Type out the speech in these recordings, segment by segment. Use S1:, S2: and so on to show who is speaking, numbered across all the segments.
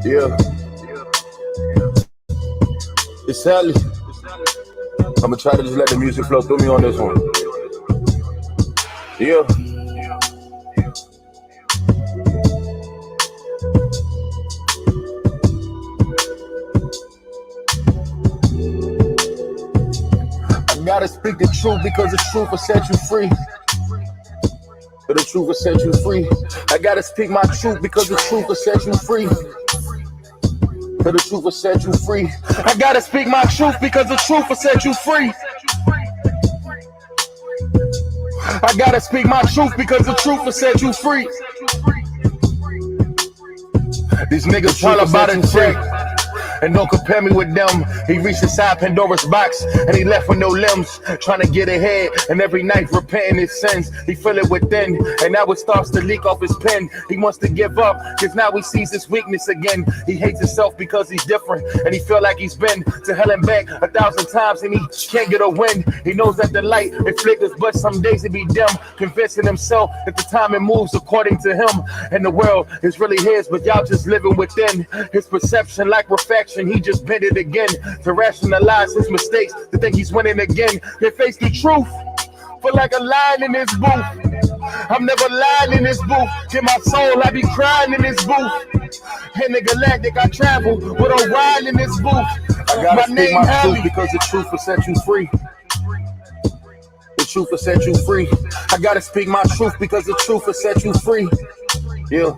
S1: Yeah, it's Sally. I'ma try to just let the music flow through me on this one. Yeah. I gotta speak the truth because the truth will set you free. But the truth will set you free. I gotta speak my truth because the truth will set you free. But the truth will set you free. I gotta speak my truth because the truth will set you free. I gotta speak my truth because the truth will set you free. These niggas all about a check, and don't compare me with them. He reached inside Pandora's box and he left with no limbs, trying to get ahead, and every night repenting his sins. He feel it within, and now it starts to leak off his pen. He wants to give up because now he sees his weakness again. He hates himself because he's different, and he feel like he's been to hell and back 1,000 times and he can't get a win. He knows that the light it flickers, but some days it be dim, convincing himself that the time it moves according to him, and the world is really his, but y'all just living within his perception like reflection. He just bent it again to rationalize his mistakes, to think he's winning again. They face the truth, feel like a lion in this booth. I'm never lying in this booth. Get my soul, I be crying in this booth. In the galactic, I travel with a ride in this booth. I gotta speak my truth because the truth will set you free. The truth will set you free. I gotta speak my truth because the truth will set you free. Yeah.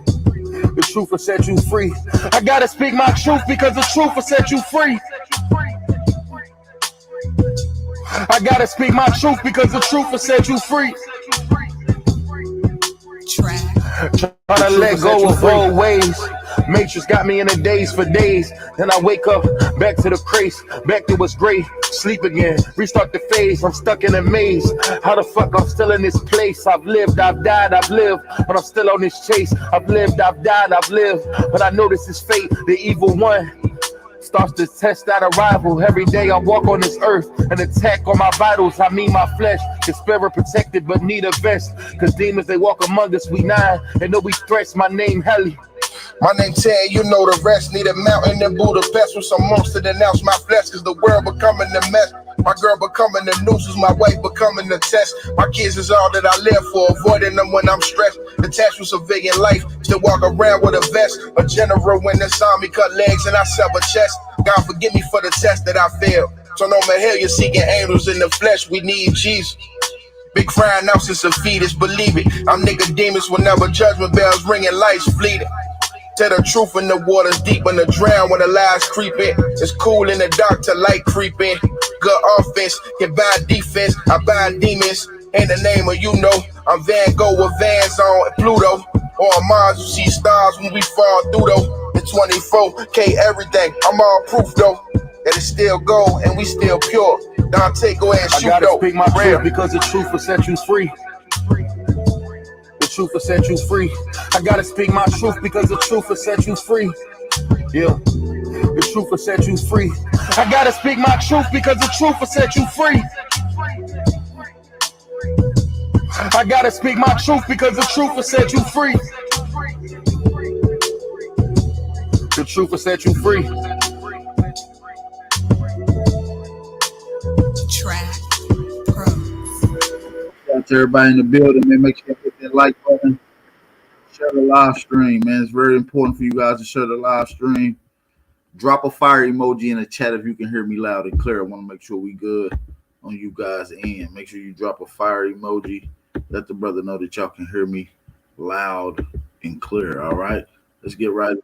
S1: The truth will set you free. I gotta speak my truth because the truth will set you free. I gotta speak my truth because the truth will set you free. Trying to let go of old ways. Matrix got me in a daze for days. Then I wake up, back to the craze, back to what's great. Sleep again, restart the phase. I'm stuck in a maze. How the fuck I'm still in this place? I've lived, I've died, I've lived, but I'm still on this chase. I've lived, I've died, I've lived, but I know this is fate. The evil one starts to test that arrival. Every day I walk on this earth, an attack on my vitals. I mean my flesh, the spirit protected but need a vest. Cause demons they walk among us, we nine, and no we threats. My name Helly.
S2: My name Ted, you know the rest. Need a mountain in Budapest with some monks to denounce my flesh. Cause the world becoming a mess. My girl becoming the nuisance, my wife becoming the test. My kids is all that I live for, avoiding them when I'm stressed. Attached with civilian life, still walk around with a vest. A general when the army cut legs and I sever chest. God forgive me for the test that I failed. So no matter hell, you're seeking angels in the flesh, we need Jesus. Big crying out since a fetus, believe it. I'm Nicodemus whenever judgment bells ringing, lights fleeting. Tell the truth when the water's deep and the drown when the lies creep in. It's cool in the dark till light creep in. Good offense, can buy defense. I buy demons in the name of you know. I'm Van Gogh with Vans on Pluto. On Mars, you see stars when we fall through though. The 24K everything, I'm all proof though. That it still go and we still pure. Dante, go ahead and shoot
S1: I gotta
S2: though.
S1: speak my truth because the truth will set you free. The truth will set you free. I gotta speak my truth because the truth will set you free. Yeah, the truth will set you free. I gotta speak my truth because the truth will set you free. I gotta speak my truth because the truth will set you free. The truth will set you free.
S3: Track Pros.
S4: Shout out to everybody in the building, man. Make sure you hit that like button. Share the live stream, man. It's very important for you guys to share the live stream. Drop a fire emoji in the chat if you can hear me loud and clear. I want to make sure we good on you guys' end. Make sure you drop a fire emoji. Let the brother know that y'all can hear me loud and clear. All right, let's get right.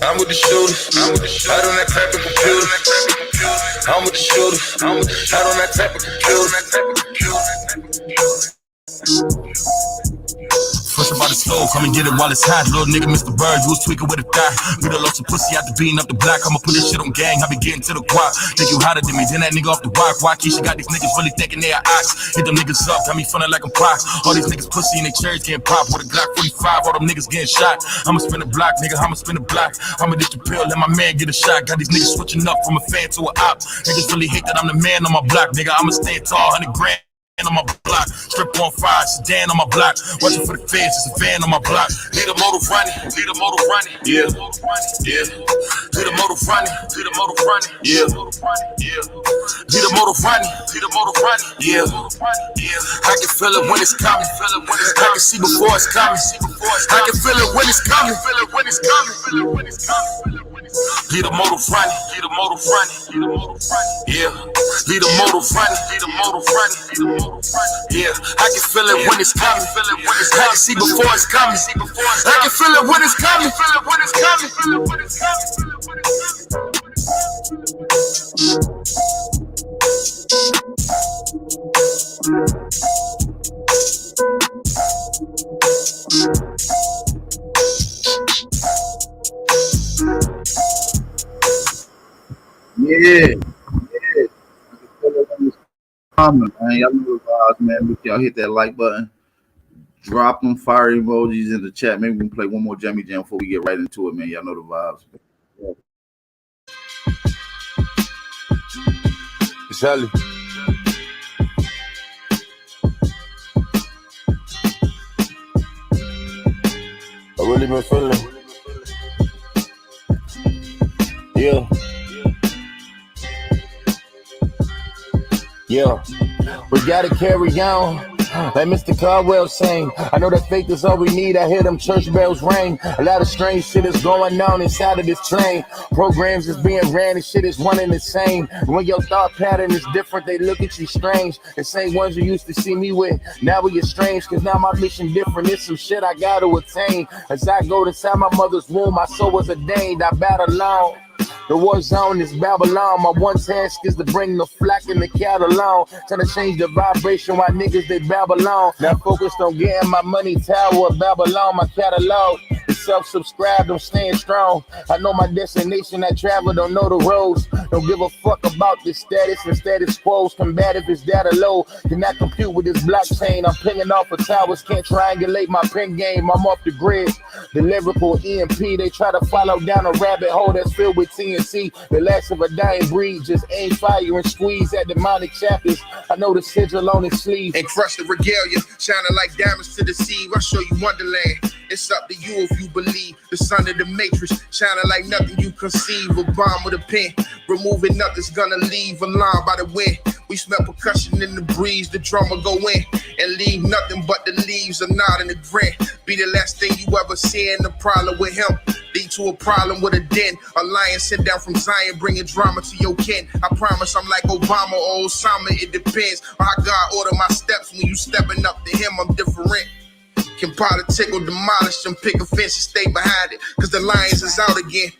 S5: I'm with the shooters, out on that type of computer. I'm with the shooters, out on that type of computer.
S2: For
S5: fresh about the stove, come and get it while it's hot. Little nigga, Mr. Bird, you was tweaking with a thigh. We done lost some pussy out the beating up the block. I'ma put this shit on gang, I be getting to the guap. Think you hotter than me, then that nigga off the rock. Why Keisha got these niggas really thinking they are ox? Hit them niggas up, got me feeling like I'm Pox. All these niggas pussy and they cherries getting popped with a Glock 45. All them niggas getting shot. I'ma spin a block, nigga, I'ma spin a block. I'ma ditch the pill, let my man get a shot. Got these niggas switching up from a fan to a op. Niggas really hate that I'm the man on my block, nigga. I'ma stand tall, 100 grand on my block, strip on fire, sedan on my block. Watching for the feds, it's a van on my block. Lead a motor running, lead a motor running, yeah, yeah. Lead a motor running, lead a motor running, yeah, yeah. Lead a motor running, lead a motor running, yeah, yeah. I can feel it when it's coming, feel it when it's coming. I can see before it's coming, I can feel it when it's coming, feel it when it's coming, feel it when it's coming. Lead a motor running, lead a motor running, lead a motor running, yeah. Lead a motor running, lead a motor running, lead a motor running, yeah. I can feel it when it's coming, feel it when it's coming. I can see before it's coming, I can feel it when it's coming, feel it when it's coming, feel it when it's coming, feel it when it's
S4: Yeah. I can feel it when it's coming, man. Y'all know the vibes, man. Make y'all hit that like button. Drop them fire emojis in the chat. Maybe we can play one more Jammy Jam before we get right into it, man. Y'all know the vibes.
S1: Shelly. I really been feeling. Yeah. Yeah. We gotta carry on. Like Mr. Caldwell saying, I know that faith is all we need. I hear them church bells ring. A lot of strange shit is going on inside of this train. Programs is being ran and shit is one and the same. When your thought pattern is different, they look at you strange. The same ones you used to see me with, now we get strange. Cause now my mission different. It's some shit I gotta attain. As I go inside my mother's womb, my soul was ordained. I battle alone. The war zone is Babylon. My one task is to bring the flock and the cattle along. Trying to change the vibration while niggas they Babylon. Now focused on getting my money, Tower of Babylon. My catalog is self-subscribed, I'm staying strong. I know my destination, I travel, don't know the roads. Don't give a fuck about this status and status quo's. Combative is data low. Cannot compute with this blockchain. I'm pinging off of towers, can't triangulate my pen game. I'm off the grid. The lyrical EMP, they try to follow down a rabbit hole that's filled with TNC. The last of a dying breed, just aim fire and squeeze at demonic chapters. I know the sigil on his sleeve.
S2: And crush the regalia, shining like diamonds to the sea. I'll show you Wonderland. It's up to you if you believe. The son of the matrix, shining like nothing you conceive. A bomb with a pen, removing nothing's gonna leave. Alarmed by the wind, we smell percussion in the breeze. The drummer go in and leave nothing but the leaves. A nod and a grin, be the last thing you ever see. And the problem with him lead to a problem with a den. A lion sent down from Zion, bringing drama to your kin. I promise I'm like Obama or Osama. It depends on how God order my steps. When you stepping up to him, I'm different. Can politic or demolish them, pick a fence and stay behind it. Cause the lions is out again.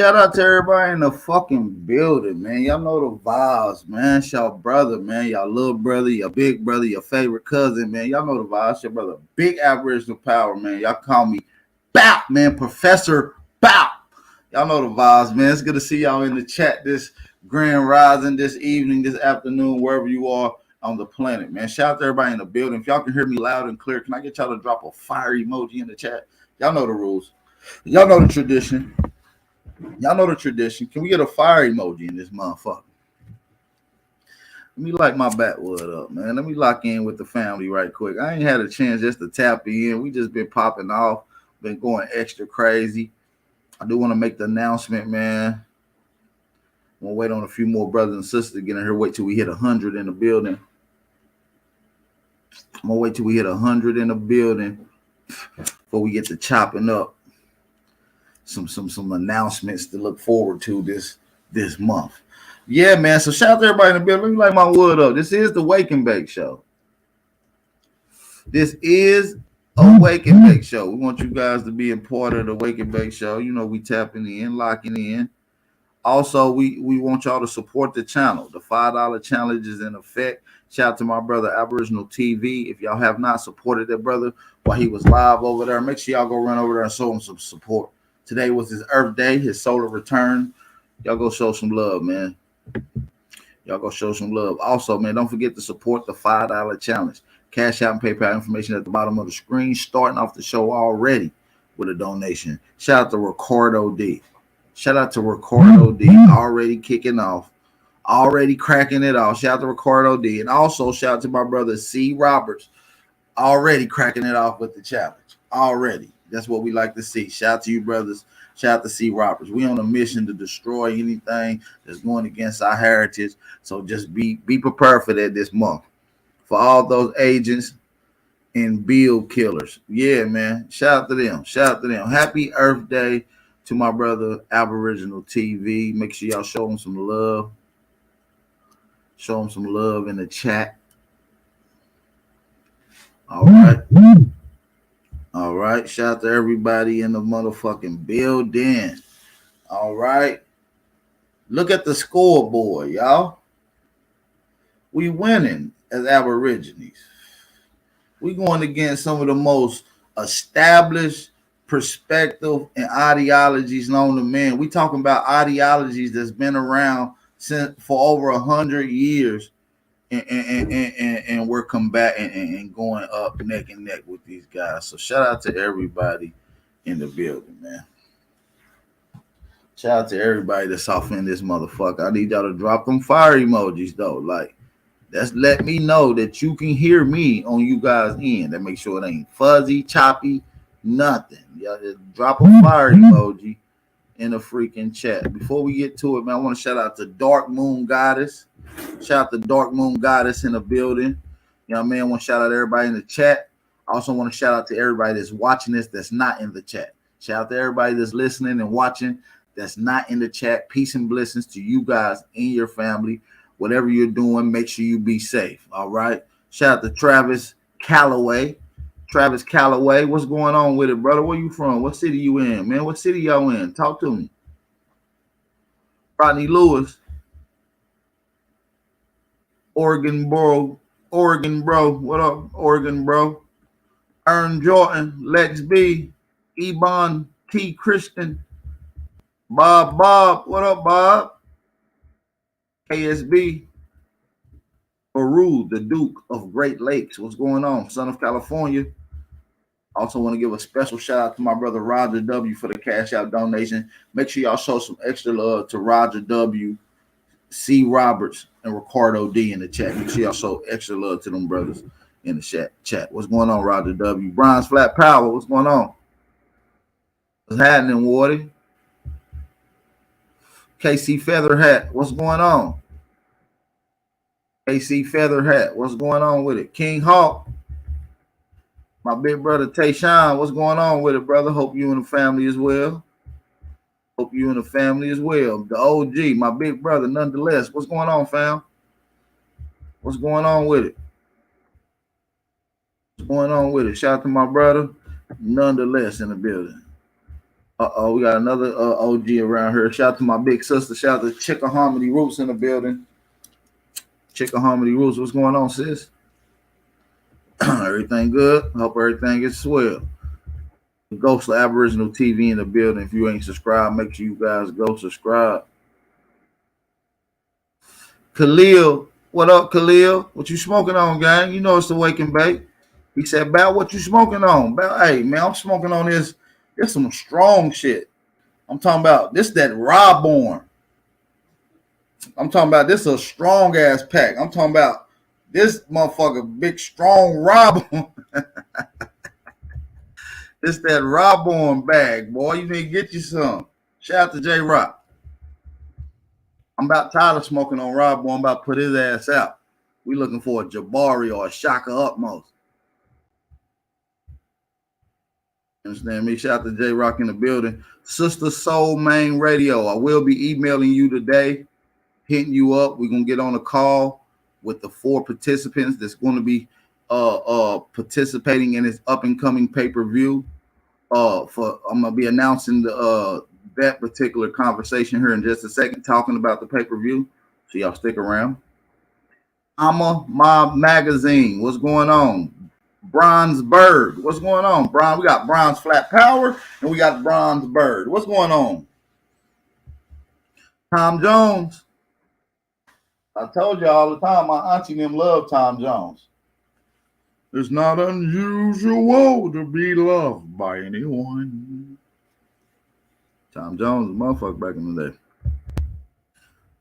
S4: Shout out to everybody in the fucking building, man. Y'all know the vibes, man. It's y'all brother, man. Y'all little brother, your big brother, your favorite cousin, man. Y'all know the vibes. Your brother, big Aboriginal power, man. Y'all call me Bow, man. Professor Bow. Y'all know the vibes, man. It's good to see y'all in the chat this grand rising, this evening, this afternoon, wherever you are on the planet, man. Shout out to everybody in the building. If y'all can hear me loud and clear, can I get y'all to drop a fire emoji in the chat? Y'all know the rules. Y'all know the tradition. Y'all know the tradition. Can we get a fire emoji in this motherfucker? Let me light my backwood up, man. Let me lock in with the family right quick. I ain't had a chance just to tap in. We just been popping off, been going extra crazy. I do want to make the announcement, man. We'll wait on a few more brothers and sisters to get in here. Wait till we hit 100 in the building. I'm gonna wait till we hit 100 in the building before we get to chopping up some announcements to look forward to this month. Yeah, man. So shout out to everybody in the building. Let me light my wood up. This is the Wake and Bake Show. This is a Wake and Bake Show. We want you guys to be a part of the Wake and Bake Show. You know, we tapping in, locking in. Also, we want y'all to support the channel. The $5 challenge is in effect. Shout out to my brother Aboriginal TV. If y'all have not supported that brother while he was live over there, make sure y'all go run over there and show him some support. Today was his Earth Day, his solar return. Y'all go show some love, man. Y'all go show some love. Also, man, don't forget to support the $5 challenge. Cash App and PayPal information at the bottom of the screen. Starting off the show already with a donation. Shout out to Ricardo D. Shout out to Ricardo D. Already kicking off. Already cracking it off. Shout out to Ricardo D. And also shout out to my brother C. Roberts. Already cracking it off with the challenge. Already. That's what we like to see. Shout out to you, brothers. Shout out to C. Roberts. We on a mission to destroy anything that's going against our heritage. So just be prepared for that this month. For all those agents and bill killers. Yeah, man. Shout out to them. Shout out to them. Happy Earth Day to my brother Aboriginal TV. Make sure y'all show him some love. Show him some love in the chat. All right. All right. Shout out to everybody in the motherfucking building. All right. Look at the scoreboard, y'all. We winning as Aborigines. We going against some of the most established perspective and ideologies known to man. We talking about ideologies that's been around for over 100 years. And we're combating and going up neck and neck with these guys. So shout out to everybody in the building, man. Shout out to everybody that's off in this motherfucker. I need y'all to drop them fire emojis though. Like, that's let me know that you can hear me on you guys' end. That make sure it ain't fuzzy, choppy, nothing. Y'all just drop a fire emoji in the freaking chat. Before we get to it, man, I want to shout out to Dark Moon Goddess. Shout out to Dark Moon Goddess in the building. You know what I mean? I want to shout out to everybody in the chat. I also want to shout out to everybody that's watching this that's not in the chat. Shout out to everybody that's listening and watching that's not in the chat. Peace and blessings to you guys and your family. Whatever you're doing, make sure you be safe. All right. Shout out to Travis Calloway. Travis Calloway, what's going on with it, brother? Where you from? What city you in, man? What city y'all in? Talk to me. Rodney Lewis. Oregon bro. What up, Oregon bro? Ern Jordan, Lex B, Ebon T. Christian, Bob. What up, Bob? KSB, Baru, the Duke of Great Lakes. What's going on? Son of California. Also want to give a special shout out to my brother Roger W for the Cash App donation. Make sure y'all show some extra love to Roger W, C. Roberts, and Ricardo D in the chat. Make sure y'all show extra love to them brothers in the chat. What's going on, Roger W? Bronze Flat Power, what's going on? What's happening, Wardy? KC Feather Hat, what's going on? KC Feather Hat, what's going on with it? King Hawk, my big brother Tayshawn, what's going on with it, brother? Hope you and the family as well. Hope you and the family as well. The OG, my big brother, nonetheless. What's going on, fam? What's going on with it? What's going on with it? Shout out to my brother, nonetheless, in the building. We got another OG around here. Shout out to my big sister. Shout out to Chicken Harmony Roots in the building. Chicken Harmony Roots, what's going on, sis? Everything good? Hope everything is swell. Ghost of Aboriginal TV in the building. If you ain't subscribed, make sure you guys go subscribe. Khalil, what up, Khalil? What you smoking on, gang? You know it's the Wake and Bake. He said, "About what you smoking on?" Hey, man, I'm smoking on this. There's some strong shit. I'm talking about this, that raw born. I'm talking about this a strong ass pack. I'm talking about this motherfucker, big strong raw born. This that raw born bag, boy. You need to get you some. Shout out to J Rock. I'm about tired of smoking on Rob Boy. I'm about to put his ass out. We looking for a Jabari or a Shaka Utmost. Understand me? Shout out to J Rock in the building. Sister Soul Main Radio. I will be emailing you today, hitting you up. We're gonna get on a call with the 4 participants that's going to be participating in this up and coming pay-per-view. I'm gonna be announcing that particular conversation here in just a second, talking about the pay-per-view. So y'all stick around. I'm my magazine. What's going on? Bronze Bird. What's going on? We got Bronze Flat Power and we got Bronze Bird. What's going on? Tom Jones. I told you all the time, my auntie and them love Tom Jones. It's not unusual to be loved by anyone. Tom Jones, a motherfucker back in the day.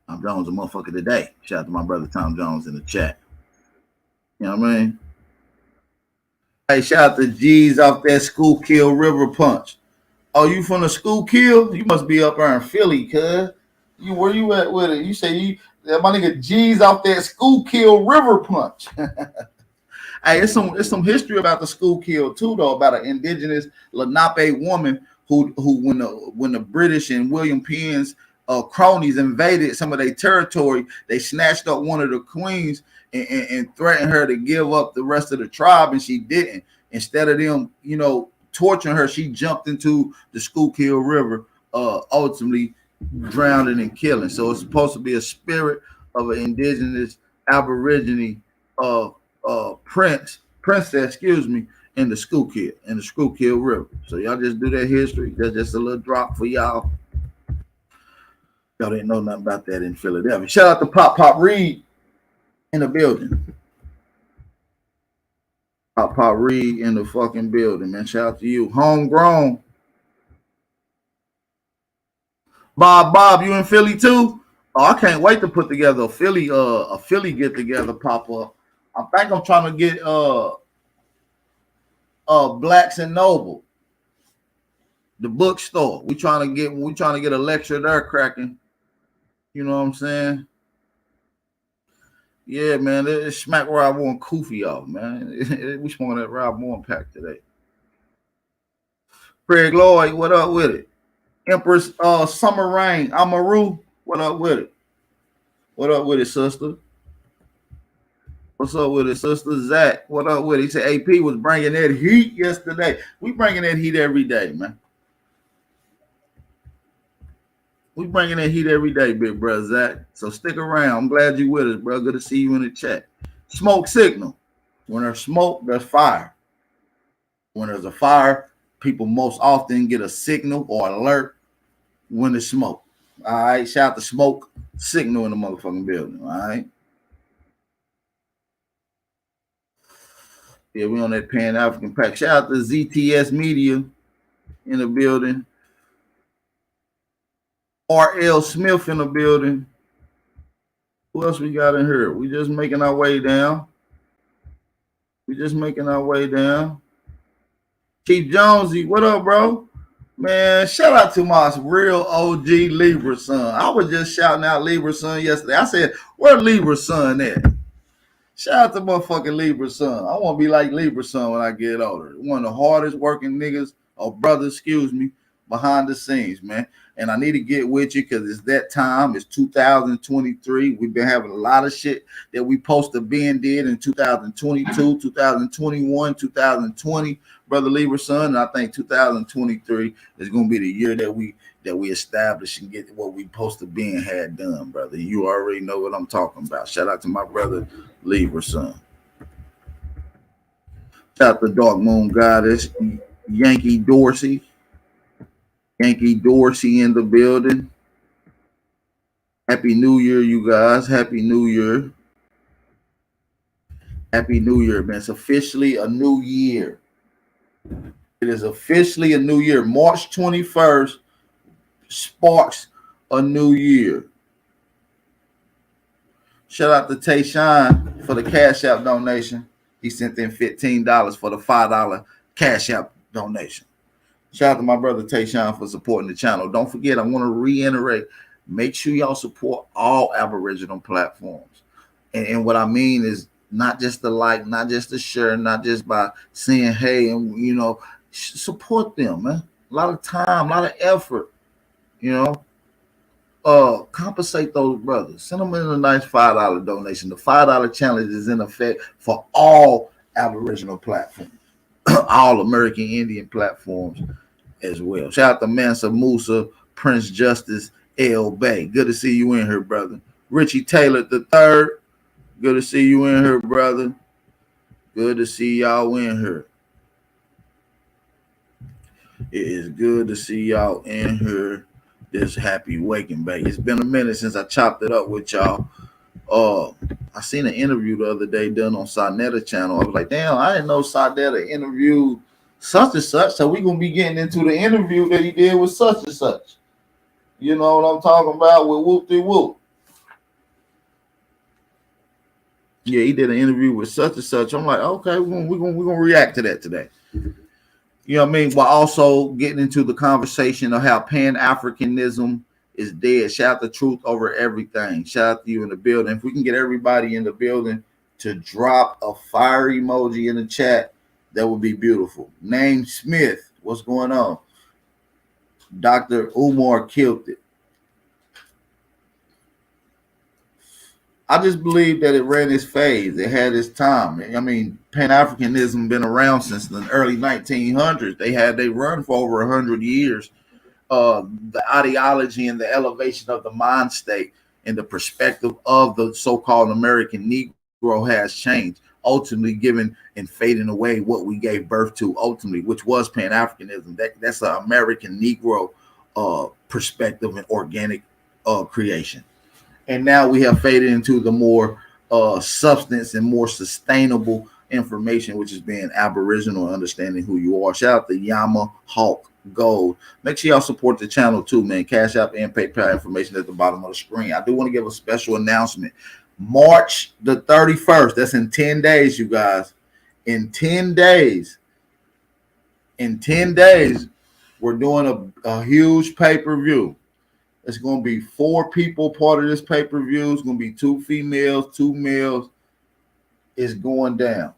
S4: Tom Jones, a motherfucker today. Shout out to my brother Tom Jones in the chat. You know what I mean? Hey, shout out to G's off that Schuylkill River Punch. Oh, you from the Schuylkill? You must be up there in Philly, cuz. Where you at with it? You say my nigga G's off that Schuylkill River Punch. Hey, it's some history about the Schuylkill too, though, about an indigenous Lenape woman who when the British and William Penn's cronies invaded some of their territory, they snatched up one of the queens and threatened her to give up the rest of the tribe, and she didn't. Instead of them, torturing her, she jumped into the Schuylkill River, ultimately drowning and killing. So it's supposed to be a spirit of an indigenous Aborigine princess, in the Schuylkill River. So y'all just do that history. That's just a little drop for y'all. Y'all didn't know nothing about that in Philadelphia. Shout out to Pop Reed in the building. Pop Reed in the fucking building, man. Shout out to you. Homegrown. Bob, you in Philly too? Oh, I can't wait to put together a Philly get together pop up. I think I'm trying to get Blacks and Noble, the bookstore. We trying to get a lecture there cracking. You know what I'm saying? Yeah, man. It's smack Rob Warren Koofy off, man. We smoking that Rob Warren pack today. Craig Lloyd, what up with it? Empress Summer Rain, Amaru, what up with it? What up with it, sister? What's up with it, sister? Zach, what up with it? He said AP was bringing that heat yesterday. We bringing that heat every day, man. We bringing that heat every day, big brother Zach. So stick around. I'm glad you with us, bro. Good to see you in the chat. Smoke signal. When there's smoke, there's fire. When there's a fire, people most often get a signal or alert when there's smoke. All right. Shout out to smoke signal in the motherfucking building. All right. Yeah, we on that Pan African pack. Shout out to ZTS Media in the building. R.L. Smith in the building. Who else we got in here? We just making our way down. Chief Jonesy, what up, bro? Man, shout out to my real OG Libra son. I was just shouting out Libra son yesterday. I said, where Libra son at? Shout out to motherfucking Libra son. I want to be like Libra son when I get older. One of the hardest working niggas, or brothers, behind the scenes, man. And I need to get with you because it's that time. It's 2023. We've been having a lot of shit that we supposed to be and did in 2022, 2021, 2020, Brother Lieber son. And I think 2023 is going to be the year that we establish and get what we supposed to be and had done, brother. You already know what I'm talking about. Shout out to my brother Lieber son. Shout out to Dark Moon Goddess, Yankee Dorsey in the building. Happy New Year, you guys. Happy New Year. Happy New Year, man. It's officially a new year. It is officially a new year. March 21st sparks a new year. Shout out to Tayshawn for the Cash App donation. He sent in $15 for the $5 Cash App donation. Shout out to my brother Tayshawn for supporting the channel. Don't forget, I want to reiterate, make sure y'all support all Aboriginal platforms. And what I mean is not just the like, not just the share, not just by saying, hey, and you know, support them, man. A lot of time, a lot of effort, you know. Compensate those brothers. Send them in a nice $5 donation. The $5 challenge is in effect for all Aboriginal platforms, all American Indian platforms as well. Shout out to Mansa Musa, Prince Justice L. Bay. Good to see you in here, brother. Richie Taylor III. Good to see you in here, brother. Good to see y'all in here. It is good to see y'all in here this happy waking back. It's been a minute since I chopped it up with y'all. I seen an interview the other day done on Sarnetta channel. I was like, damn, I didn't know Sarnetta interviewed such and such. So we're gonna be getting into the interview that he did with such and such. You know what I'm talking about with Whoop De Whoop. Yeah, he did an interview with such and such. I'm like, okay, we're gonna react to that today. You know what I mean? While also getting into the conversation of how Pan-Africanism is dead. Shout out to Truth Over Everything. Shout out to you in the building. If we can get everybody in the building to drop a fire emoji in the chat, that would be beautiful. Name Smith, what's going on? Dr. Umar killed it. I just believe that it ran its phase. It had its time. I mean, Pan-Africanism been around since the early 1900s. They run for over 100 years. The ideology and the elevation of the mind state and the perspective of the so-called American Negro has changed, ultimately giving and fading away what we gave birth to ultimately, which was Pan-Africanism. That's an American Negro perspective and organic creation. And now we have faded into the more substance and more sustainable information, which is being Aboriginal and understanding who you are. Shout out to Yama Hawk Gold. Make sure y'all support the channel too, man. Cash App and PayPal information at the bottom of the screen. I do want to give a special announcement. March the 31st, that's in 10 days, you guys. In 10 days, we're doing a huge pay-per-view. It's going to be 4 people part of this pay-per-view. It's going to be 2 females, 2 males. It's going down.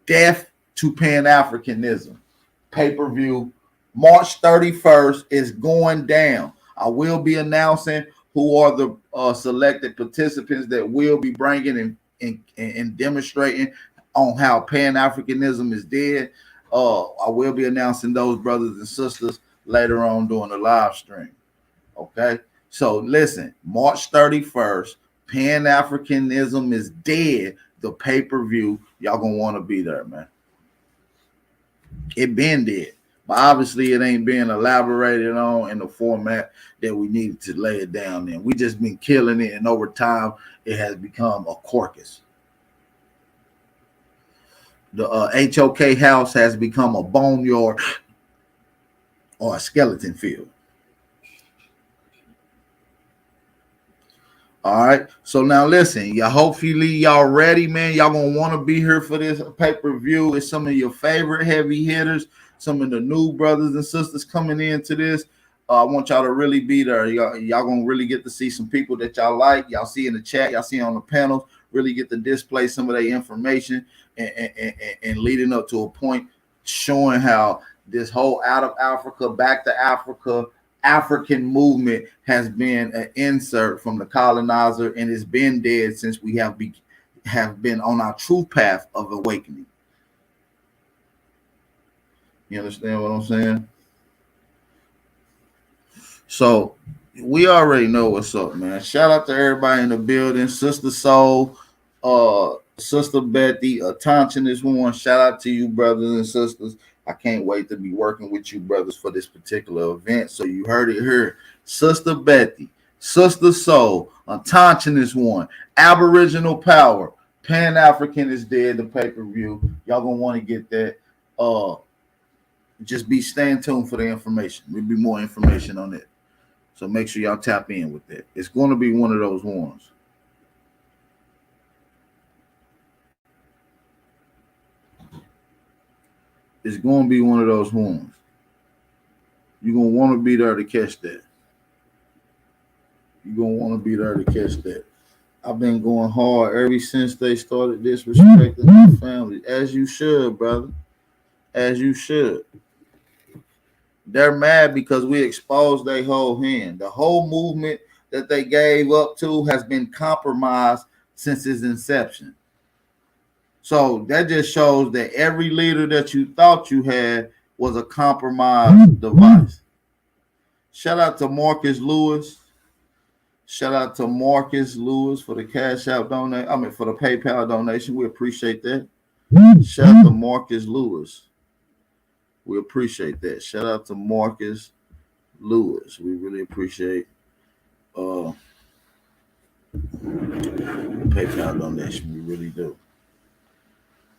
S4: Death to Pan-Africanism. Pay-per-view. March 31st is going down. I will be announcing who are the selected participants that will be bringing and demonstrating on how Pan-Africanism is dead. I will be announcing those brothers and sisters later on during the live stream. Okay, so listen, March 31st, Pan-Africanism is dead. The pay-per-view, y'all gonna want to be there, man. It been dead, but obviously it ain't being elaborated on in the format that we needed to lay it down in. We just been killing it, and over time it has become a carcass. The HOK house has become a boneyard or a skeleton field. All right. So now listen, y'all. Hopefully y'all ready, man. Y'all gonna want to be here for this pay-per-view. It's some of your favorite heavy hitters, some of the new brothers and sisters coming into this. I want y'all to really be there. Y'all gonna really get to see some people that y'all like. Y'all see in the chat, y'all see on the panels. Really get to display some of their information and leading up to a point showing how this whole out of Africa, back to Africa, African movement has been an insert from the colonizer, and it's been dead since we have been on our true path of awakening. You understand what I'm saying? So we already know what's up, man. Shout out to everybody in the building. Sister Soul, Sister Betty, Attention is one. Shout out to you, brothers and sisters. I can't wait to be working with you, brothers, for this particular event. So you heard it here. Sister Betty, Sister Soul, Attention is one. Aboriginal Power, Pan-African is dead, the pay-per-view. Y'all gonna want to get that. Just be staying tuned for the information. There'll be more information on it. So make sure y'all tap in with that. It's going to be one of those ones. It's going to be one of those ones. You're going to want to be there to catch that. You're going to want to be there to catch that. I've been going hard ever since they started disrespecting my family. As you should, brother. As you should. They're mad because we exposed their whole hand. The whole movement that they gave up to has been compromised since its inception. So that just shows that every leader that you thought you had was a compromised device. Shout out to Marcus Lewis. Shout out to Marcus Lewis for the Cash App donation. I mean, for the PayPal donation. We appreciate that. Shout out to Marcus Lewis. We appreciate that. Shout out to Marcus Lewis. We really appreciate PayPal donation. We really do.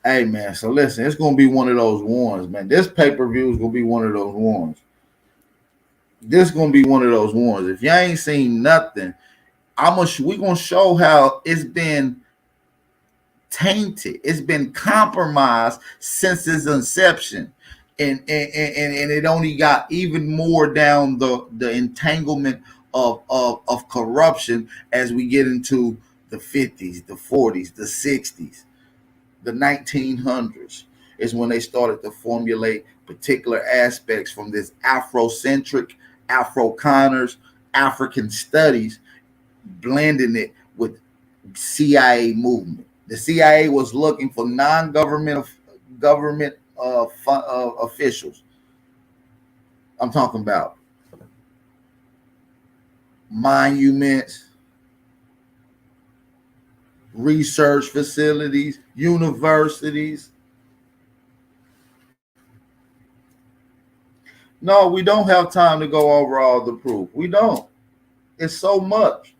S4: Hey, man, so listen, it's going to be one of those ones, man. This pay-per-view is going to be one of those ones. This is going to be one of those ones. If you ain't seen nothing, we're going to show how it's been tainted. It's been compromised since its inception. And it only got even more down the entanglement of corruption as we get into the 50s, the 40s, the 60s, the 1900s is when they started to formulate particular aspects from this Afrocentric, Afro-Connors, African studies, blending it with CIA movement. The CIA was looking for non-government government officials. I'm talking about monuments, research facilities, universities. No, we don't have time to go over all the proof. We don't. It's so much.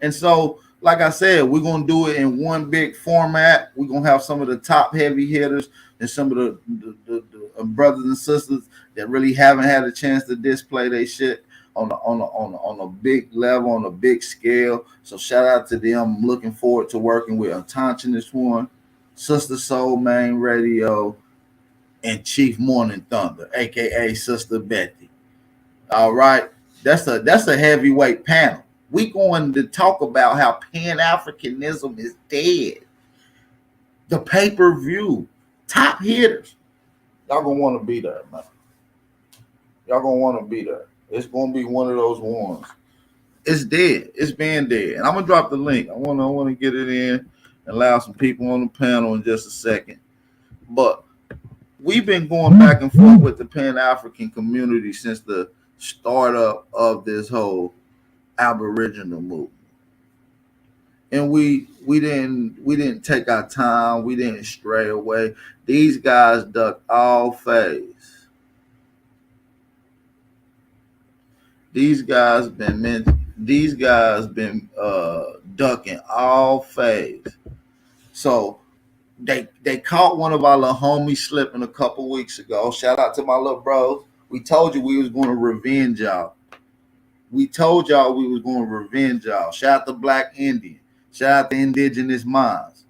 S4: And so, like I said, we're going to do it in one big format. We're going to have some of the top heavy hitters and some of the brothers and sisters that really haven't had a chance to display their shit on a big level, on a big scale. So shout out to them. I'm looking forward to working with Attention this one, Sister Soul Main Radio, and Chief Morning Thunder, aka Sister Betty. All right, that's a heavyweight panel. We going to talk about how Pan-Africanism is dead. The pay-per-view, top hitters. Y'all gonna want to be there, man. Y'all gonna want to be there. It's gonna be one of those ones. It's dead. It's been dead. And I'm gonna drop the link. I wanna get it in and allow some people on the panel in just a second. But we've been going back and forth with the Pan-African community since the startup of this whole Aboriginal movement. And we didn't take our time. We didn't stray away. These guys ducked all phase. These guys been ducking all phase. So they caught one of our little homies slipping a couple weeks ago. Shout out to my little bros. We told you we was going to revenge y'all. We told y'all we was going to revenge y'all. Shout out to Black Indian. Shout out to Indigenous Minds.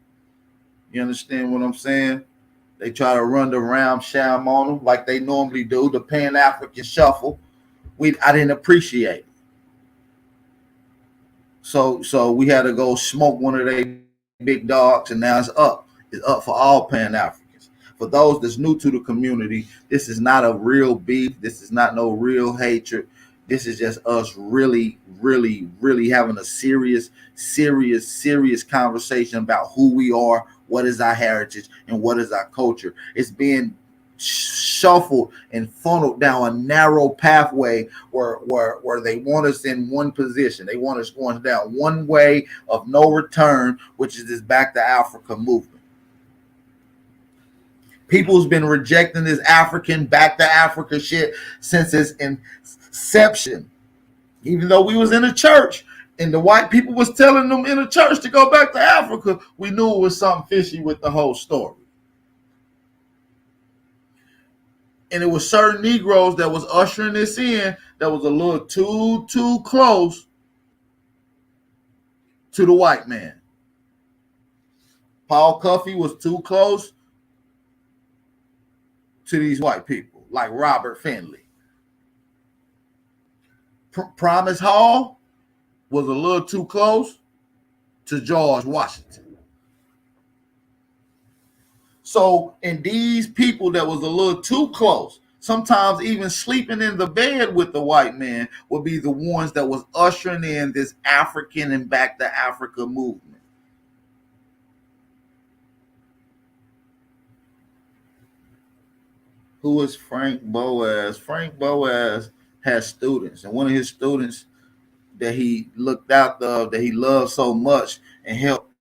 S4: You understand what I'm saying? They try to run the ram sham on them like they normally do, the Pan-African shuffle. I didn't appreciate it. So we had to go smoke one of their big dogs, and now it's up. It's up for all Pan-Africans. For those that's new to the community, this is not a real beef. This is not no real hatred. This is just us really, really, really having a serious conversation about who we are, what is our heritage, and what is our culture. It's being shuffled and funneled down a narrow pathway where they want us in one position. They want us going down one way of no return, which is this Back to Africa movement. People's been rejecting this African Back to Africa shit since its inception. Even though we was in a church and the white people was telling them in a church to go back to Africa, we knew it was something fishy with the whole story. And it was certain Negroes that was ushering this in that was a little too close to the white man. Paul Cuffey was too close to these white people, like Robert Finley. Promise Hall was a little too close to George Washington. So, and these people that was a little too close, sometimes even sleeping in the bed with the white man, would be the ones that was ushering in this African and Back to Africa movement. Who is Frank Boas? Frank Boas has students, and one of his students that he looked out of, that he loved so much and helped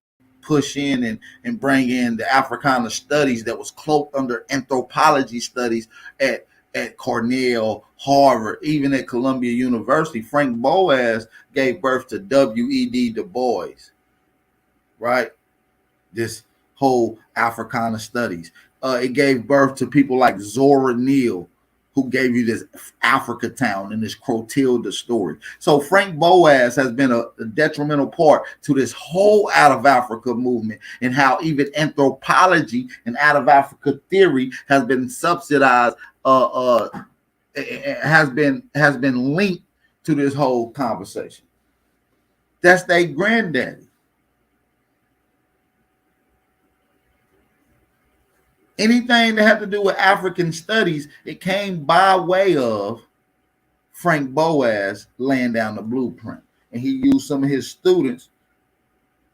S4: push in and bring in the Africana studies that was cloaked under anthropology studies at Cornell, Harvard, even at Columbia University. Frank Boas gave birth to W.E.D. Du Bois, right? This whole Africana studies. It gave birth to people like Zora Neale, who gave you this Africa Town and this Clotilda story. So Frank Boas has been a detrimental part to this whole out of Africa movement, and how even anthropology and out of Africa theory has been subsidized, has been linked to this whole conversation. That's their granddaddy. Anything that had to do with African studies, it came by way of Frank Boas laying down the blueprint. And he used some of his students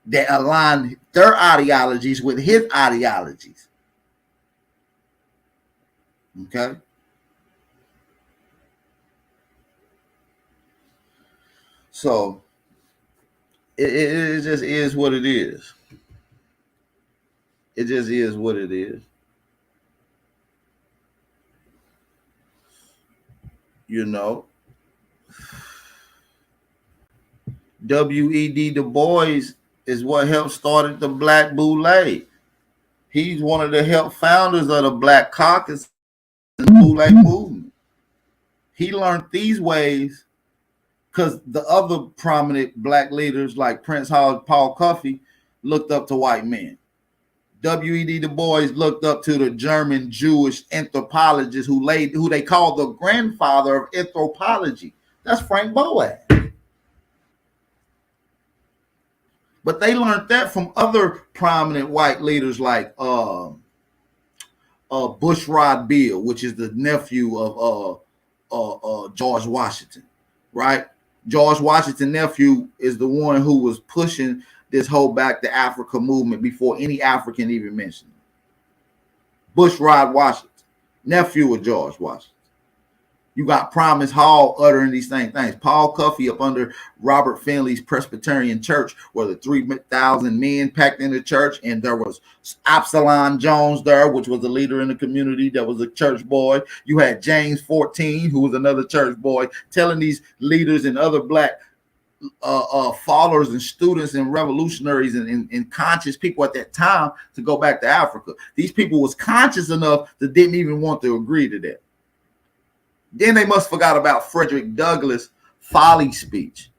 S4: that aligned their ideologies with his ideologies. Okay? So, it just is what it is. It just is what it is. You know, W.E.D. Du Bois is what helped started the Black Boule. He's one of the help founders of the Black Caucus and Boule movement. He learned these ways because the other prominent black leaders like Prince Hall, Paul Cuffey looked up to white men. W.E.D. Du Bois looked up to the German Jewish anthropologist who they call the grandfather of anthropology. That's Frank Boas. But they learned that from other prominent white leaders like Bushrod Bill, which is the nephew of George Washington, right? George Washington's nephew is the one who was pushing this whole Back to Africa movement before any African even mentioned it. Bushrod Washington, nephew of George Washington. You got Promise Hall uttering these same things. Paul Cuffey up under Robert Finley's Presbyterian Church, where the 3,000 men packed in the church, and there was Absalom Jones there, which was a leader in the community that was a church boy. You had James 14, who was another church boy, telling these leaders and other black followers and students and revolutionaries and conscious people at that time to go back to Africa. These people was conscious enough that didn't even want to agree to that. Then they must forgot about Frederick Douglass' folly speech.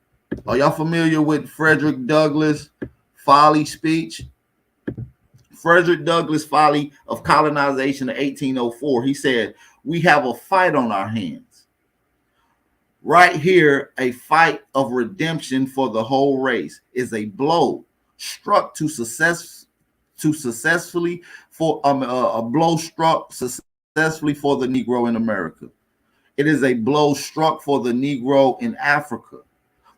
S4: Are y'all familiar with Frederick Douglass' folly speech? Frederick Douglass' folly of colonization of 1804. He said, "We have a fight on our hands. Right here, a fight of redemption for the whole race is a blow struck to to successfully for a blow struck successfully for the Negro in America. It is a blow struck for the Negro in Africa.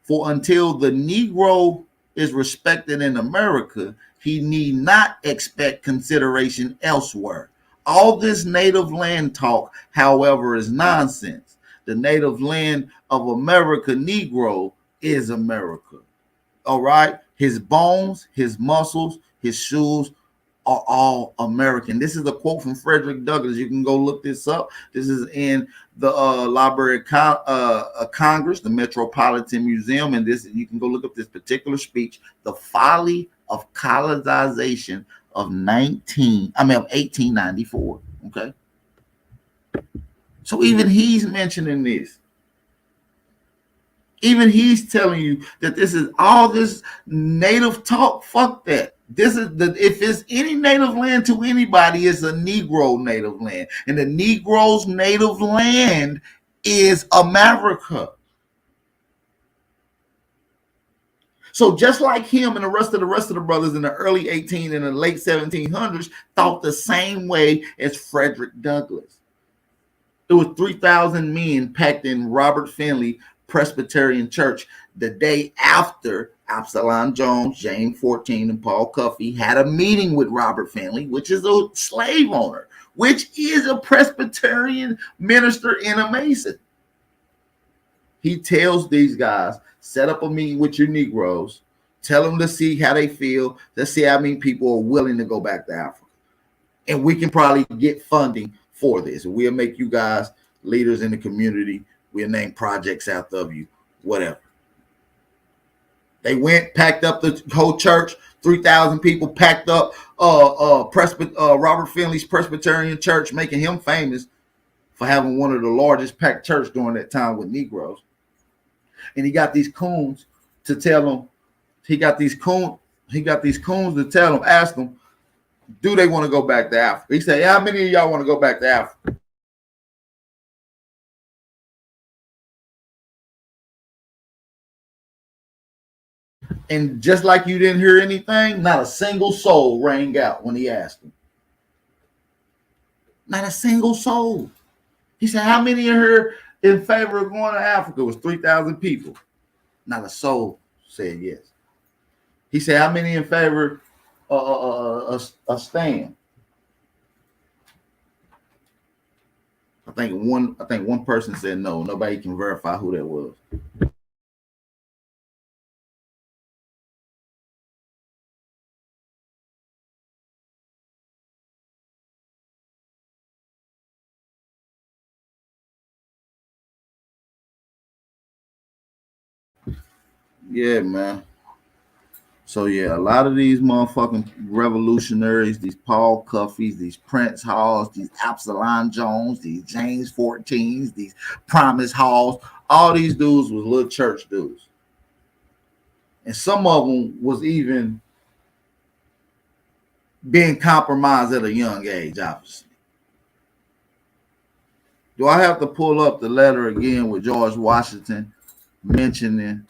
S4: For until the Negro is respected in America, he need not expect consideration elsewhere. All this native land talk, however, is nonsense. The native land of America, Negro, is America. All right? His bones, his muscles, his shoes are all American. This is a quote from Frederick Douglass. You can go look this up. This is in the Library of Congress, the Metropolitan Museum, and this you can go look up this particular speech, "The Folly of Colonization" of 1894. Okay, so even he's mentioning this. Even he's telling you that this is all this native talk. Fuck that. This is if it's any native land to anybody, it's a Negro native land. And the Negro's native land is America. So just like him and the rest of the brothers in the early 18 and the late 1700s thought the same way as Frederick Douglass. It was 3,000 men packed in Robert Finley Presbyterian Church the day after Absalom Jones, James 14, and Paul Cuffey had a meeting with Robert Finley, which is a slave owner, which is a Presbyterian minister and a Mason. He tells these guys, set up a meeting with your Negroes, tell them to see how they feel, let's see how many people are willing to go back to Africa. And we can probably get funding for this. We'll make you guys leaders in the community. We'll name projects out of you, whatever. They went, packed up the whole church, 3,000 people packed up Robert Finley's Presbyterian Church, making him famous for having one of the largest packed church during that time with Negroes. And he got these coons to tell him, to tell him, ask them, do they want to go back to Africa? He said, how many of y'all want to go back to Africa? And just like you didn't hear anything, not a single soul rang out when he asked him. Not a single soul. He said, how many are here in favor of going to Africa? It was 3,000 people. Not a soul said yes. He said, how many in favor of stand? I think one person said no. Nobody can verify who that was. Yeah, man. So yeah, a lot of these motherfucking revolutionaries, these Paul Cuffeys, these Prince Halls, these Absalom Jones, these James 14s, these Promise Halls, all these dudes was little church dudes. And some of them was even being compromised at a young age, obviously. Do I have to pull up the letter again with George Washington mentioning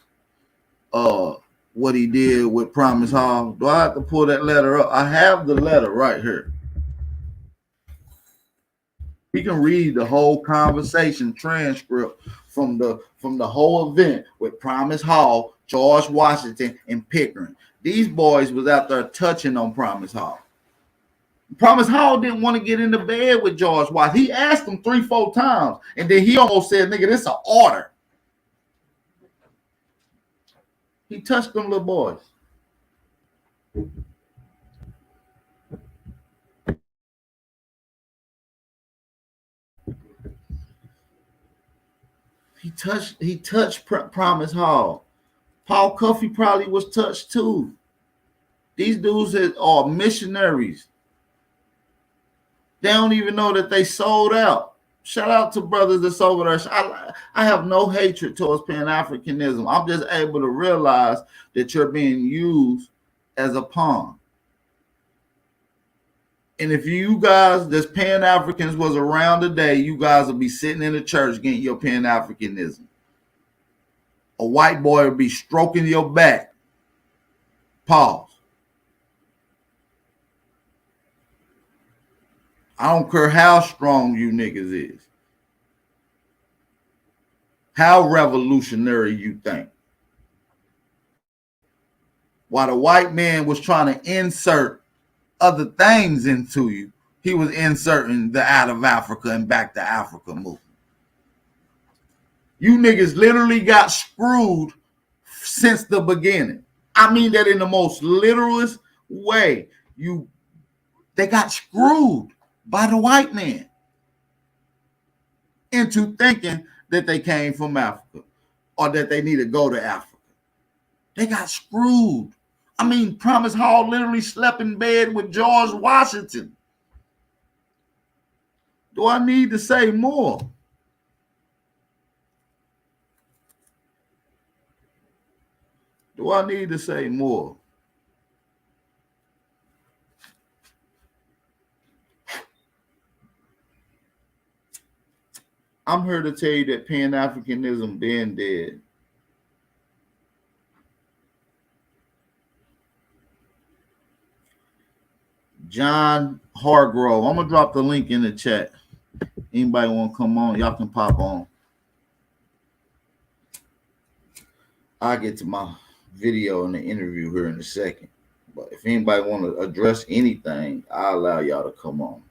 S4: what he did with Promise Hall? Do I have to pull that letter up? I have the letter right here. We can read the whole conversation transcript from the whole event with Promise Hall, George Washington, and Pickering. These boys was out there touching on Promise Hall. Promise Hall didn't want to get into bed with George Washington. He asked him 3-4 times, and then he almost said, nigga, this is an order. He touched them little boys. He touched Promise Hall. Paul Cuffey probably was touched too. These dudes are missionaries. They don't even know that they sold out. Shout out to brothers that's over there. I have no hatred towards Pan-Africanism. I'm just able to realize that you're being used as a pawn. And if you guys, this Pan-Africans was around today, you guys will be sitting in the church getting your Pan-Africanism. A white boy will be stroking your back. Pause. I don't care how strong you niggas is, how revolutionary you think. While the white man was trying to insert other things into you, he was inserting the Out of Africa and Back to Africa movement. You niggas literally got screwed since the beginning. I mean that in the most literalist way. They got screwed by the white man into thinking that they came from Africa or that they need to go to Africa. They got screwed. I mean, Promise Hall literally slept in bed with George Washington. Do I need to say more? Do I need to say more? I'm here to tell you that Pan-Africanism been dead. John Hargrove. I'm gonna drop the link in the chat. Anybody want to come on? Y'all can pop on. I'll get to my video and the interview here in a second. But if anybody want to address anything, I'll allow y'all to come on.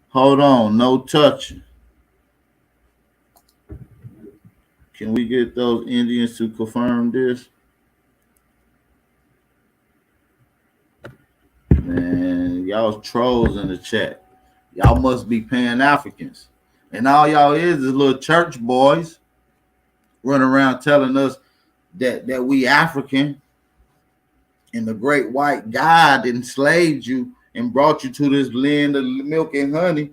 S4: Hold on, no touching. Can we get those Indians to confirm this? Man, y'all trolls in the chat. Y'all must be Pan-Africans. And all y'all is little church boys running around telling us that we African and the great white God enslaved you and brought you to this land of milk and honey.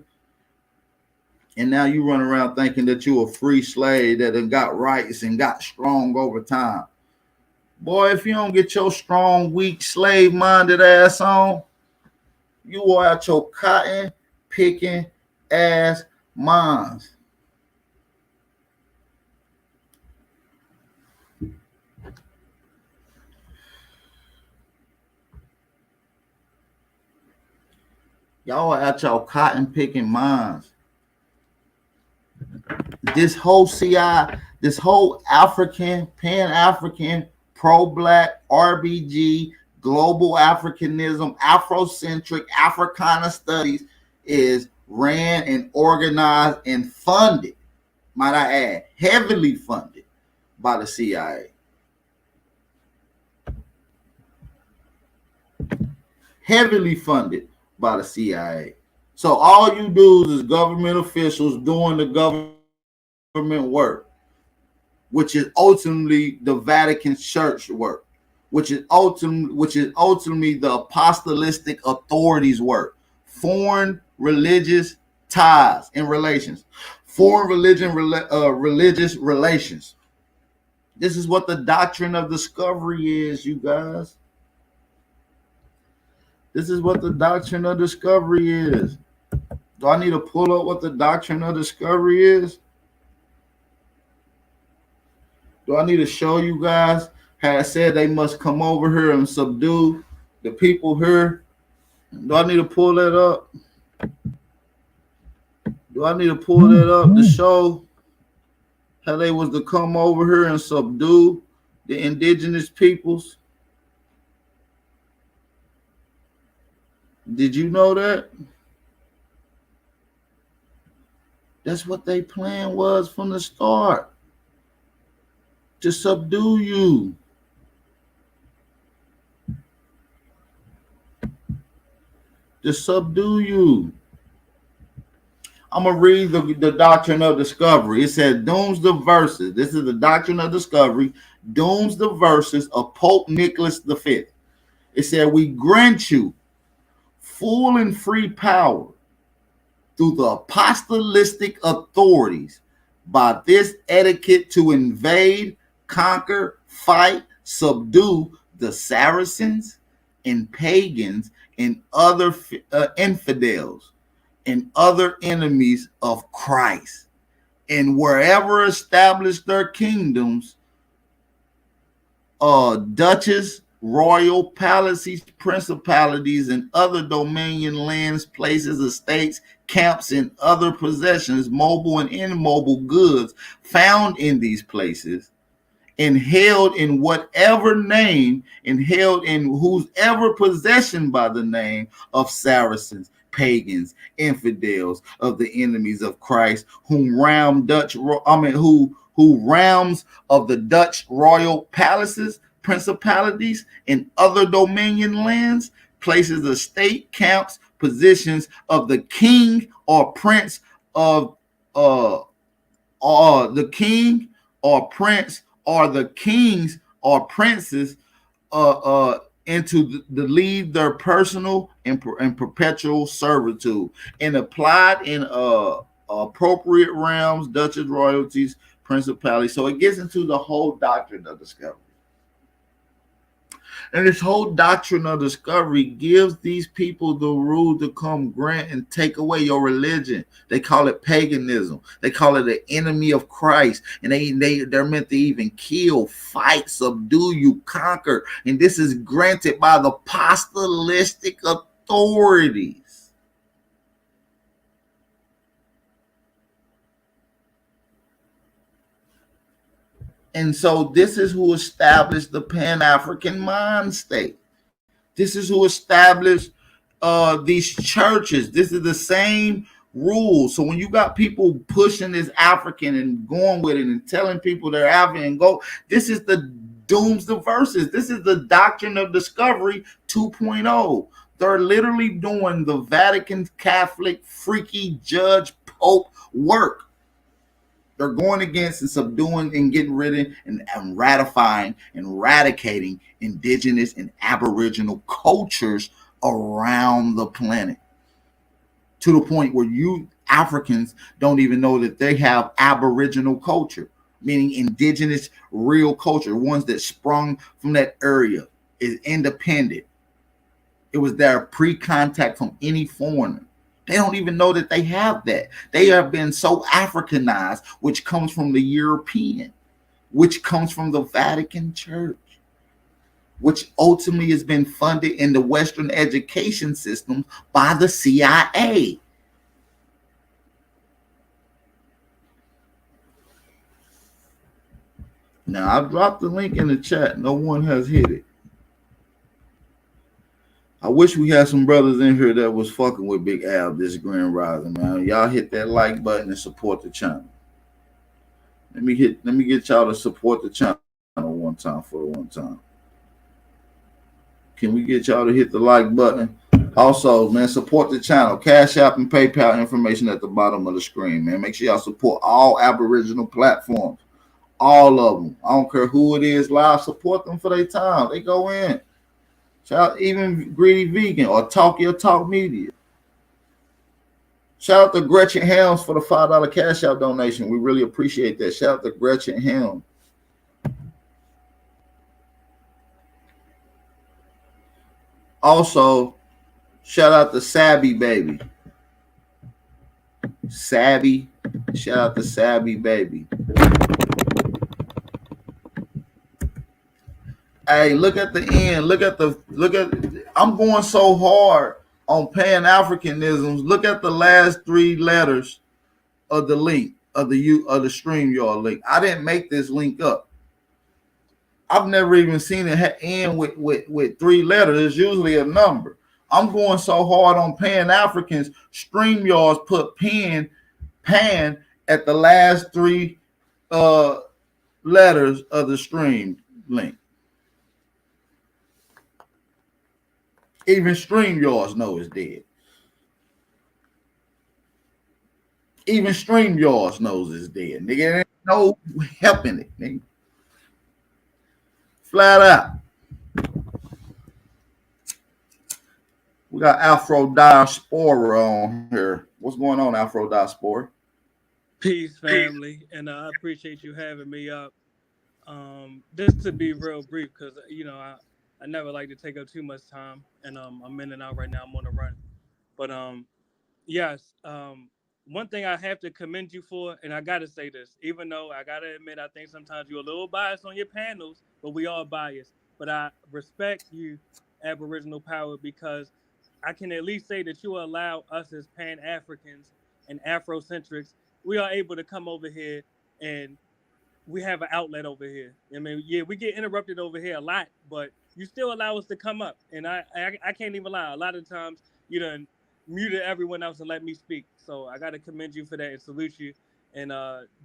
S4: And now you run around thinking that you a free slave that have got rights and got strong over time. Boy, if you don't get your strong, weak, slave-minded ass on, you will out your cotton picking ass minds. Y'all are at your cotton picking minds. This whole CI, this whole African, Pan-African, pro-black, RBG, global Africanism, Afrocentric, Africana studies is ran and organized and funded, might I add, heavily funded by the CIA. Heavily funded by the CIA. So all you do is government officials doing the government work, which is ultimately the Vatican Church work, which is ultimately the apostolic authorities work, foreign religious ties and relations, foreign religious relations. This is what the doctrine of discovery is, you guys. This is what the doctrine of discovery is. Do I need to pull up what the doctrine of discovery is? Do I need to show you guys how it said they must come over here and subdue the people here? Do I need to pull that up? Do I need to pull that up to show how they was to come over here and subdue the indigenous peoples? Did you know that? That's what their plan was from the start. To subdue you. To subdue you. I'm going to read the doctrine of discovery. It says, dooms the verses. This is the doctrine of discovery. Dooms the verses of Pope Nicholas V. It said, we grant you full and free power through the apostolic authorities by this etiquette to invade, conquer, fight, subdue the Saracens and pagans and other infidels and other enemies of Christ and wherever established their kingdoms, duchies, royal palaces, principalities, and other dominion lands, places, estates, camps, and other possessions, mobile and immobile goods found in these places, and held in whatever name, and held in whosever possession by the name of Saracens, pagans, infidels, of the enemies of Christ, who realms of the Dutch royal palaces, principalities, and other dominion lands, places of state, camps, positions of the king or prince of the king or prince or the kings or princes into the lead their personal and perpetual servitude, and applied in appropriate realms, duchies, royalties, principalities. So it gets into the whole doctrine of discovery. And this whole doctrine of discovery gives these people the rule to come grant and take away your religion. They call it paganism. They call it the enemy of Christ. And they're meant to even kill, fight, subdue you, conquer. And this is granted by the apostolic authorities. And so this is who established the Pan-African mind state. This is who established these churches. This is the same rules. So when you got people pushing this African and going with it and telling people they're African and go, this is the dooms the verses. This is the doctrine of discovery 2.0. They're literally doing the Vatican Catholic freaky judge pope work. They're going against and subduing and getting rid of and ratifying and eradicating indigenous and aboriginal cultures around the planet, to the point where you Africans don't even know that they have aboriginal culture, meaning indigenous real culture, ones that sprung from that area, is independent. It was their pre-contact from any foreigner. They don't even know that they have that. They have been so Africanized, which comes from the European, which comes from the Vatican Church, which ultimately has been funded in the Western education system by the CIA. Now, I've dropped the link in the chat. No one has hit it. I wish we had some brothers in here that was fucking with Big Al this Grand Rising, man. Y'all hit that like button and support the channel. Let me get y'all to support the channel one time. Can we get y'all to hit the like button? Also, man, support the channel. Cash App and PayPal information at the bottom of the screen, man. Make sure y'all support all Aboriginal platforms. All of them. I don't care who it is live. Support them for their time. They go in. Shout out even Greedy Vegan or Talk Your Talk Media. Shout out to Gretchen Helms for the $5 Cash App donation. We really appreciate that. Shout out to Gretchen Helms. Also, shout out to Sabby Baby. Sabby. Shout out to Sabby Baby. Hey, look at the end. I'm going so hard on Pan-Africanisms. Look at the last 3 letters of the link of the StreamYard link. I didn't make this link up. I've never even seen it end with 3 letters. It's usually a number. I'm going so hard on Pan-Africans. StreamYards put pan at the last 3 letters of the stream link. Even StreamYards know it's dead. Even StreamYards knows it's dead. Nigga, there ain't no helping it, nigga. Flat out. We got Afro Diaspora on here. What's going on, Afro Diaspora?
S6: Peace, family, and I appreciate you having me up. Just to be real brief, because I never like to take up too much time, and I'm in and out right now. I'm on the run, but yes, one thing I have to commend you for, and I gotta say this, even though I gotta admit I think sometimes you're a little biased on your panels, but we all biased. But I respect you, Aboriginal Power, because I can at least say that you allow us as Pan Africans and Afrocentrics, we are able to come over here and we have an outlet over here. I mean, yeah, we get interrupted over here a lot, but you still allow us to come up. And I can't even lie. A lot of times you done muted everyone else and let me speak. So I got to commend you for that and salute you. And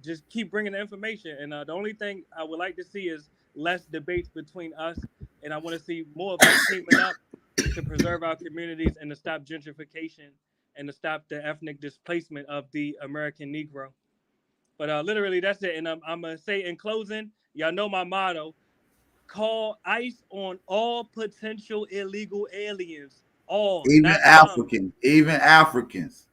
S6: just keep bringing the information. And the only thing I would like to see is less debates between us. And I want to see more of us teaming up to preserve our communities and to stop gentrification and to stop the ethnic displacement of the American Negro. But literally, that's it. And I'm going to say in closing, y'all know my motto: call ICE on all potential illegal aliens. All,
S4: Even
S6: not some.
S4: Africans, even Africans,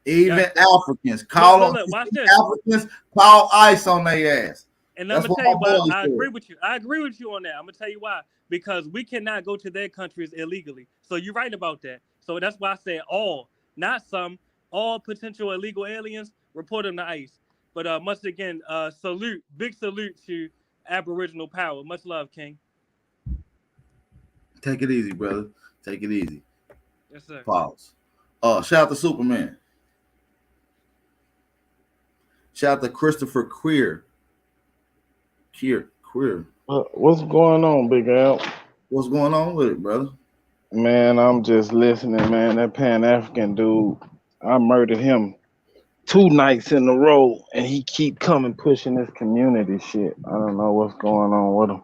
S4: even
S6: Yes.
S4: Africans.
S6: Look,
S4: Call
S6: look,
S4: on
S6: look. Watch this.
S4: Africans, call ICE on their ass.
S6: And I'm
S4: That's
S6: gonna
S4: what
S6: tell
S4: my
S6: you why
S4: boy
S6: I agree
S4: said.
S6: with you. I agree with you on that. I'm gonna tell you why. Because we cannot go to their countries illegally. So you're right about that. So that's why I said all, not some. All potential illegal aliens, report them to ICE. But once again, salute, big salute to Aboriginal Power. Much love, King.
S4: Take it easy, brother. Take it easy.
S6: Yes, sir.
S4: Pause. Shout out to Superman. Shout out to Christopher Queer. Queer.
S7: What's going on, Big Al?
S4: What's going on with it, brother?
S7: Man, I'm just listening, man. That Pan African dude, I murdered him 2 nights in a row, and he keep coming pushing this community shit. I don't know what's going on with him,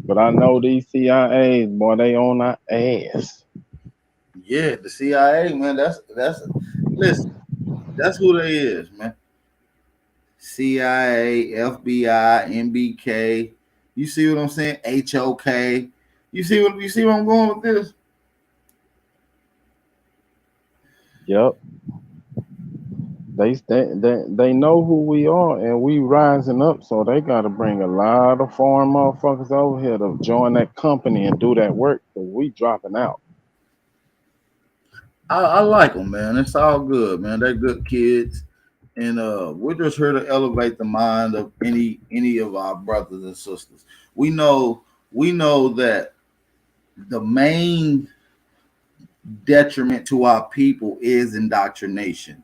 S7: but I know these CIAs, boy, they on our ass.
S4: Yeah, the CIA, man. Listen, that's who they is, man. CIA, FBI, MBK. You see what I'm saying? HOK. You see where I'm going with this?
S7: Yep. They know who we are, and we rising up, so they got to bring a lot of foreign motherfuckers over here to join that company and do that work, because we dropping out.
S4: I like them, man. It's all good, man. They're good kids, and we're just here to elevate the mind of any of our brothers and sisters. We know that the main detriment to our people is indoctrination.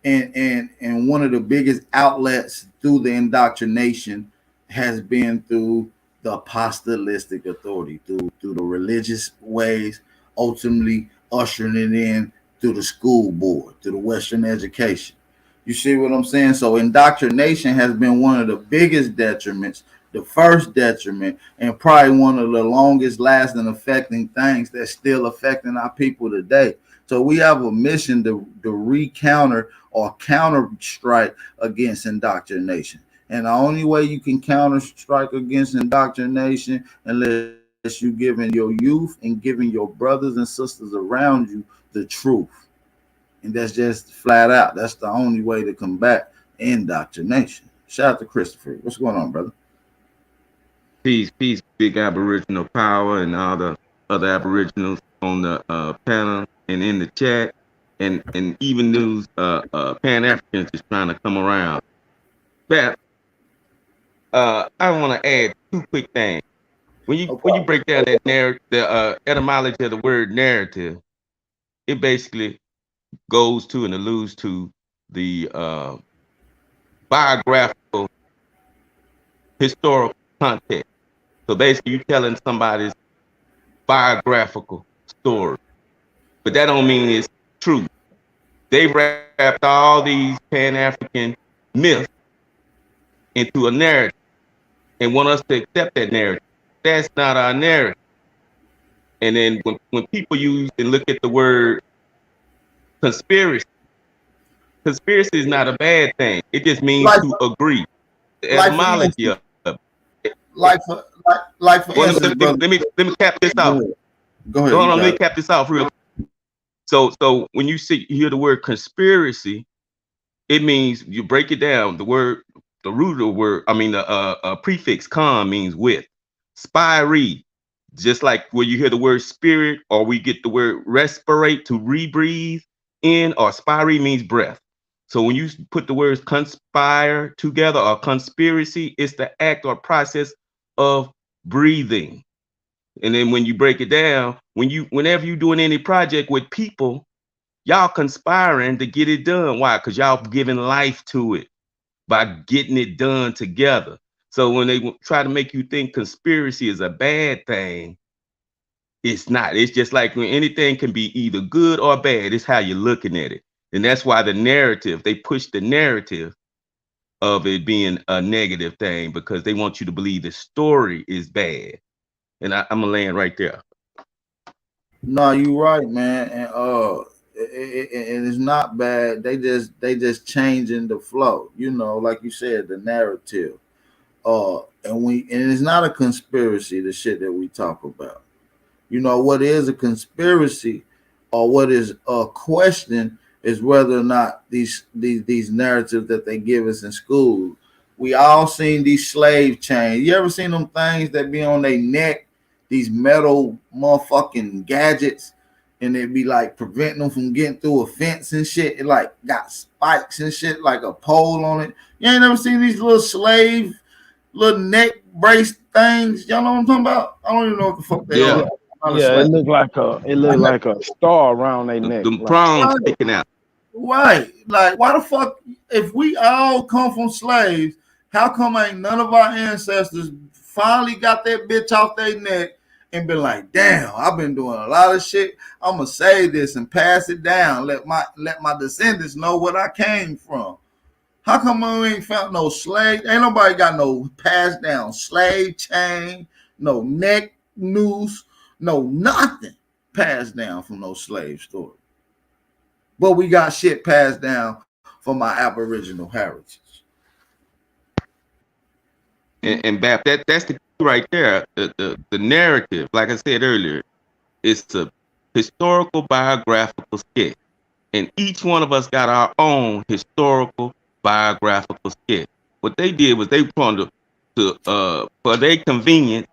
S4: And one of the biggest outlets through the indoctrination has been through the apostolic authority, through the religious ways, ultimately ushering it in through the school board, through the Western education. You see what I'm saying? So indoctrination has been one of the biggest detriments, the first detriment, and probably one of the longest lasting affecting things that's still affecting our people today. So we have a mission to recounter or counter strike against indoctrination. And the only way you can counter strike against indoctrination unless you giving your youth and giving your brothers and sisters around you the truth. And that's just flat out. That's the only way to combat indoctrination. Shout out to Christopher. What's going on, brother?
S8: Peace, big Aboriginal Power, and all the other Aboriginals on the panel and in the chat, and even those Pan Africans just trying to come around. But I want to add 2 quick things. When you break down that narrative, the etymology of the word narrative, it basically goes to and alludes to the biographical historical context. So basically, you're telling somebody's biographical story, but that don't mean it's true. They wrapped all these Pan-African myths into a narrative and want us to accept that narrative. That's not our narrative. And then when people use and look at the word conspiracy, conspiracy is not a bad thing. It just means to agree. The etymology of it.
S4: Like for instance, brother.
S8: Let me cap this off.
S4: Go ahead.
S8: Let me cap this off real quick. So when you hear the word conspiracy, it means, you break it down. The root of the word, the prefix con means with. Spiree, just like where you hear the word spirit, or we get the word respirate, to rebreathe. in, or spire means breath. So when you put the words conspire together or conspiracy, it's the act or process of breathing. And then when you break it down, whenever you're doing any project with people, y'all conspiring to get it done. Why? Because y'all giving life to it by getting it done together. So when they try to make you think conspiracy is a bad thing, it's not. It's just like when anything can be either good or bad. It's how you're looking at it. And that's why the narrative, they push the narrative of it being a negative thing, because they want you to believe the story is bad. And I'm gonna land right there.
S4: No, you right, man, and it's not bad. They just changing the flow. You know, like you said, the narrative. And it's not a conspiracy. The shit that we talk about. You know what is a conspiracy, or what is a question, is whether or not these narratives that they give us in school. We all seen these slave chains. You ever seen them things that be on their neck? These metal motherfucking gadgets, and it be like preventing them from getting through a fence and shit. It like got spikes and shit, like a pole on it. You ain't never seen these little slave little neck brace things. Y'all know what I'm talking about? I don't even know what the fuck they are.
S7: Yeah, it looked like a star around their neck.
S8: The prongs sticking out.
S4: Right. Like, why the fuck, if we all come from slaves, how come ain't none of our ancestors finally got that bitch off their neck and been like, damn, I've been doing a lot of shit. I'm gonna save this and pass it down. Let my descendants know what I came from. How come we ain't found no slave? Ain't nobody got no passed down slave chain, no neck noose, no nothing passed down from no slave story. But we got shit passed down from our Aboriginal heritage.
S8: And Bap, that's the key right there. The narrative, like I said earlier, it's a historical biographical sketch. And each one of us got our own historical biographical sketch. What they did was they wanted to for their convenience,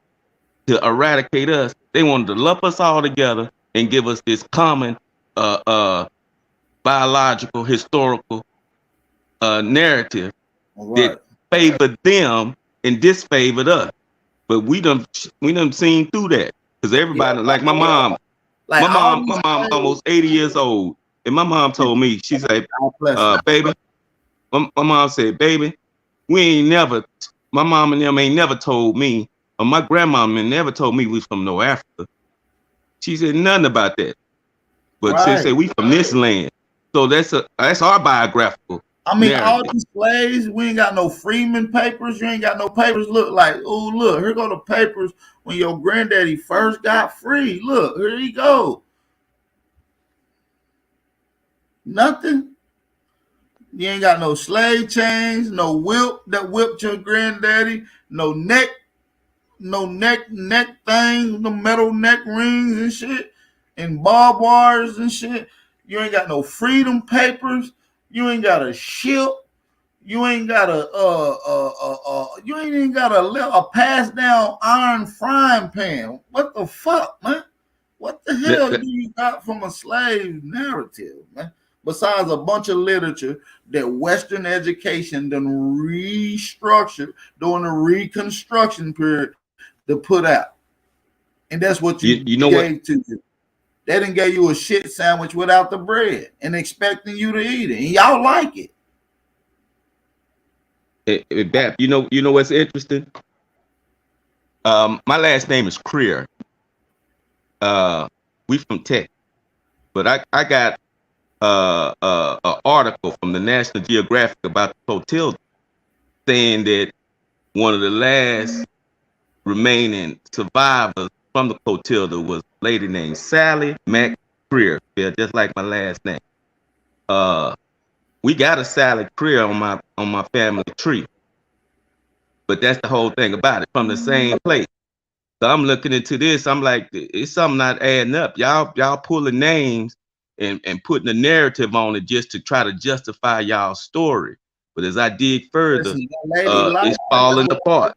S8: to eradicate us. They wanted to lump us all together and give us this common biological, historical narrative that favored them and disfavored us. But we done seen through that, because everybody, like my mom, my mom almost 80 years old, and my mom told me, she said, baby, my mom said, baby, we ain't never, my mom and them ain't never told me, or my grandmama never told me we was from no Africa. She said nothing about that. But she said we from this land. So that's our biographical.
S4: I mean, all these slaves, we ain't got no freeman papers. You ain't got no papers. Look, like, oh, look, here go the papers when your granddaddy first got free. Look, here you go. Nothing. You ain't got no slave chains, no whip that whipped your granddaddy, no neck things, no metal neck rings and shit, and barbed wires and shit. You ain't got no freedom papers. You ain't got a ship. You ain't got you ain't even got a pass down iron frying pan. What the fuck, man? What the hell do you got from a slave narrative, man? Besides a bunch of literature that Western education done restructured during the Reconstruction period to put out. And that's what you gave to you. They done gave you a shit sandwich without the bread and expecting you to eat it. And y'all like it.
S8: Bap, you know what's interesting? My last name is Creer. We from Texas. But I got an article from the National Geographic about the Clotilda, saying that one of the last remaining survivors from the Clotilda was a lady named Sally McCreer, just like my last name. We got a Sally Creer on my family tree, but that's the whole thing about it, from the same place. So I'm looking into this. I'm like, it's something not adding up. Y'all pulling names and putting a narrative on it just to try to justify y'all's story. But as I dig further, it's falling apart.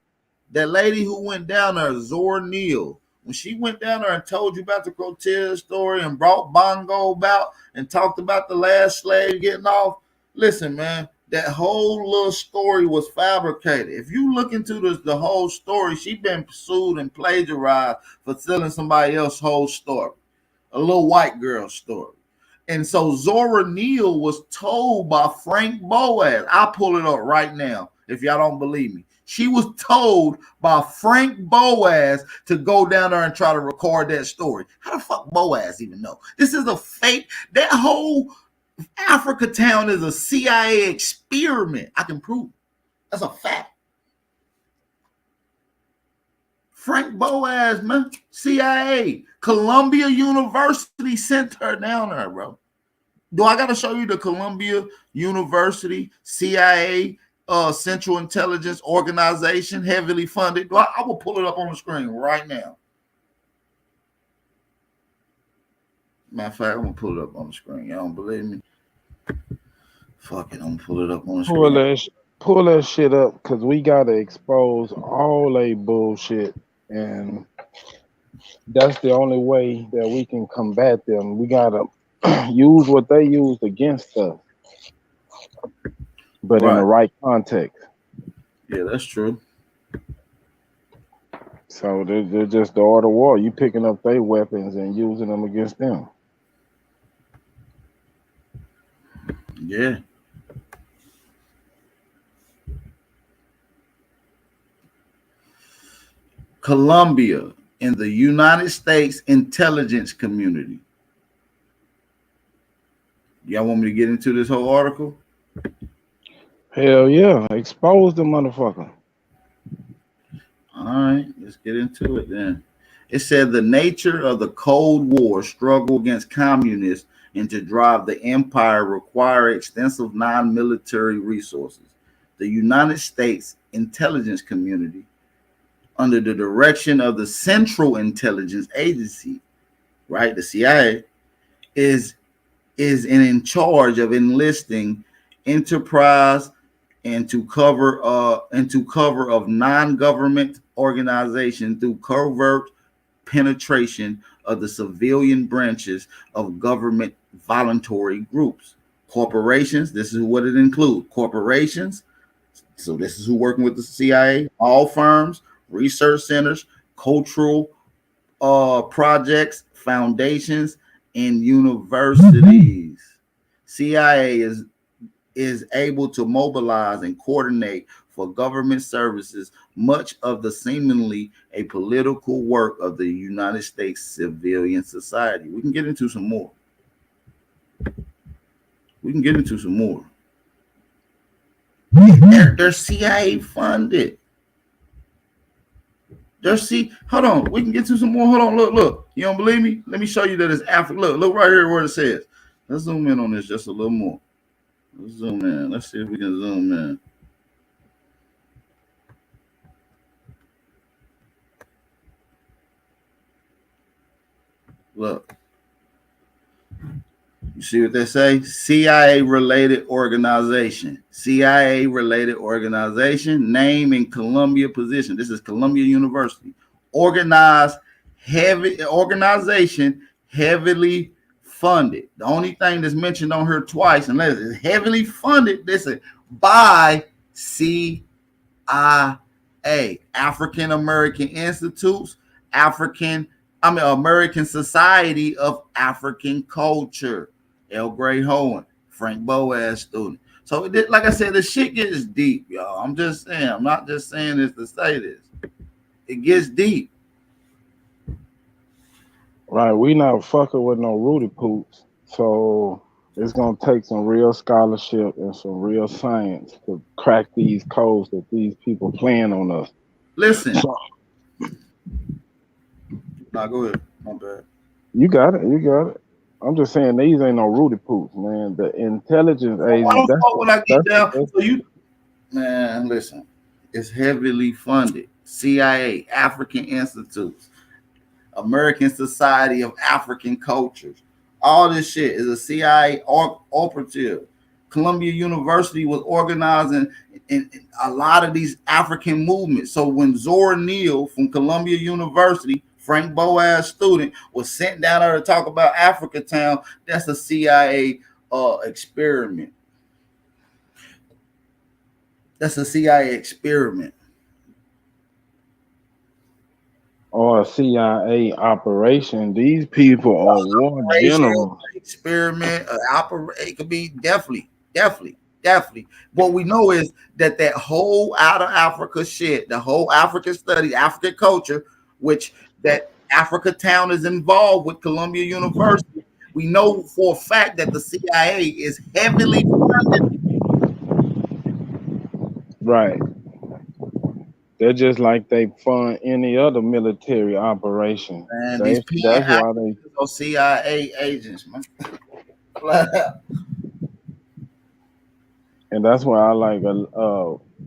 S4: That lady who went down there, Zora Neale, when she went down there and told you about the Crotez story and brought Bongo about and talked about the last slave getting off, listen, man, that whole little story was fabricated. If you look into the whole story, she been sued and plagiarized for telling somebody else's whole story, a little white girl story. And so Zora Neale was told by Frank Boas, I'll pull it up right now if y'all don't believe me. She was told by Frank Boas to go down there and try to record that story. How the fuck Boas even know? This is a fake. That whole Africa town is a CIA experiment. I can prove it. That's a fact. Frank Boas, man, CIA, Columbia University sent her down there, bro. Do I got to show you the Columbia University CIA Central Intelligence Organization, heavily funded? I will pull it up on the screen right now. Matter of fact, I'm gonna pull it up on the screen. Y'all don't believe me? Fuck it, I'm gonna pull it up on the screen.
S7: Pull that shit up, because we gotta expose all they bullshit, and that's the only way that we can combat them. We gotta use what they used against us, but in the right context.
S4: Yeah, that's true.
S7: So they're just the art of war. You picking up their weapons and using them against them.
S4: Yeah. Columbia in the United States intelligence community. Y'all want me to get into this whole article?
S7: Hell yeah. Expose the motherfucker.
S4: All right, let's get into it then. It said the nature of the Cold War struggle against communists and to drive the empire require extensive non-military resources. The United States intelligence community, under the direction of the Central Intelligence Agency, right, the CIA, is in charge of enlisting enterprise and to cover of non-government organization through covert penetration of the civilian branches of government voluntary groups. Corporations, this is what it includes. Corporations, so this is who working with the CIA, all firms, research centers, cultural projects, foundations, and universities. CIA is able to mobilize and coordinate for government services much of the seemingly apolitical work of the United States civilian society. We can get into some more. They're CIA funded. Hold on. We can get to some more. Hold on. Look. You don't believe me? Let me show you that it's Africa. Look right here where it says. Let's zoom in on this just a little more. Let's zoom in. Let's see if we can zoom in. Look. You see what they say? CIA-related organization. CIA-related organization. Name and Columbia position. This is Columbia University. Organization heavily funded. The only thing that's mentioned on here twice, unless it's heavily funded, this is by CIA. African American Institutes, American Society of African Culture. L. Gray Hohen, Frank Boas student. So, like I said, the shit gets deep, y'all. I'm just saying. I'm not just saying this to say this. It gets deep.
S7: Right. We not fucking with no Rudy Poops. So it's going to take some real scholarship and some real science to crack these codes that these people playing on us.
S4: Listen. Nah, go ahead. My bad.
S7: You got it. I'm just saying these ain't no Rudy Poops, man. The intelligence agency.
S4: Man, listen. It's heavily funded. CIA, African Institutes, American Society of African Cultures. All this shit is a CIA operative. Columbia University was organizing in a lot of these African movements. So when Zora Neale from Columbia University Frank Boas student was sent down there to talk about Africa Town. That's a CIA experiment. That's a CIA experiment.
S7: Or a CIA operation. These people are war generals.
S4: Experiment, it could be definitely. What we know is that whole out of Africa shit, the whole African study, African culture, which that Africa Town is involved with Columbia University. We know for a fact that the CIA is heavily funded.
S7: Right. They're just like they fund any other military operation.
S4: And these
S7: That's why they
S4: are CIA agents, man.
S7: And that's why I like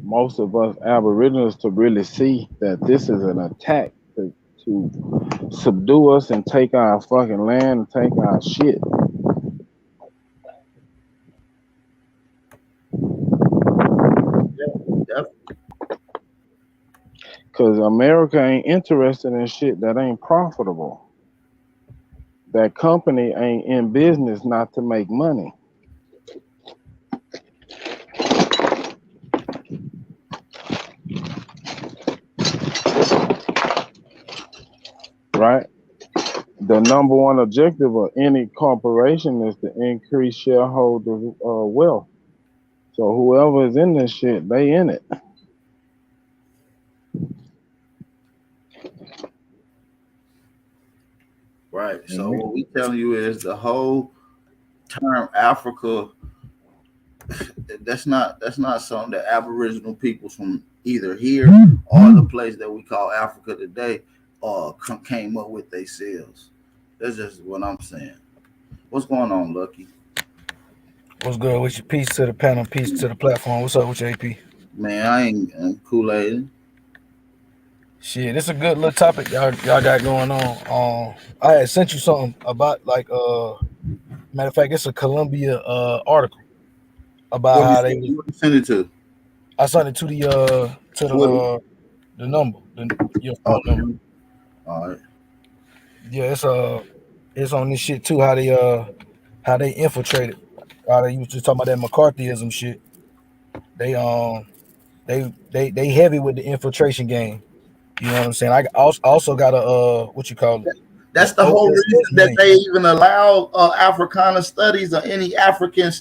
S7: most of us Aboriginals to really see that this is an attack to subdue us and take our fucking land and take our shit. Because America ain't interested in shit that ain't profitable. That company ain't in business not to make money. Right? The number one objective of any corporation is to increase shareholder wealth. So whoever is in this shit, they in it.
S4: Right. So what we telling you is the whole term Africa. That's not something that Aboriginal peoples from either here or the place that we call Africa today came up with themselves. That's just what I'm saying. What's going on, Lucky?
S9: What's good with your peace to the panel, peace to the platform? What's up with your AP?
S4: Man, I'm Kool-Aid.
S9: Shit, it's a good little topic y'all got going on. I had sent you something about matter of fact, it's a Columbia article about how they
S4: send it to.
S9: I sent it to the number, your phone number.
S4: All right.
S9: Yeah, it's on this shit too. How they infiltrated. How they used to talk about that McCarthyism shit. They heavy with the infiltration game. You know what I'm saying? I also got a what you call it.
S4: That's the whole reason that they even allow Africana studies or any African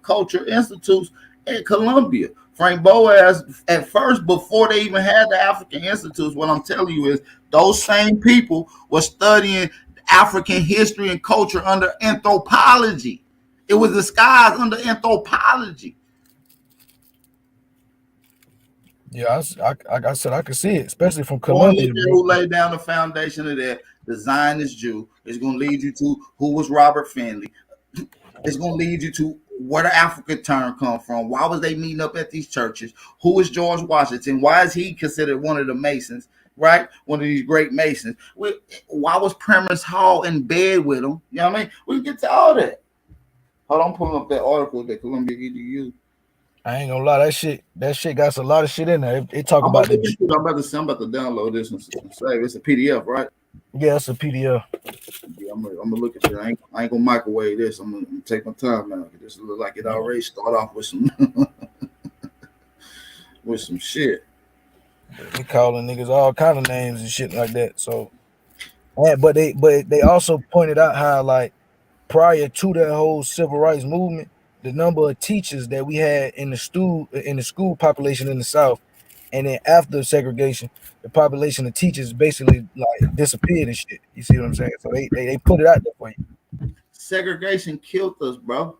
S4: culture institutes at Columbia. Frank Boas, at first, before they even had the African institutes, what I'm telling you is those same people were studying African history and culture under anthropology. It was disguised under anthropology.
S9: Yeah, like I said, I could see it, especially from Columbia.
S4: Who laid down the foundation of that? The Zionist Jew. It's going to lead you to who was Robert Finley. It's going to lead you to where the African term come from. Why was they meeting up at these churches? Who is George Washington? Why is he considered one of the Masons? Right? One of these great Masons. Why was Premise Hall in bed with him? You know what I mean? We can get to all that. Hold on, I'm pulling up that article that Columbia EDU.
S9: I ain't gonna lie, that shit got a lot of shit in there. It talk about the.
S4: I'm about to download this and save. It's a PDF, right?
S9: Yeah, it's a PDF.
S4: Yeah, I'm gonna look at it. I ain't gonna microwave this. I'm gonna take my time now. This look like it already start off with some with some shit.
S9: They calling niggas all kind of names and shit like that. So, but they also pointed out how like prior to that whole civil rights movement, the number of teachers that we had in the school population in the South, and then after segregation, the population of teachers basically like disappeared and shit. You see what I'm saying? So they put it out there for you.
S4: Segregation killed us, bro.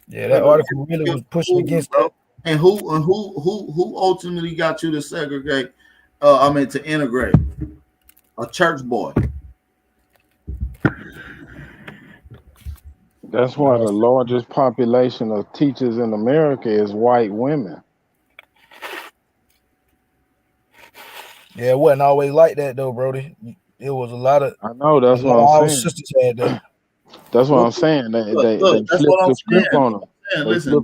S9: Yeah, that article really was pushing against that.
S4: And who ultimately got you to segregate? To integrate a church boy.
S7: That's why the largest population of teachers in America is white women.
S9: Yeah, it wasn't always like that though, Brody. It was a lot of.
S7: I know that's what I'm saying.
S9: Sisters had that.
S7: That's what I'm saying. They flipped the script on them.
S4: Listen,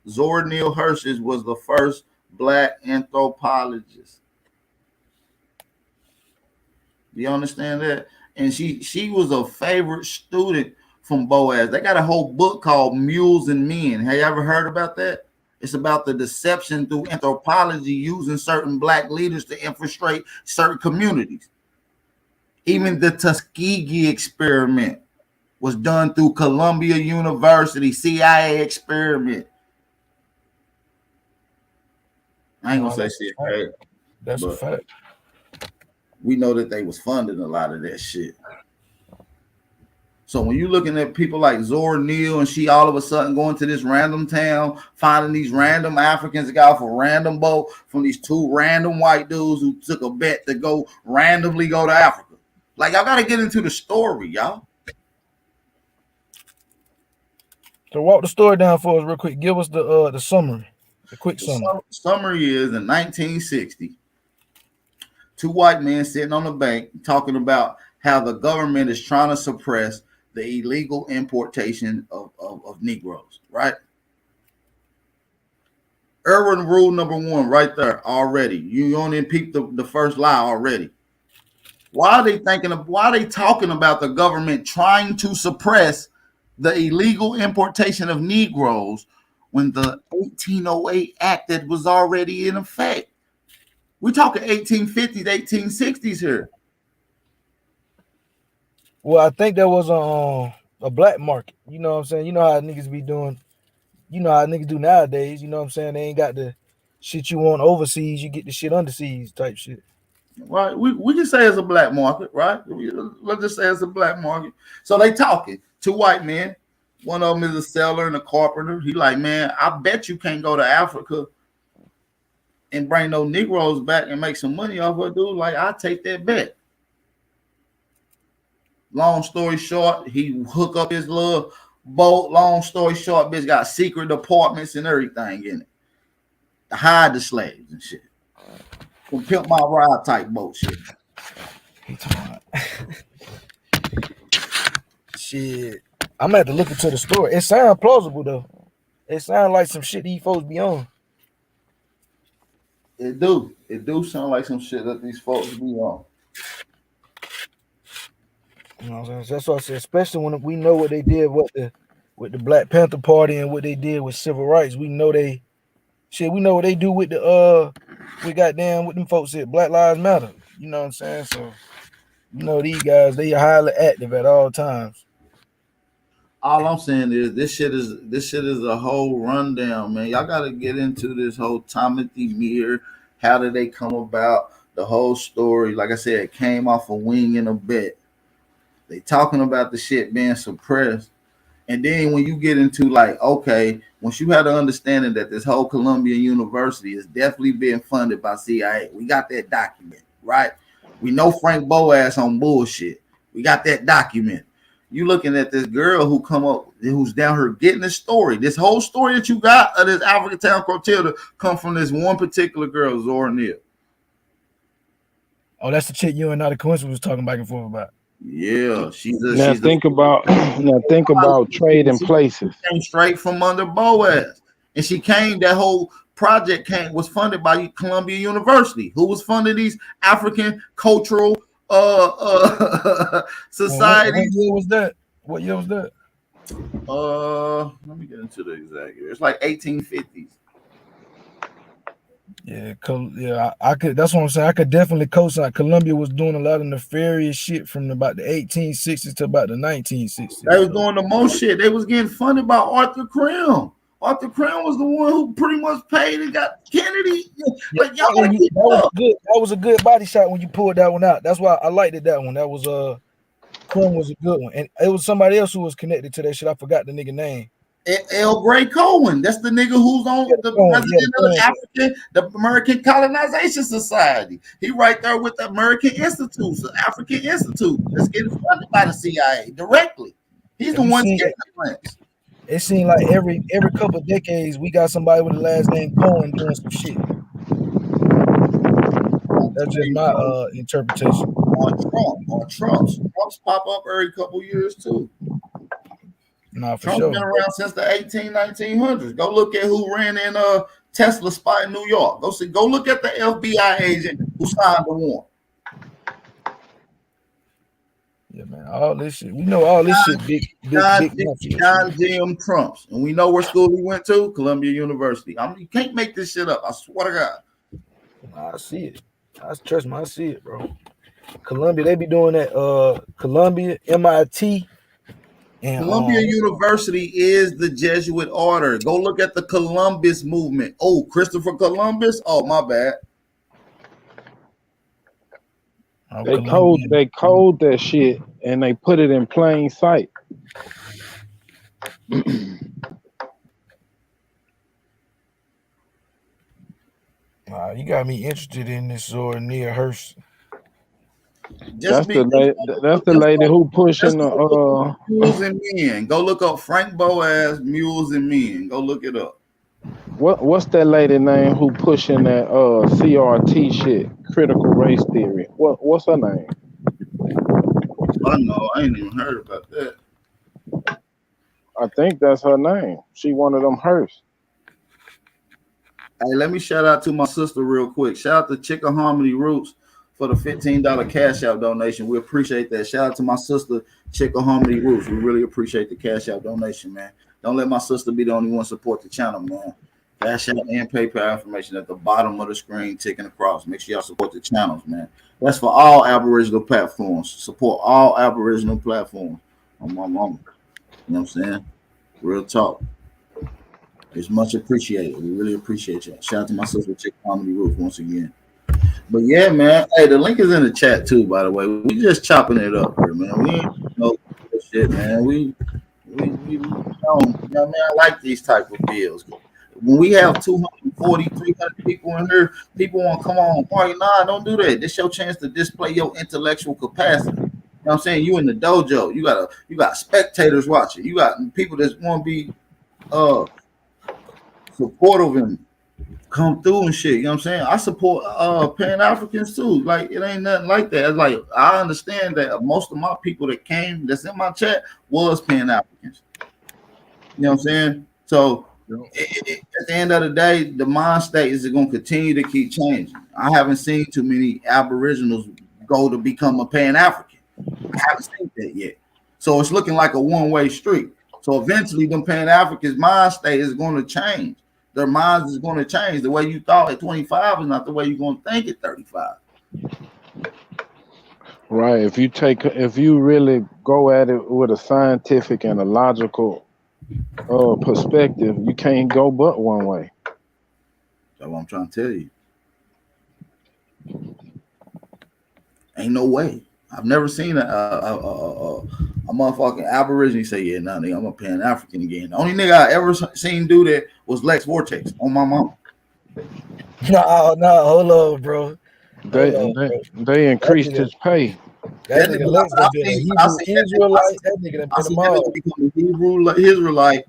S4: Zora Neale Hurston was the first black anthropologist. You understand that? And she was a favorite student from Boaz. They got a whole book called Mules and Men. Have you ever heard about that? It's about the deception through anthropology using certain black leaders to infiltrate certain communities. Even the Tuskegee experiment was done through Columbia University, CIA experiment. I ain't gonna say shit, right?
S9: That's a fact.
S4: We know that they was funding a lot of that shit. So when you're looking at people like Zora Neale and she all of a sudden going to this random town, finding these random Africans that got off a random boat from these two random white dudes who took a bet to go randomly go to Africa. Like, y'all got to get into the story, y'all.
S9: So walk the story down for us real quick. Give us the summary, the quick summary.
S4: Summary is in 1960, two white men sitting on the bank talking about how the government is trying to suppress the illegal importation of Negroes, right? Urban rule number one right there already. You only peep the first lie already. Why are they talking about the government trying to suppress the illegal importation of Negroes when the 1808 Act that was already in effect? We're talking 1850s, 1860s here.
S9: Well, I think there was a black market. You know what I'm saying? You know how niggas be doing. You know how niggas do nowadays. You know what I'm saying? They ain't got the shit you want overseas. You get the shit underseas type shit.
S4: Right. We can say it's a black market, right? Let's just say it's a black market. So they talking. Two white men. One of them is a seller and a carpenter. He like, man, I bet you can't go to Africa and bring those Negroes back and make some money off of it, dude. Like, I take that bet. Long story short, he hook up his little boat. Long story short, bitch got secret apartments and everything in it to hide the slaves and shit. From Pimp My Ride type boat shit.
S9: Shit, I'm gonna have to look into the story. It sounds plausible though. It sounds like some shit these folks be on.
S4: It do sound like some shit that these folks be on.
S9: You know what I'm saying? That's what I said, especially when we know what they did with the Black Panther Party and what they did with civil rights. We know we know what they do with with them folks said Black Lives Matter. You know what I'm saying? So you know these guys, they are highly active at all times.
S4: All I'm saying is this shit is a whole rundown, man. Y'all gotta get into this whole Timothy Meare. How did they come about? The whole story. Like I said, it came off a wing and a bet. They talking about the shit being suppressed. And then when you get into like, okay, once you have the understanding that this whole Columbia University is definitely being funded by CIA, we got that document, right? We know Frank Boas on bullshit. We got that document. You looking at this girl who's down here getting this story. This whole story that you got of this African Town Clotilda come from this one particular girl, Zora Neale.
S9: Oh, that's the chick you and Not a Coincidence was talking back and forth about.
S4: Yeah,
S7: Now think about trading places.
S4: Came straight from under Boaz, and that whole project was funded by Columbia University, who was funding these African cultural societies.
S9: What year was that?
S4: Let me get into the exact year. It's like 1850s.
S9: Yeah, I could. That's what I'm saying. I could definitely co-sign. Columbia was doing a lot of nefarious shit from about the 1860s to about the 1960s.
S4: They was doing the most shit. They was getting funded by Arthur Krim. Arthur Krim was the one who pretty much paid and got Kennedy. Like, y'all
S9: that was a good body shot when you pulled that one out. That's why I liked it. That one. That was Krim was a good one, and it was somebody else who was connected to that shit. I forgot the nigga name.
S4: L. Gray Cohen. That's the nigga who's on the president of the American Colonization Society. He right there with the American Institute, the African Institute. That's getting funded by the CIA directly. He's the one getting the grants.
S9: It seemed like every couple of decades we got somebody with the last name Cohen doing some shit. That's just my interpretation.
S4: On Trump's pop up every couple years too.
S9: Nah, for
S4: Trump's
S9: sure.
S4: been around since the 1900s. Go look at who ran in Tesla spot in New York. Go look at the FBI agent who signed the warrant.
S9: Yeah, man. All this shit. We know all this shit. Big mafia
S4: John
S9: shit.
S4: Jim Trumps, and we know where school he went to, Columbia University. You can't make this shit up. I swear to God.
S9: I see it. Trust me, I see it, bro. Columbia, they be doing that. Columbia, MIT, and
S4: Columbia University is the Jesuit order. Go look at the Columbus movement. Oh, Christopher Columbus. Oh, my bad.
S7: They code that shit and they put it in plain sight.
S9: You got me interested in this near Hearst.
S7: That's the lady who pushing the
S4: Mules and Men. Go look up Frank Boas, Mules and Men. Go look it up.
S7: What's that lady name who pushing that CRT shit, critical race theory? What's her name?
S4: I know, I ain't even heard about that.
S7: I think that's her name. She one of them Hearst.
S4: Hey, let me shout out to my sister real quick. Shout out to Chicken Harmony Roots for the $15 cash out donation. We appreciate that. Shout out to my sister Chicken Harmony Roots. We really appreciate the cash out donation, man. Don't let my sister be the only one support the channel, man. Cash out and PayPal information at the bottom of the screen, ticking across. Make sure y'all support the channels, man. That's for all Aboriginal platforms. Support all Aboriginal platforms. On my mama. You know what I'm saying? Real talk. It's much appreciated. We really appreciate y'all. Shout out to my sister Chick Comedy Roof once again. But yeah, man. Hey, the link is in the chat too, by the way. We just chopping it up here, man. We ain't no shit, man. We don't, you know, man, I like these type of bills. When we have 240, 300 people in here, people want to come on party. Nah, don't do that. This your chance to display your intellectual capacity. You know what I'm saying? You in the dojo. You got spectators watching. You got people that want to be supportive and come through and shit. You know what I'm saying? I support Pan-Africans too. Like, it ain't nothing like that. It's like, I understand that most of my people that came, that's in my chat, was Pan-Africans. You know what I'm saying? So at the end of the day, the mind state is going to continue to keep changing. I haven't seen too many Aboriginals go to become a Pan-African. I haven't seen that yet. So it's looking like a one-way street. So eventually, them Pan-Africans' mind state is going to change. Their minds is going to change. The way you thought at 25 is not the way you're going to think at 35.
S7: Right. If you really go at it with a scientific and a logical perspective, you can't go but one way.
S4: That's what I'm trying to tell you. Ain't no way. I've never seen a motherfucking Aborigine say, yeah, nah, nigga, I'm a Pan-African again. The only nigga I ever seen do that was Lex Vortex on my mama.
S9: No, hold on, bro.
S7: They increased his pay.
S9: That nigga Lex done been a Hebrew Israelite. That nigga done been them all.
S4: Become a Hebrew Israelite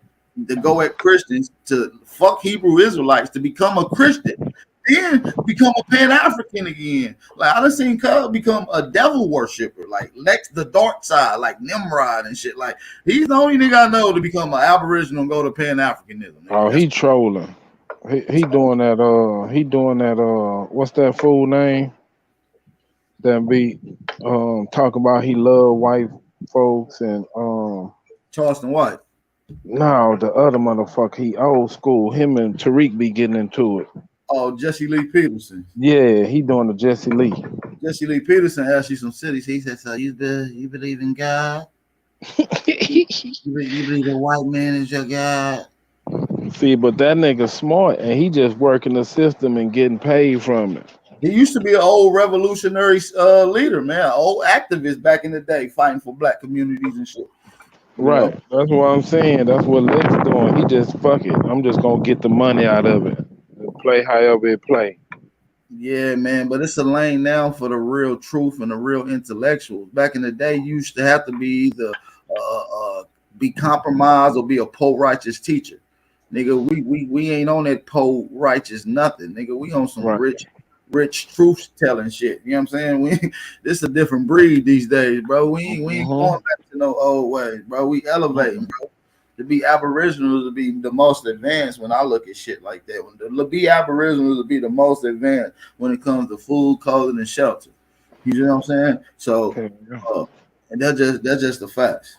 S4: to go at Christians, to fuck Hebrew Israelites, to become a Christian, then become a Pan-African again. Like, I done seen Cub become a devil worshiper, like Lex the dark side, like Nimrod and shit. Like, he's the only nigga I know to become an Aboriginal and go to Pan-Africanism.
S7: Oh, he trolling. He doing that. He doing that. What's that fool name? That be talk about he love white folks and
S4: Charleston White.
S7: No, the other motherfucker. He old school. Him and Tariq be getting into it.
S4: Oh, Jesse Lee Peterson.
S7: Yeah, he doing the Jesse Lee.
S4: Jesse Lee Peterson asked you some cities. He said, "So you believe in God? you believe a white man is your God?"
S7: See, but that nigga smart, and he just working the system and getting paid from it.
S4: He used to be an old revolutionary leader, man, an old activist back in the day, fighting for black communities and shit.
S7: Right, that's what I'm saying. That's what Lex doing. He just fuck it. I'm just gonna get the money out of it. Play however it play.
S4: Yeah, man, but it's a lane now for the real truth and the real intellectuals. Back in the day, you used to have to be either be compromised or be a po-righteous teacher. Nigga, we ain't on that po-righteous nothing. Nigga, we on some rich truth telling shit. You know what I'm saying? This is a different breed these days, bro. We ain't going back to no old ways, bro. We elevating, bro. To be Aboriginal to be the most advanced when I look at shit like that. To be Aboriginal to be the most advanced when it comes to food, clothing, and shelter. You know what I'm saying? So, And that's just the facts.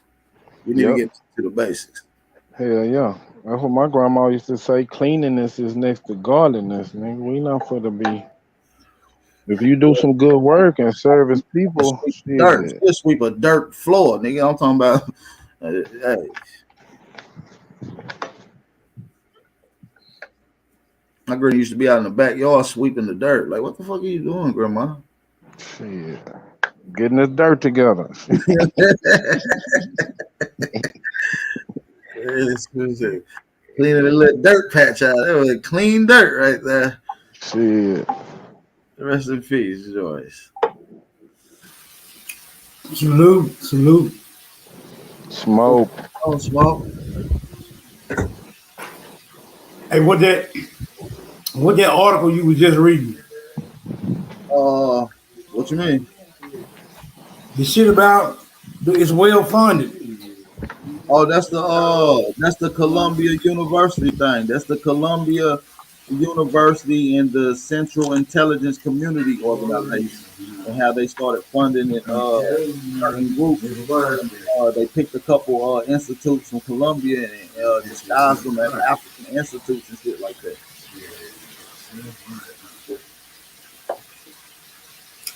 S4: We need to
S7: Yep.
S4: get to the basics.
S7: Hell yeah. That's what my grandma used to say. Cleanliness is next to godliness, nigga. We not for to be. If you do some good work and service people,
S4: Sweep dirt,
S7: shit.
S4: just sweep a dirt floor, nigga. I'm talking about. Hey, my girl used to be out in the backyard sweeping the dirt. Like, what the fuck are you doing, grandma?
S7: Shit. Getting this dirt together.
S4: Cleaning a little dirt patch out. That was clean dirt right there.
S7: Shit.
S4: Rest in peace, Joyce.
S9: Salute.
S7: Smoke.
S4: Oh, smoke.
S9: Hey, what that article you was just reading?
S4: What you mean?
S9: The shit about it's well funded.
S4: Oh, that's the Columbia University thing. That's the Columbia University and the Central Intelligence Community Organization, and how they started funding it certain groups. They picked a couple institutes from Columbia and disguised them as African institutes and shit like that.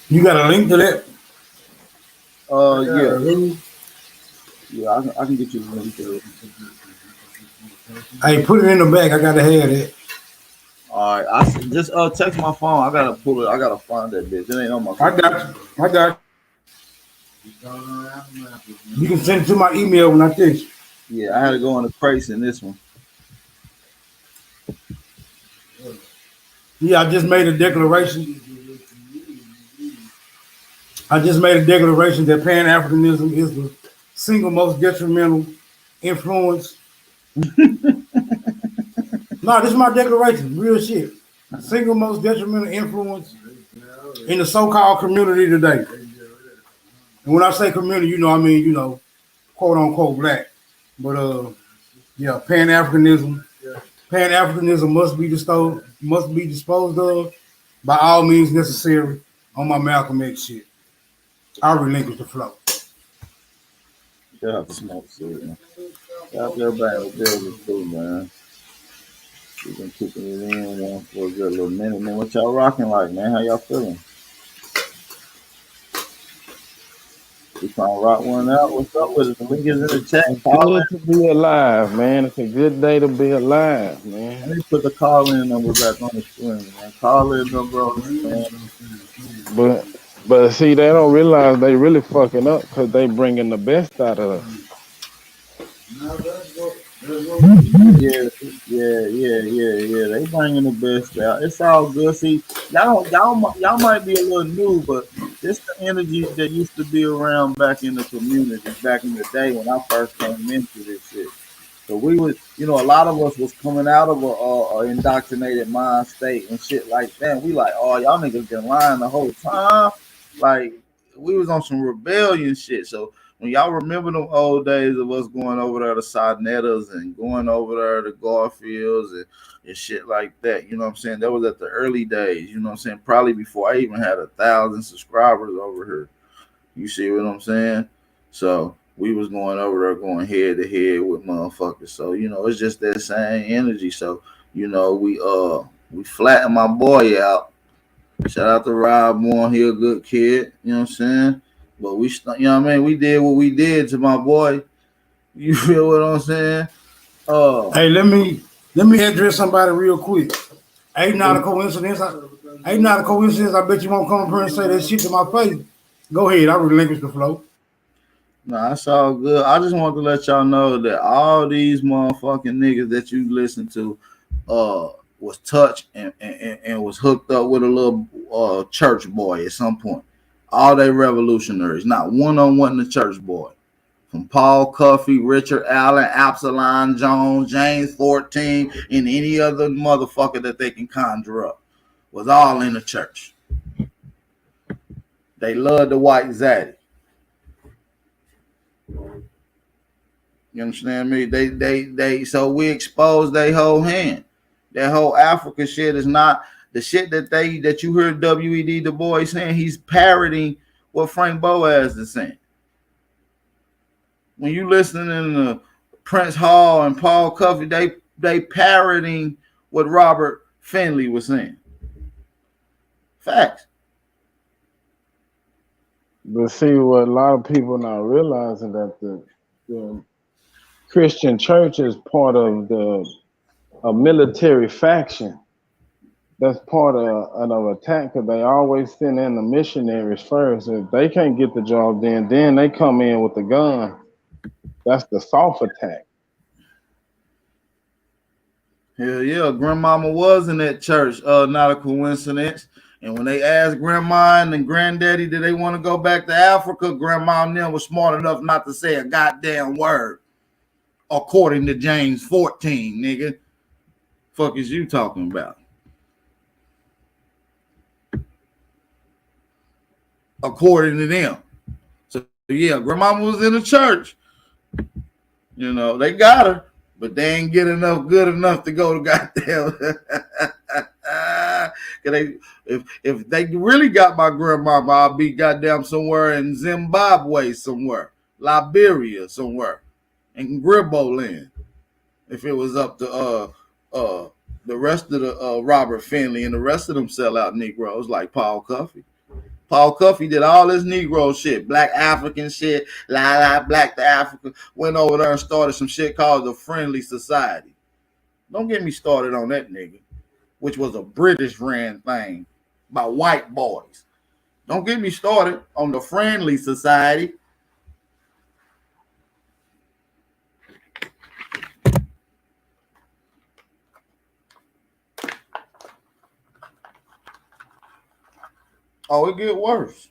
S9: You got a link to that?
S4: Yeah, I can get you the link to it.
S9: Hey, put it in the bag. I gotta have that.
S4: All right, I just text my phone. I gotta pull it. I gotta find that bitch. It ain't on my phone.
S9: I got you. You can send it to my email when I text you.
S4: Yeah, I had to go on the crates in this one.
S9: Yeah, I just made a declaration. that Pan-Africanism is the single most detrimental influence. No, this is my declaration. Real shit. Single most detrimental influence in the so-called community today. And when I say community, I mean, quote unquote black. But yeah, Pan-Africanism must be disposed of by all means necessary on my Malcolm X shit. I relinquish the flow.
S4: Shout out to Smoke City, man. Shout out to everybody in the building too, man. We've been keeping it in one for a good little minute, man. What y'all rocking like, man? How y'all feeling? We trying to rock one out. What's up with it? The link is in the chat.
S7: It's good to be alive, man. It's a good day to be alive, man.
S4: Let me put the call-in number back on the screen, man. Call-in number on the screen.
S7: But see, they don't realize they really fucking up because they bringing the best out of us.
S4: Yeah. They bringing the best out. It's all good. See, y'all might be a little new, but this the energy that used to be around back in the community, back in the day when I first came into this shit. So we was, a lot of us was coming out of a indoctrinated mind state and shit like that. We like, oh, y'all niggas been lying the whole time. Like, we was on some rebellion shit. So when y'all remember them old days of us going over there to Sarnettas and going over there to Garfields and shit like that, you know what I'm saying? That was at the early days, you know what I'm saying? Probably before I even had 1,000 subscribers over here. You see what I'm saying? So we was going over there going head to head with motherfuckers. So, it's just that same energy. So, we flattened my boy out. Shout out to Rob Moore, he a good kid, you know what I'm saying? But we did what we did to my boy. You feel what I'm saying?
S9: Hey, let me address somebody real quick. Ain't not a coincidence. I bet you won't come up here and say that shit to my face. Go ahead, I relinquish the flow.
S4: Nah, that's all good. I just want to let y'all know that all these motherfucking niggas that you listen to was touched and was hooked up with a little church boy at some point. All they revolutionaries, not one on one the church boy. From Paul Cuffey, Richard Allen, Absalom Jones, James 14, and any other motherfucker that they can conjure up was all in the church. They love the white zaddy. You understand me? They so we expose their whole hand. That whole Africa shit is not the shit that you heard W.E.D. Du Bois saying. He's parroting what Frank Boas is saying. when you listening to Prince Hall and Paul Cuffey, they parroting what Robert Finley was saying. Facts.
S7: But see, what a lot of people not realizing that the Christian church is part of a military faction. That's part of an attack because they always send in the missionaries first. If they can't get the job done, then they come in with the gun. That's the soft attack.
S4: Hell yeah, grandmama was in that church. Not a coincidence. And when they asked grandma and granddaddy, did they want to go back to Africa? Grandma and them was smart enough not to say a goddamn word. According to James 14, nigga. Fuck is you talking about? According to them. So yeah, grandmama was in the church. You know, they got her, but they ain't good enough to go to goddamn. If they really got my grandmama, I'll be goddamn somewhere in Zimbabwe, somewhere, Liberia, somewhere, in Gribbo land. If it was up to the rest of the Robert Finley and the rest of them sellout Negroes like Paul Cuffey. Paul Cuffey did all this Negro shit, black African shit, black to Africa, went over there and started some shit called the Friendly Society. Don't get me started on that nigga, which was a British ran thing by white boys. Don't get me started on the Friendly Society. Oh, it get worse.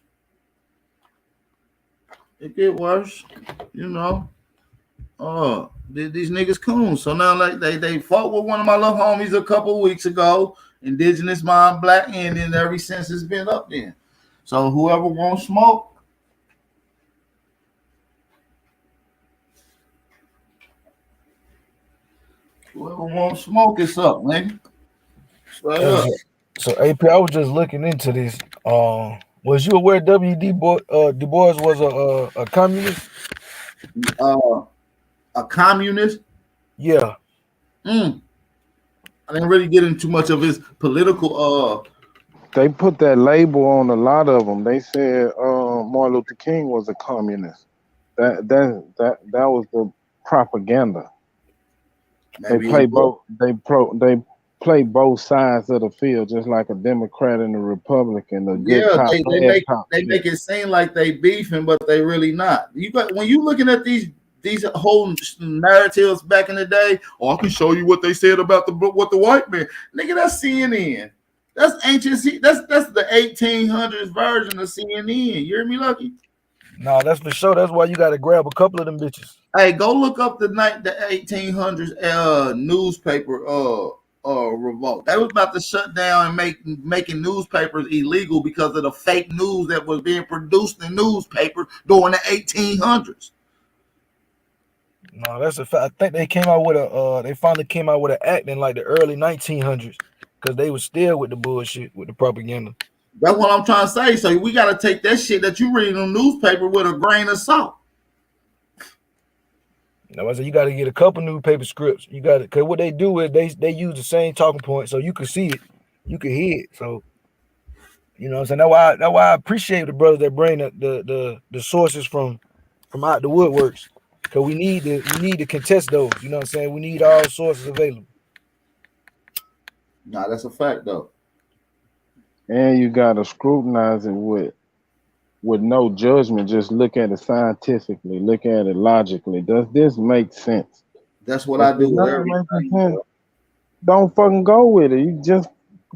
S4: It get worse, you know. These niggas coons. So now like they fought with one of my little homies a couple of weeks ago. Indigenous mind, black Indian. Ever since it's been up there. So whoever wants smoke, it's up, nigga. Straight up.
S9: So AP, I was just looking into this. Was you aware W.D. Du Bois was a communist?
S4: A communist?
S9: Yeah.
S4: I didn't really get into much of his political.
S7: They put that label on a lot of them. They said Martin Luther King was a communist. That was the propaganda. They play both. They play both sides of the field, just like a Democrat and a Republican.
S4: They make it seem like they beefing, but they really not. When you looking at these whole narratives back in the day, I can show you what they said about what the white man. Nigga, that's CNN. That's ancient. That's the 1800s version of CNN. You hear me, Lucky?
S9: No, that's for sure. That's why you got to grab a couple of them bitches.
S4: Hey, go look up the 1800s newspaper revolt. They was about to shut down and making newspapers illegal because of the fake news that was being produced in newspapers during the 1800s.
S9: No, that's a fact. I think they came out with they finally came out with an act in like the early 1900s because they was still with the bullshit, with the propaganda.
S4: That's what I'm trying to say. So we got to take that shit that you read in the newspaper with a grain of salt.
S9: No, I said you got to get a couple newspaper scripts. You got to, because what they do is they use the same talking point, so you can see it, you can hear it. So you know what I'm saying. That's why I appreciate the brothers that bring the sources from out the woodworks. Because we need to contest those. You know what I'm saying? We need all sources available.
S4: Nah, that's a fact though.
S7: And you gotta scrutinize it with no judgment. Just look at it scientifically. Look at it logically. Does this make sense?
S4: That's what I do with everything.
S7: Don't fucking go with it. You just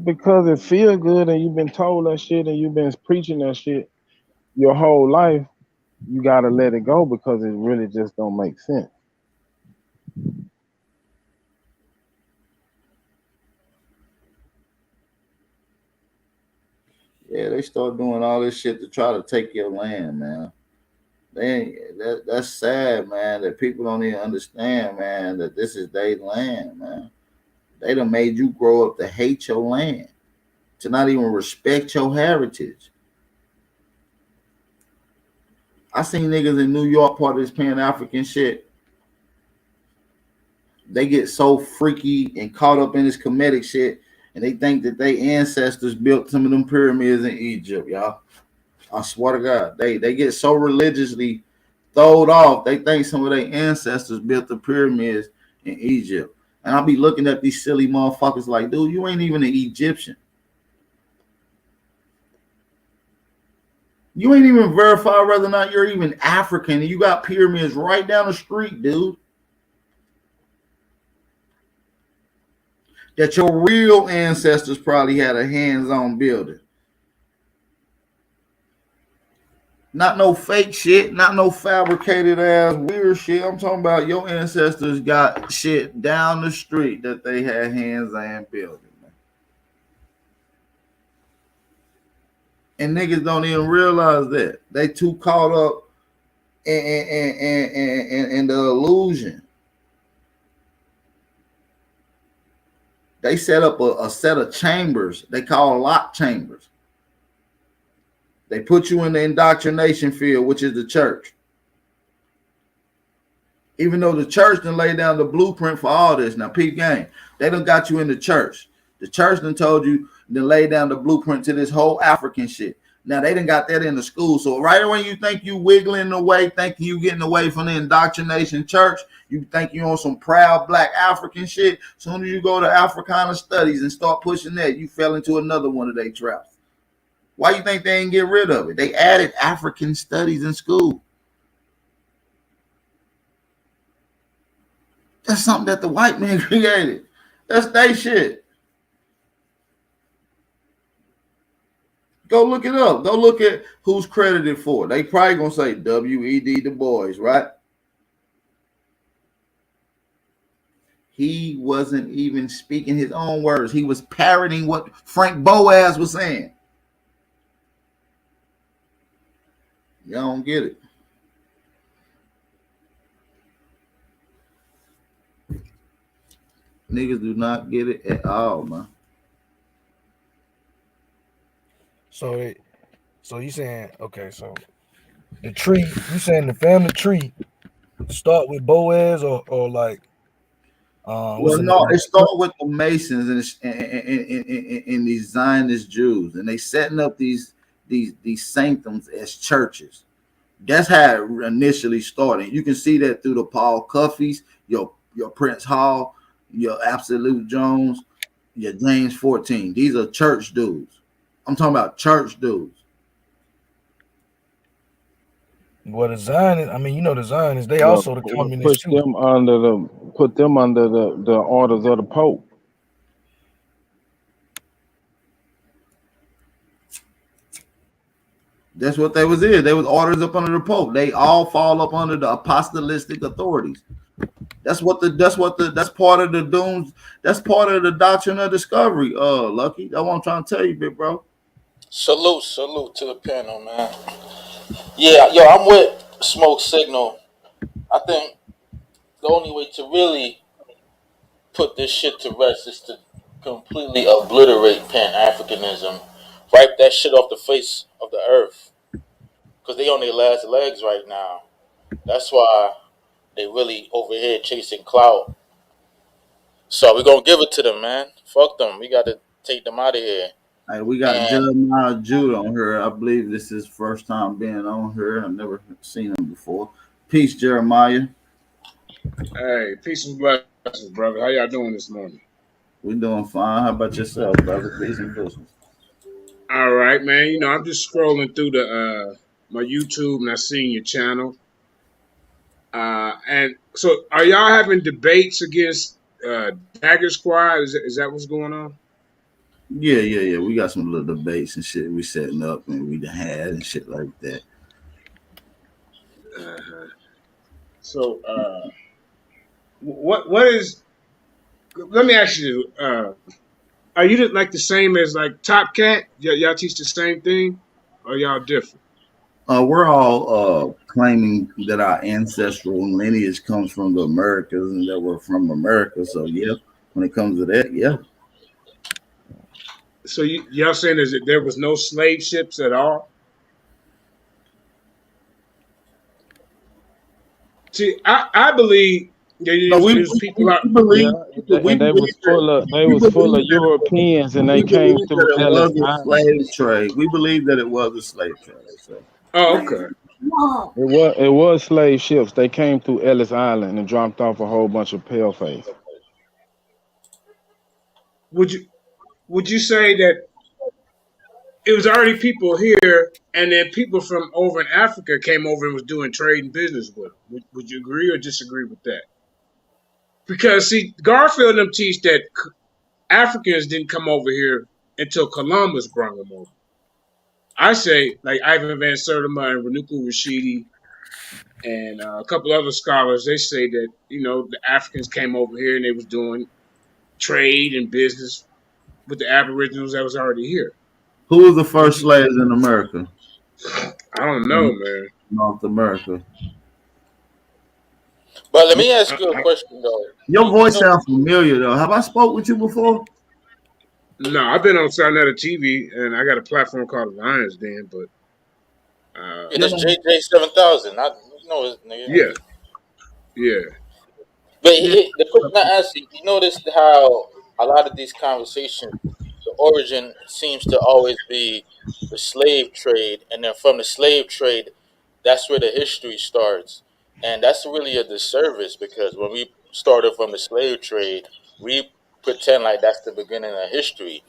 S7: because it feels good and you've been told that shit and you've been preaching that shit your whole life. You gotta let it go because it really just don't make sense.
S4: Yeah, they start doing all this shit to try to take your land, man. That's sad, man, that people don't even understand, man, that this is their land, man. They done made you grow up to hate your land, to not even respect your heritage. I seen niggas in New York part of this Pan-African shit. They get so freaky and caught up in this comedic shit, and they think that their ancestors built some of them pyramids in Egypt, y'all. I swear to God, they get so religiously throwed off. They think some of their ancestors built the pyramids in Egypt, and I'll be looking at these silly motherfuckers like, dude, you ain't even an Egyptian. You ain't even verified whether or not you're even African, and you got pyramids right down the street, dude. That your real ancestors probably had a hands-on building. Not no fake shit, not no fabricated ass weird shit. I'm talking about your ancestors got shit down the street that they had hands-on building. And niggas don't even realize that. They too caught up in the illusion. They set up a set of chambers they call lock chambers. They put you in the indoctrination field, which is the church. Even though the church done laid down the blueprint for all this. Now, peep game, they done got you in the church. The church done told you, done laid down the blueprint to this whole African shit. Now, they done got that in the school. So right away you think you wiggling away, thinking you getting away from the indoctrination church, you think you on some proud black African shit. As soon as you go to Africana studies and start pushing that, you fell into another one of their traps. Why you think they ain't get rid of it? They added African studies in school. That's something that the white man created. That's their shit. Go look it up. Go look at who's credited for it. They probably gonna say W.E.B. Du Bois, right? He wasn't even speaking his own words. He was parroting what Frank Boas was saying. Y'all don't get it. Niggas do not get it at all, man.
S9: So you saying, okay, so the tree, you saying the family tree start with Boaz or like
S4: well, no, it started with the Masons and these Zionist Jews, and they setting up these sanctums as churches. That's how it initially started. You can see that through the Paul Cuffeys, your Prince Hall, your Absolute Jones, your James 14. These are church dudes. I'm talking about church dudes.
S9: Well, the Zionists, I mean, you know, the Zionists, they also the communists too.
S7: Put them under the orders of the Pope.
S4: That's what they was in. They was orders up under the Pope. They all fall up under the apostolic authorities. That's part of the dooms. That's part of the doctrine of discovery. Lucky. That's what I'm trying to tell you, big bro.
S10: Salute to the panel, man. Yeah, yo, I'm with Smoke Signal. I think the only way to really put this shit to rest is to completely obliterate Pan-Africanism, wipe that shit off the face of the earth, because they on their last legs right now. That's why they really over here chasing clout. So we're gonna give it to them, man. Fuck them. We gotta take them out of here.
S4: Hey, we got Jeremiah Jude on here. I believe this is his first time being on here. I've never seen him before. Peace, Jeremiah.
S11: Hey, peace and blessings, brother. How y'all doing this morning?
S4: We doing fine. How about yourself, brother? Peace and blessings.
S11: All right, man. You know, I'm just scrolling through the my YouTube and I seen your channel. And so, are y'all having debates against Dagger Squad? Is that what's going on?
S4: Yeah. We got some little debates and shit we setting up and we done had and shit like that.
S11: So, what is? Let me ask you. Are you like the same as like Top Cat? Y'all teach the same thing, or y'all different?
S4: We're all claiming that our ancestral lineage comes from the Americas and that we're from America. So yeah, when it comes to that, yeah.
S11: So y'all saying is that there was no slave ships at all? See, I believe that
S4: No,
S11: it was people out.
S4: we believe
S7: Yeah,
S4: we
S7: and they
S4: believe
S7: was
S4: that
S7: full of
S4: we believe that
S7: Europeans, and they
S4: we
S7: came
S4: believe
S7: through
S4: that it
S7: Ellis
S4: was a
S7: Island.
S4: slave trade. We believe that it was a slave trade. So
S11: Oh, okay.
S7: It was slave ships. They came through Ellis Island and dropped off a whole bunch of paleface.
S11: Would you say that it was already people here, and then people from over in Africa came over and was doing trade and business with them? Would you agree or disagree with that? Because see, Garfield and them teach that Africans didn't come over here until Columbus brought them over. I say, like Ivan Van Sertima and Renuku Rashidi and a couple other scholars, they say that the Africans came over here and they was doing trade and business with the Aboriginals that was already here.
S4: who was the
S11: Would
S4: first
S11: you?
S4: slaves in America?
S11: I don't know,
S4: In
S11: man.
S4: North America.
S10: But let me ask you a question though.
S4: Your
S10: You
S4: voice
S10: know,
S4: sounds familiar though. Have I spoke with you before?
S11: No, I've been on Sarnetta TV and I got a platform called Lions Den, but
S10: yeah,
S4: You
S10: that's
S4: know,
S10: JJ 7000. I nigga.
S11: yeah, yeah,
S10: But
S4: yeah.
S10: the question I asked you, you noticed how a lot of these conversations, the origin seems to always be the slave trade, and then from the slave trade, that's where the history starts, and that's really a disservice because when we started from the slave trade, we pretend like that's the beginning of history.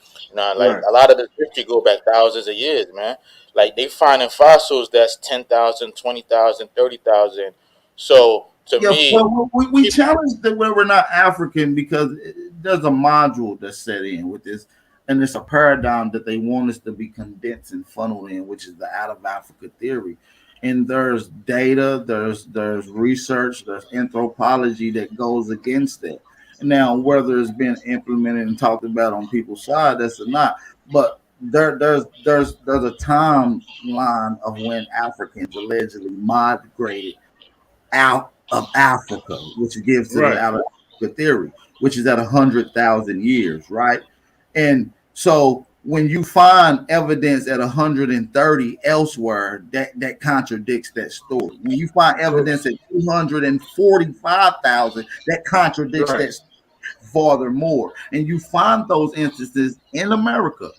S10: Like
S11: right.
S10: a lot of the history go back thousands of years, man. Like they finding fossils that's 10,000, 20,000, 30,000. So to
S4: Yeah,
S10: me,
S4: well, we challenge that where we're not African because there's a module that's set in with this, and it's a paradigm that they want us to be condensed and funneled in, which is the out of Africa theory. And there's data, there's research, there's anthropology that goes against that. Now, whether it's been implemented and talked about on people's side, that's or not, but there's a timeline of when Africans allegedly migrated out of Africa, which gives to the
S11: Right.
S4: out of Africa theory, which is at 100,000 years, right? And so when you find evidence at 130 elsewhere, that contradicts that story. When you find
S11: So
S4: evidence at 245,000, that contradicts
S11: right.
S4: that furthermore. And you find those instances in America.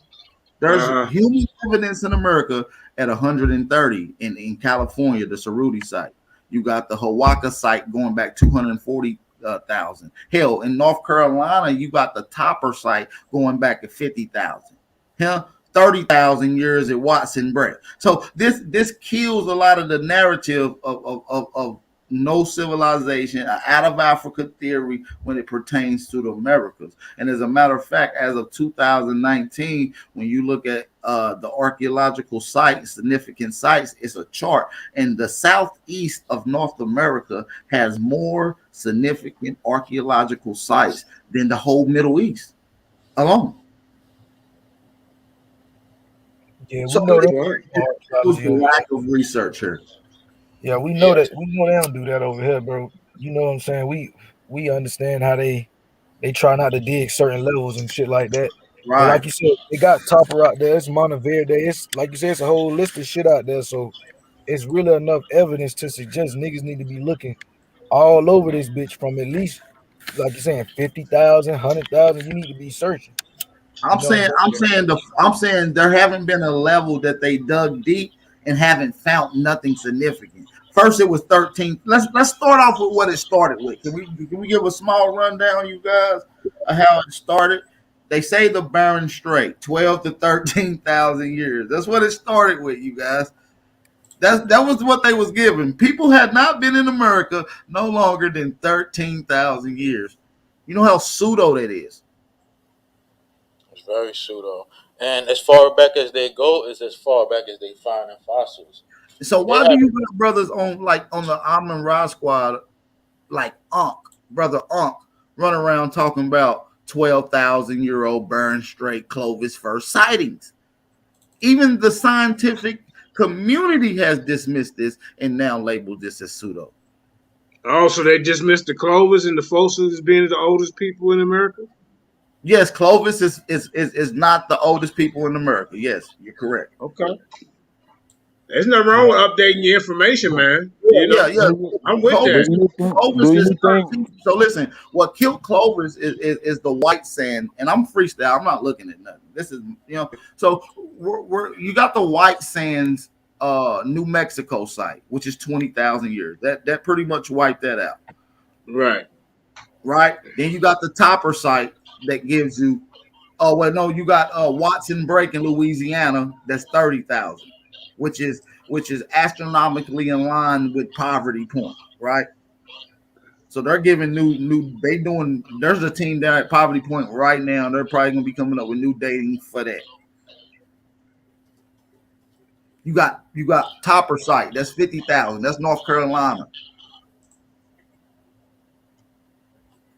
S4: There's
S11: Uh huh.
S4: human evidence in America at 130 in California, the Cerruti site. You got the Hawaka site going back 240,000. Hell, in North Carolina, you got the Topper site going back at 50,000. Hell, 30,000 years at Watson Brett. So this kills a lot of the narrative of no civilization, out of Africa theory when it pertains to the Americas. And as a matter of fact, as of 2019, when you look at the archaeological sites, significant sites, it's a chart. And the southeast of North America has more significant archaeological sites than the whole Middle East alone.
S9: Yeah, we
S4: So
S9: know that
S11: Well,
S4: it was
S9: archaeology
S4: the
S9: over
S4: lack
S9: here.
S4: of research here.
S9: Yeah, we know
S10: yeah,
S9: that. We know they don't do that over here, bro. You know what I'm saying? We understand how they try not to dig certain levels and shit like that. But
S4: Right.
S9: like you said, they got Topper out there. It's Monteverde. It's like you said, it's a whole list of shit out there. So it's really enough evidence to suggest niggas need to be looking all over this bitch from at least, like you're saying, 50,000, 100,000. You need to be searching. You
S4: I'm
S9: know,
S4: saying
S9: but
S4: I'm saying there haven't been a level that they dug deep and haven't found nothing significant. First it was 13. Let's start off with what it started with. Can we give a small rundown, you guys, of how it started? They say the Barren Strait, 12 to 13,000 years. That's what it started with, you guys. That was what they was given. People had not been in America no longer than 13,000 years. You know how pseudo that is.
S10: it's very pseudo. And as far back as they go is as far back as they find in fossils.
S4: So
S10: They
S4: why do
S10: have
S4: you got brothers on like on the Amon Ra squad like brother Unk, run around talking about 12,000-year-old Burn Strait Clovis first sightings? Even the scientific community has dismissed this and now labeled this as pseudo.
S11: also they dismissed the Clovers and the Fossils as being the oldest people in America.
S4: Yes, Clovis is not the oldest people in America. Yes, you're correct.
S11: Okay. There's nothing wrong with updating your information, man. You
S4: Yeah,
S11: know,
S4: yeah.
S11: I'm with
S7: Do
S11: that.
S7: you think? Do
S4: Clovis is
S7: you think?
S4: 13. So listen, what killed Clovis is the white sand, and I'm freestyle. I'm not looking at nothing. This is So you got the white sands, New Mexico site, which is 20,000 years. That pretty much wiped that out,
S11: Right.
S4: right? Then you got the Topper site that gives you. Oh well, no, you got Watson Break in Louisiana. That's 30,000, which is astronomically in line with Poverty Point, right? So they're giving new. They doing. There's a team down at Poverty Point right now. They're probably gonna be coming up with new dating for that. You got Topper site. That's 50,000. That's North Carolina,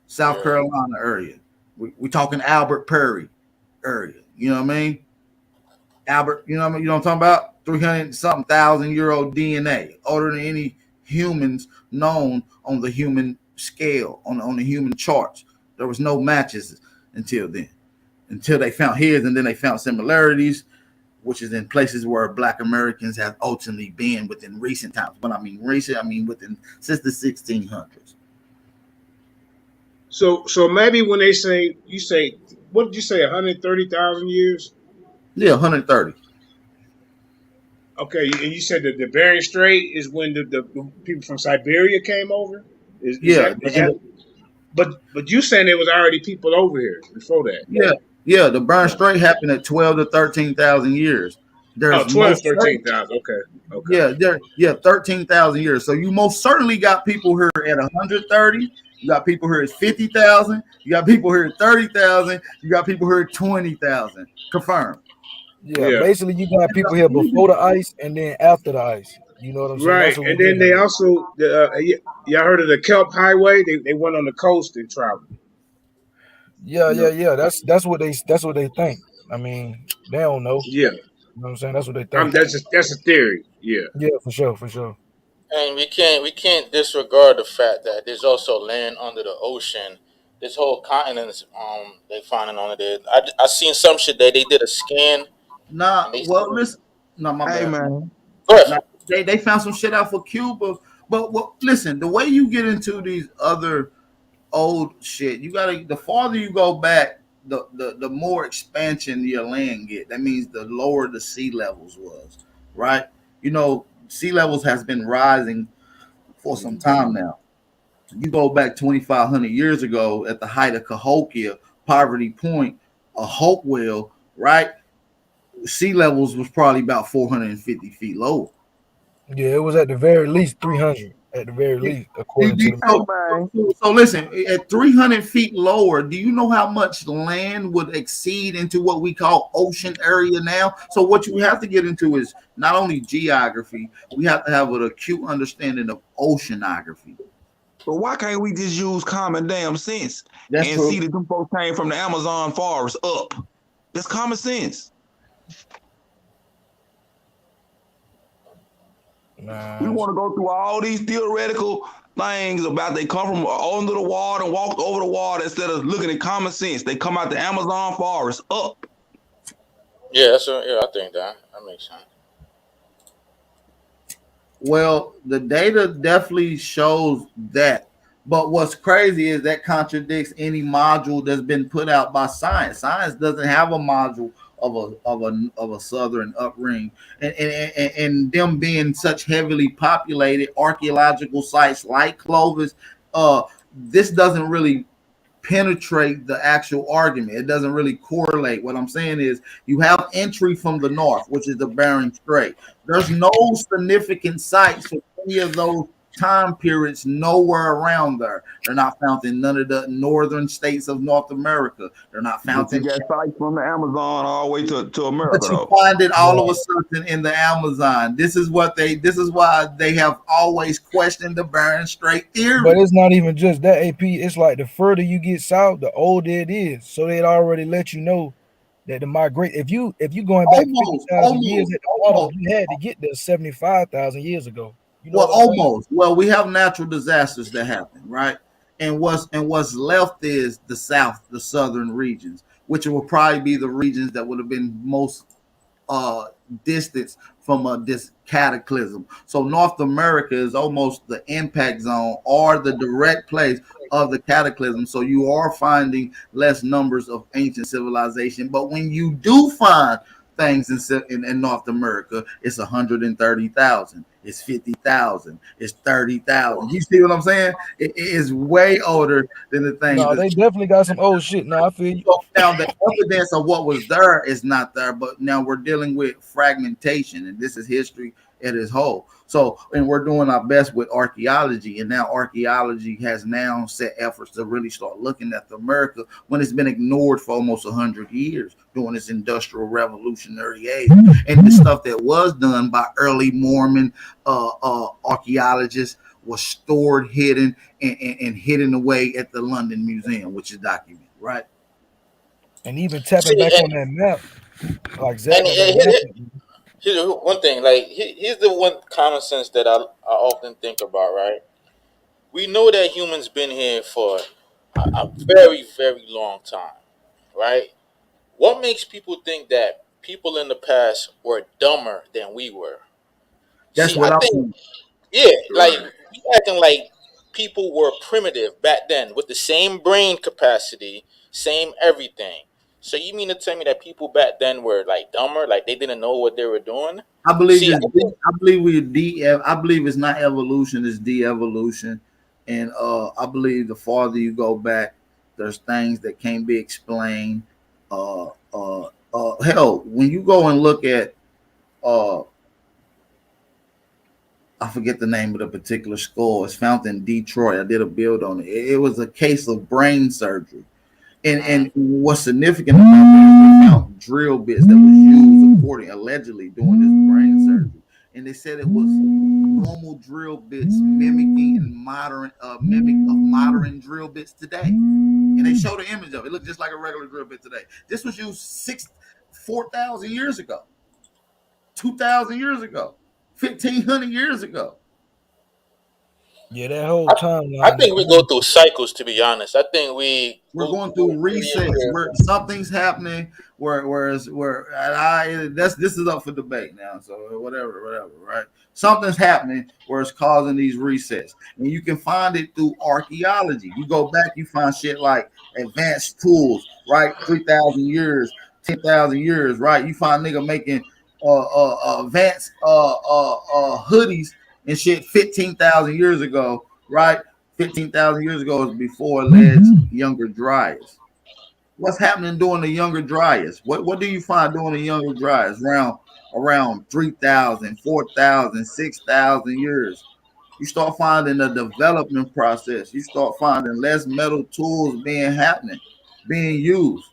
S4: South
S10: Yeah.
S4: Carolina area. We talking Albert Perry area. You know what I mean? Albert. You know what I mean? You know what I'm talking about? 300 something thousand year old DNA, older than any humans known on the human scale, on the human charts. There was no matches until then. Until they found his, and then they found similarities, which is in places where Black Americans have ultimately been within recent times. When I mean recent, I mean within since the 1600s.
S11: So maybe when they say you say what did you say 130,000 years?
S4: Yeah, 130.
S11: Okay, and you said that the Bering Strait is when the people from Siberia came over. Is
S4: Yeah,
S11: that? But you saying there was already people over here before that?
S4: yeah. The Burn Strait happened at 12 to 13,000 years.
S11: Oh,
S4: There's
S11: 12,
S4: most certain,
S11: 13,000. Okay.
S4: yeah, 13,000 years. So you most certainly got people here at 130. You got people here at 50,000. You got people here at 30,000. You got people here at 20,000. Confirmed.
S9: Yeah,
S11: Yeah.
S9: basically you got people here before the ice and then after the ice. You know what I'm saying?
S11: Right,
S9: That's what
S11: and
S9: we're
S11: then
S9: dealing
S11: they
S9: with.
S11: also y'all heard of the Kelp Highway? They went on the coast and traveled.
S9: Yeah. That's what they think. I mean, they don't know.
S11: Yeah,
S9: You know what I'm saying? That's what they think.
S11: that's a theory. Yeah.
S9: Yeah, for sure.
S10: And we can't disregard the fact that there's also land under the ocean. This whole continent, they finding on it. I seen some shit that they did a scan
S4: Nah,
S10: and they
S4: well,
S10: seen.
S4: listen. No, my
S7: Hey
S4: bad.
S7: man,
S10: Go
S4: Now,
S10: ahead.
S4: they found some shit out for Cuba, but listen, the way you get into these other old shit, you gotta. The farther you go back, the more expansion your land get. That means the lower the sea levels was, right? Sea levels has been rising for some time now. You go back 2,500 years ago at the height of Cahokia, Poverty Point, a Hopewell, right? Sea levels was probably about 450 feet lower.
S9: Yeah, it was at the very least 300. At the very least, according to the
S7: hey
S4: So,
S7: man,
S4: so listen, at 300 feet lower, do you know how much land would exceed into what we call ocean area now? So what you have to get into is not only geography, we have to have an acute understanding of oceanography.
S12: But why can't we just use common damn sense
S4: That's
S12: and see
S4: true.
S12: that them folks came from the Amazon forest up? That's common sense. We
S9: nah,
S12: want to go through all these theoretical things about they come from under the water and walked over the water instead of looking at common sense. They come out the Amazon forest up.
S10: Yeah, yeah. I think that makes sense.
S4: Well, the data definitely shows that. But what's crazy is that contradicts any module that's been put out by science. Science doesn't have a module of a southern upring, and them being such heavily populated archaeological sites like Clovis. This doesn't really penetrate the actual argument. It doesn't really correlate. What I'm saying is you have entry from the north, which is the Bering Strait. There's no significant sites for any of those time periods nowhere around there. They're not found in none of the northern states of North America. They're not
S12: But
S4: found
S12: you
S4: in,
S12: got sites from the Amazon all the way to
S4: but
S12: America
S4: you
S12: though.
S4: find it all of
S9: right.
S4: a sudden in the Amazon. This is why they have always questioned the Bering Strait
S9: But
S4: theory.
S9: it's not even just that, AP. It's like the further you get south, the older it is. So they'd already let you know that the migrate. If you going back
S4: Almost,
S9: 50,000 years
S4: almost,
S9: at the bottom,
S4: almost.
S9: you had to get there 75,000 years ago. You know
S4: Well,
S9: what I'm saying?
S4: almost. Well, we have natural disasters that happen, right? And what's left is the south, the southern regions, which will probably be the regions that would have been most uh distance this cataclysm. So North America is almost the impact zone or the direct place of the cataclysm. So you are finding less numbers of ancient civilization. But when you do find things in North America, it's 130,000, it's 50,000, it's 30,000. You see what I'm saying? It is way older than the things
S9: No,
S4: that.
S9: they definitely got some old shit. No, I feel you.
S4: So now the evidence of what was there is not there, but now we're dealing with fragmentation, and this is history at its whole. So, and we're doing our best with archaeology, and now archaeology has now set efforts to really start looking at America when it's been ignored for almost 100 years during this industrial revolutionary age, and the stuff that was done by early Mormon archaeologists was stored, hidden, and hidden away at the London Museum, which is documented, right?
S9: And even tapping
S10: See,
S9: back on that map, like Zach
S10: and
S9: got that map.
S10: here's one thing. Like here's the one common sense that I often think about. Right, we know that humans been here for a very very long time. Right, what makes people think that people in the past were dumber than we were?
S4: That's
S10: See, I
S4: what I
S10: think
S4: think.
S10: yeah, like
S12: Right.
S10: we acting like people were primitive back then with the same brain capacity, same everything. So you mean to tell me that people back then were like dumber, like they didn't know what they were doing?
S4: I believe
S10: See, I
S4: this.
S10: think
S4: I believe we de. I believe it's not evolution; it's de-evolution. And I believe the farther you go back, there's things that can't be explained. Hell, when you go and look at, uh, I forget the name of the particular skull. It's found in Detroit. I did a build on it. It was a case of brain surgery. And what's significant about that is they found drill bits that was used according allegedly during this brain surgery, and they said it was normal drill bits mimicking and modern mimic of modern drill bits today. And they showed the image of it. It looked just like a regular drill bit today. This was used 4,000 years ago, 2,000 years ago, 1,500 years ago.
S9: Yeah, that whole
S10: I, I
S9: timeline.
S10: think we go through cycles. To be honest, I think we
S4: We're
S10: go
S4: going
S10: through
S4: through resets
S10: period
S4: where something's happening where this is up for debate now. So whatever, right? Something's happening where it's causing these resets. And you can find it through archaeology. You go back, you find shit like advanced tools, right? 3,000 years, 10,000 years, right? You find nigga making advanced hoodies and shit 15,000 years ago, right? 15,000 years ago is before alleged younger dryas. What's happening during the younger dryas? What do you find during the younger dryas? Around 3,000, 4,000, 6,000 years. You start finding a development process. You start finding less metal tools being used.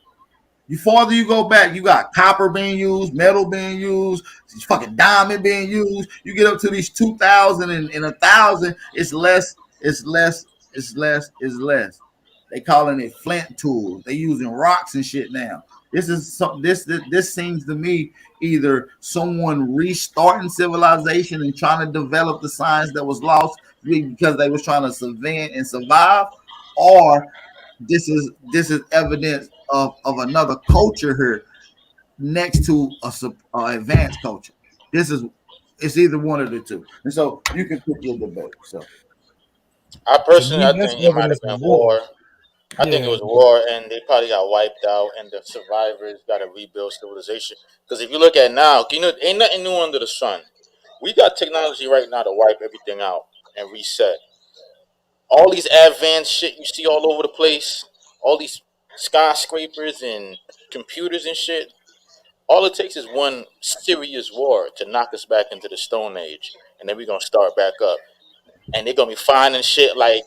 S4: The farther you go back, you got copper being used, metal being used, fucking diamond being used. You get up to these 2,000 and 1,000, it's less, it's less, it's less, it's less. They calling it flint tools. They using rocks and shit now. This is some this seems to me either someone restarting civilization and trying to develop the science that was lost because they was trying to survive and survive, or this is evidence of another culture here next to a advanced culture. This is it's either one of the two, and so you can pick your debate. So
S10: I
S9: To
S10: personally,
S9: me,
S10: I
S9: that's
S10: think it might have
S9: evidence of
S10: been
S9: war.
S10: war. I think it
S9: Yeah,
S10: was war, and they probably got wiped out, and the survivors got to rebuild civilization. Because if you look at now, you know, ain't nothing new under the sun. We got technology right now to wipe everything out and reset. All these advanced shit you see all over the place, all these skyscrapers and computers and shit. All it takes is one serious war to knock us back into the Stone Age, and then we're gonna start back up. And they're gonna be finding shit like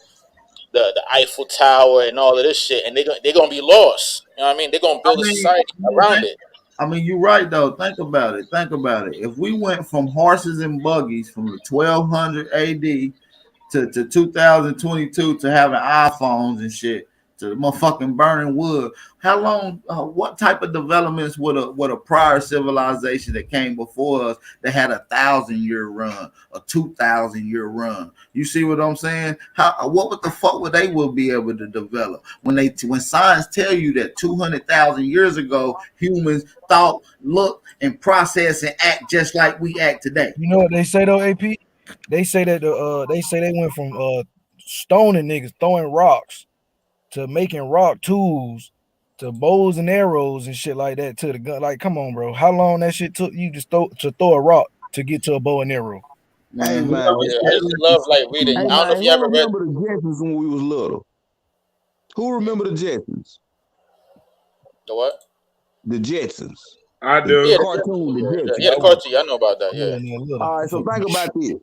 S10: the Eiffel Tower and all of this shit, and they're gonna be lost. You know what I mean? They're gonna
S4: I
S10: build a
S4: mean,
S10: society around it.
S4: you're right though. Think about it. Think about it. If we went from horses and buggies from the 1200 AD to 2022 to having iPhones and shit, to the motherfucking burning wood. How long? What type of developments would a prior civilization that came before us that had 1,000-year run, a 2,000-year run? You see what I'm saying? What the fuck would they will be able to develop when science tell you that 200,000 years ago humans thought, look, and process and act just like we act today?
S9: You know what they say though, AP? They say that they say they went from stoning niggas, throwing rocks, to making rock tools, to bows and arrows and shit like that, to the gun. Like, come on, bro. How long that shit took you to throw a rock to get to a bow and arrow?
S12: Hey
S4: Man,
S12: man,
S10: Yeah, I used to love like reading.
S12: hey
S10: I don't know
S12: man,
S10: if you
S12: who
S10: ever read.
S12: remember the Jetsons when we was little? Who remember the Jetsons?
S10: The what?
S12: The Jetsons.
S11: I
S12: The
S11: do.
S10: Yeah,
S12: cartoon, the
S10: yeah, the
S12: Jetsons.
S10: cartoon. I know about that.
S9: Yeah,
S10: Yeah.
S9: yeah, little.
S12: All right, so think about this.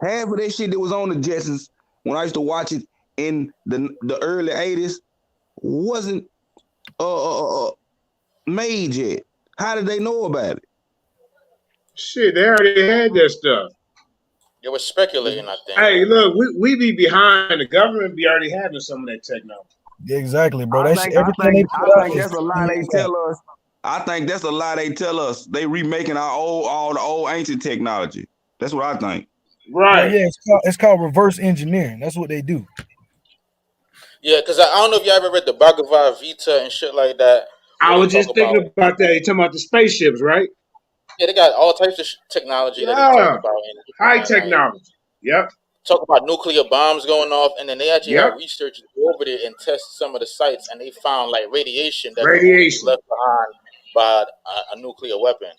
S12: Half of that shit that was on the Jetsons when I used to watch it in the early 80s wasn't made yet. How did they know about it?
S11: Shit, they already had that stuff.
S10: They were speculating, I think.
S11: Hey, look, we be behind. The government be already having some of that technology.
S9: Exactly, bro.
S12: I
S9: That's
S12: think
S9: everything they put out
S12: that's
S9: is
S12: a lie
S9: 10
S12: they
S9: years out.
S12: tell us. I think that's a lie they tell us. They remaking all the old ancient technology. That's what I think.
S11: Right.
S9: Yeah, it's called reverse engineering. That's what they do.
S10: Yeah, because I don't know if you ever read the Bhagavad Gita and shit like that,
S11: I
S10: where they
S11: was
S10: talk
S11: just
S10: about,
S11: thinking about that. You talking about the spaceships, right?
S10: yeah, they got all types of technology that they talk
S11: Yeah.
S10: about in it,
S11: High
S10: man. Like,
S11: technology. Yep.
S10: talk about nuclear bombs going off, and then they actually
S11: Yep.
S10: have researchers go over there and test some of the sites, and they found like radiation that can only be
S11: Radiation.
S10: left behind by a nuclear weapon.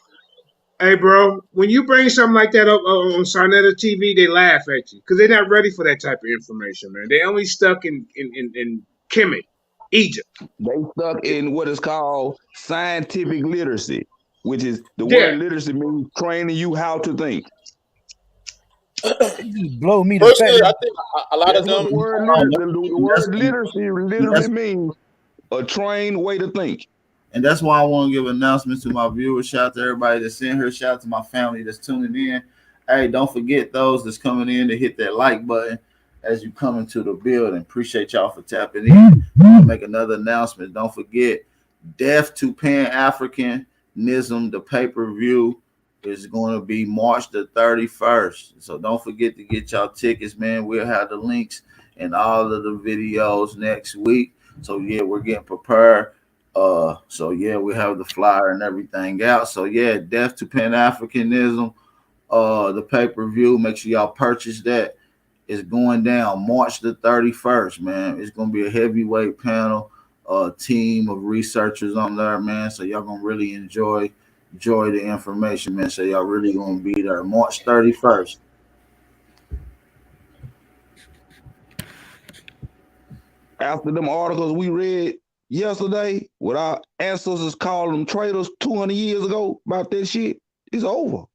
S11: Hey, bro, when you bring something like that up on Sarnetta TV, they laugh at you because they're not ready for that type of information, man. They only stuck in Kemet, Egypt.
S12: They stuck in what is called scientific literacy, which is the
S11: Yeah.
S12: word literacy means training you how to think.
S9: It just blow me the fact
S10: Personally, I
S9: that
S10: think a lot of
S12: That's what
S10: them.
S12: the word the word literacy literally means, a trained way to think.
S4: And that's why I want to give announcements to my viewers. Shout out to everybody that's in here. Shout out to my family that's tuning in. Hey, don't forget those that's coming in to hit that like button as you come into the building. Appreciate y'all for tapping in. Make another announcement. Don't forget, Death to Pan-Africanism, the pay-per-view is going to be March the 31st. So don't forget to get y'all tickets, man. We'll have the links and all of the videos next week. So yeah, we're getting prepared. So yeah, we have the flyer and everything out. So yeah, Death to Pan-Africanism, the pay-per-view. Make sure y'all purchase that. It's going down March the 31st, man. It's gonna be a heavyweight panel, team of researchers on there, man. So y'all gonna really enjoy the information, man. So y'all really gonna be there March 31st.
S12: After them articles we read yesterday, what our ancestors called them traitors 200 years ago about that shit, it's over.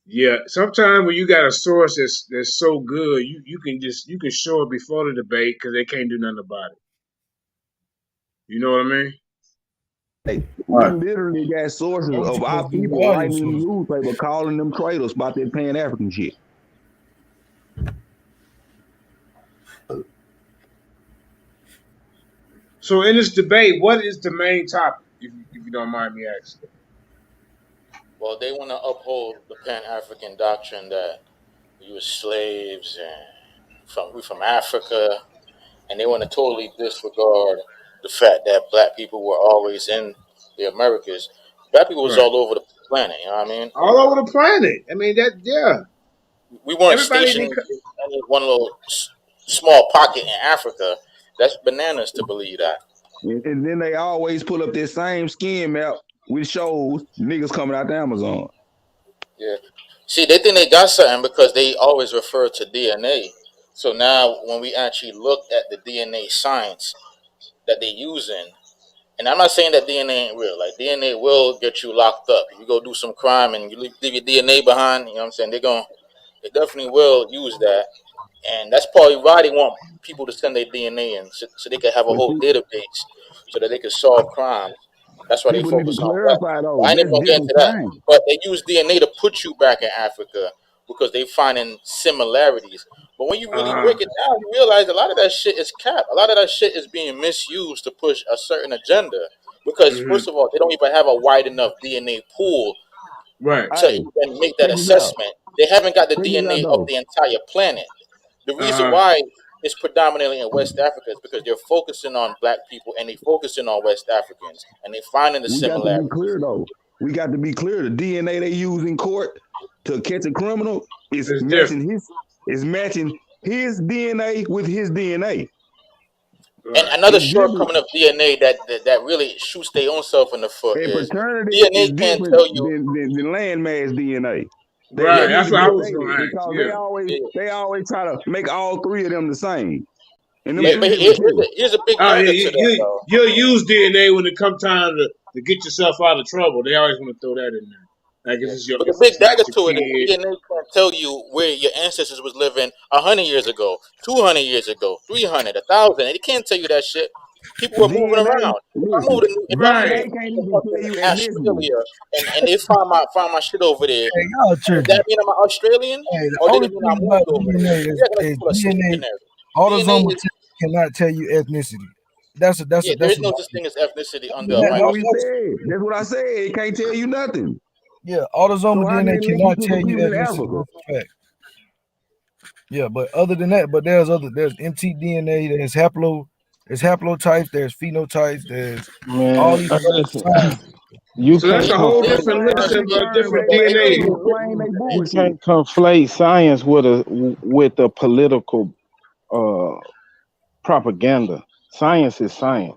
S11: Yeah. Sometimes when you got a source that's so good, you can show it before the debate because they can't do nothing about it. You know what I mean?
S12: Hey, we
S4: Right.
S12: literally got sources
S9: what
S12: of
S9: you
S12: our
S9: supposed to do
S12: people
S9: with all your
S12: writing in the
S9: sources.
S12: newspaper calling them traitors about that Pan-African shit.
S11: So in this debate, what is the main topic, if you don't mind me asking?
S10: Well, they want to uphold the Pan African doctrine that we were slaves and we from Africa, and they want to totally disregard the fact that black people were always in the Americas. Black people was
S11: Right.
S10: all over the planet. You know what I mean?
S11: All over the planet. I mean yeah.
S10: We weren't
S11: Everybody
S10: stationed in any one little small pocket in Africa. That's bananas to believe that.
S12: And then they always pull up this same skin map which shows niggas coming out the Amazon.
S10: Yeah. See, they think they got something because they always refer to DNA. So now, when we actually look at the DNA science that they're using, and I'm not saying that DNA ain't real. Like, DNA will get you locked up. If you go do some crime and you leave your DNA behind, you know what I'm saying? They definitely will use that. And that's probably why they want people to send their DNA in, so they can have a
S12: But
S10: whole database so that they can solve crimes. That's why they
S12: people need to
S10: focus on that.
S12: clarify
S10: But
S12: though,
S10: I ain't even
S12: that's
S10: gonna get
S12: different
S10: into that.
S12: things.
S10: But they use DNA to put you back in Africa because they finding similarities. But when you really break it down, you realize a lot of that shit is cap. A lot of that shit is being misused to push a certain agenda. Because
S11: Mm-hmm.
S10: first of all, they don't even have a wide enough DNA pool
S11: Right.
S10: to
S13: Hey,
S10: even make that
S13: check this out.
S10: assessment. They haven't got the
S13: Check this out
S10: DNA of
S13: though.
S10: the entire planet. The reason
S11: Uh-huh.
S10: why it's predominantly in West Africa is because they're focusing on black people and they're focusing on West Africans and they're finding the
S13: We got to be
S10: similarities.
S13: clear though. We got to be clear. The DNA they use in court to catch a criminal is
S11: It's different.
S13: matching his DNA with his DNA.
S10: And
S11: Right.
S10: another
S13: It's different.
S10: shortcoming of DNA that really shoots their own self in the foot
S13: And
S10: is
S13: paternity
S10: DNA
S13: is
S10: can't
S13: different
S10: tell you.
S13: than landmass DNA. That
S11: Right.
S13: need
S11: That's
S13: to
S11: what
S13: be
S11: I was
S13: stated
S11: going to ask.
S13: because
S11: Yeah.
S13: they always try to make all three of them the same. And them
S11: Yeah.
S10: But
S13: three different too.
S10: here's a big
S11: Oh, yeah.
S10: dagger to that, though.
S11: You'll use DNA when it comes time to get yourself out of trouble. They always want to throw that in there. Like if
S10: Yeah.
S11: it's your
S10: But the
S11: if
S10: big
S11: it's
S10: dagger
S11: your
S10: to it is
S11: kid.
S10: DNA can't tell you where your ancestors was living 100 years ago, 200 years ago, 300, 1,000. It can't tell you that shit. People were moving
S13: DNA,
S10: around.
S13: listen,
S10: If I moved
S11: Right.
S13: DNA
S10: to
S13: can't even tell
S10: fucking
S13: you ethnicity.
S10: Australia and they find my shit over there,
S9: Hey, y'all
S10: does
S9: tripping.
S10: that mean I'm Australian
S9: Hey, the
S10: or did
S9: only
S10: it mean I
S9: thing about
S10: moved over there?
S9: DNA
S10: You acting like
S9: is
S10: people are sleeping
S9: DNA.
S10: there. DNA
S9: Autosomal
S10: is
S9: test cannot tell you ethnicity. That's a
S10: yeah. There is no such thing as ethnicity
S9: other
S10: under
S9: than
S10: a
S9: that,
S13: That's what we
S10: microscope.
S13: said. That's what I said. It can't tell you nothing.
S9: yeah, autosomal
S13: So how can
S9: DNA
S13: they link you
S9: cannot
S13: to
S9: tell
S13: the
S9: you
S13: people in
S9: ethnicity.
S13: Africa?
S9: That's a fact. Yeah, but other than that, but there's mtDNA, there's haplotypes, there's phenotypes, there's all
S7: Man,
S9: these
S7: listen,
S9: signs.
S7: you
S11: So that's
S7: can't
S11: a
S10: They
S11: whole
S10: they
S7: conflate
S11: different
S10: claim
S11: list
S10: to
S11: of
S10: be
S13: But
S11: different
S13: they
S10: they
S11: DNA.
S13: can't
S10: claim
S13: explain their
S7: you
S13: bullshit.
S7: can't conflate science with a political uh propaganda. Science is science.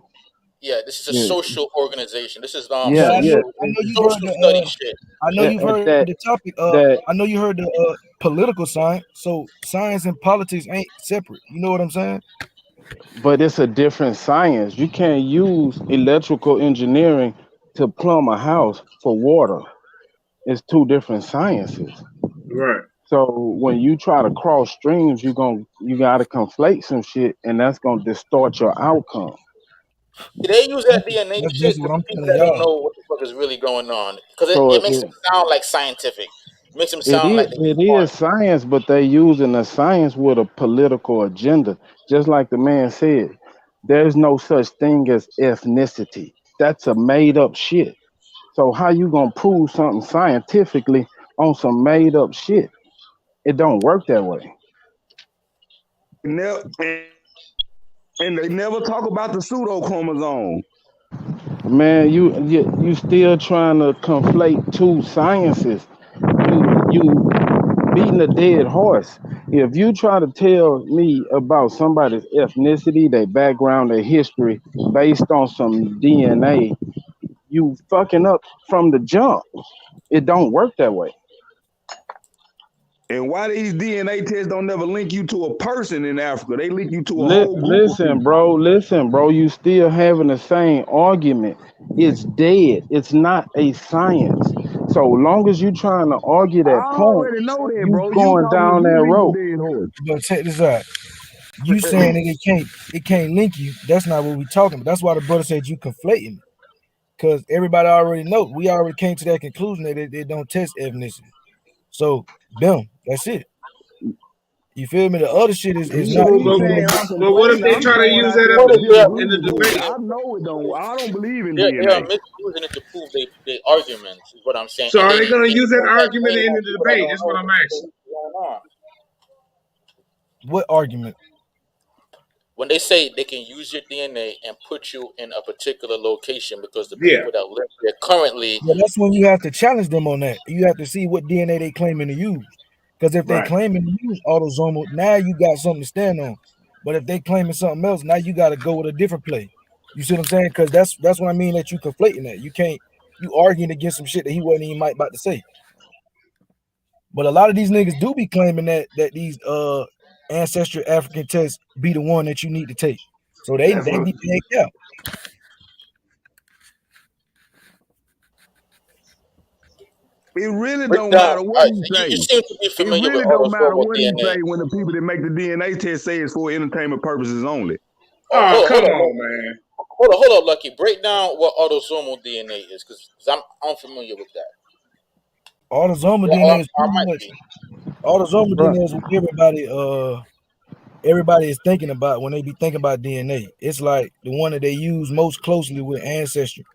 S10: yeah. This is a
S7: Yeah,
S10: social organization. This is
S9: Yeah,
S7: yeah, yeah.
S9: I know you've heard
S10: social study shit.
S9: I know you've
S7: At
S9: heard
S7: that
S9: the topic.
S7: that
S9: I know you heard the political science. So science and politics ain't separate. You know what I'm saying?
S7: but it's a different science. You can't use electrical engineering to plumb a house for water. It's two different sciences.
S11: Right.
S7: So when you try to cross streams, you gotta conflate some shit, and that's gonna distort your outcome.
S10: They use that DNA
S9: That's
S10: shit
S9: basically
S10: to
S9: what I'm
S10: people
S9: telling
S10: that don't
S9: y'all.
S10: know what the fuck is really going on because
S7: So
S10: it makes them sound like scientific. It makes them
S7: it
S10: sound
S7: is
S10: like they
S7: it
S10: smart.
S7: is science, but they using the science with a political agenda. Just like the man said, there's no such thing as ethnicity. That's a made up shit. So how you gonna prove something scientifically on some made up shit? It don't work that way.
S13: Never, and they never talk about the pseudochromosome.
S7: Man, you still trying to conflate two sciences. You beating a dead horse. If you try to tell me about somebody's ethnicity, their background, their history based on some DNA, you fucking up from the jump. It don't work that way.
S13: And why these DNA tests don't never link you to a person in Africa? They link you to a whole group of people.
S7: Listen, bro, you still having the same argument. It's dead. It's not a science. So long as you trying to argue
S13: I
S7: that point,
S13: already know that,
S7: you
S13: bro. You
S7: going
S13: talking to
S7: down
S13: you
S7: that
S13: beating
S7: road.
S13: a dead horse.
S9: But check this out. You saying that it can't link you. That's not what we talking about. That's why the brother said you conflating it. Because everybody already know. We already came to that conclusion that they don't test ethnicity. So, boom, that's it. You feel me? The other shit is
S13: You
S9: not
S11: So,
S13: keep
S11: but,
S9: even
S13: saying
S9: about.
S13: I'm
S11: but what if
S13: complaining.
S11: they
S13: I'm
S11: try to
S13: saying
S11: use
S13: I
S11: that
S13: just
S11: in the
S13: disagree with it.
S11: debate?
S13: I know it don't. I don't believe in
S10: They are
S13: DNA.
S10: misusing it to prove they arguments is what I'm saying,
S11: So
S10: and
S11: are
S10: they
S11: they going to use that
S10: put that
S11: argument
S10: blame
S11: in
S10: on
S11: the
S10: people that
S11: debate?
S10: don't
S11: That's what
S10: know
S11: I'm
S10: what's
S11: asking.
S10: going on.
S9: What argument?
S10: When they say they can use your DNA and put you in a particular location because the
S11: Yeah.
S10: people that live there currently,
S9: Yeah, that's when you have to challenge them on that. You have to see what DNA they claiming to use. Because if they
S11: Right.
S9: claiming to use autosomal, now you got something to stand on. But if they claiming something else, now you got to go with a different play. You see what I'm saying? Because that's what I mean that you conflating that. You arguing against some shit that he wasn't even might about to say. But a lot of these niggas do be claiming that these ancestral African tests be the one that you need to take. So they
S11: That's what.
S9: be taken out.
S13: It really
S10: break
S13: don't
S10: down.
S13: matter
S10: All
S13: what
S10: right,
S13: he
S10: so
S13: say.
S10: you seem to be
S13: It
S10: familiar with
S13: really don't matter
S10: autosomal
S13: what he
S10: DNA.
S13: say when the people that make the DNA test say it's for entertainment purposes only.
S10: Oh,
S11: Oh, come
S10: on,
S11: on, man.
S10: hold on, Lucky. Break down what autosomal DNA is, because I'm unfamiliar with that.
S9: Autosomal
S10: Well,
S9: DNA is
S10: I
S9: pretty
S10: might
S9: much
S10: be.
S9: autosomal
S7: Right.
S9: DNA is what everybody everybody is thinking about when they be thinking about DNA. It's like the one that they use most closely with ancestry.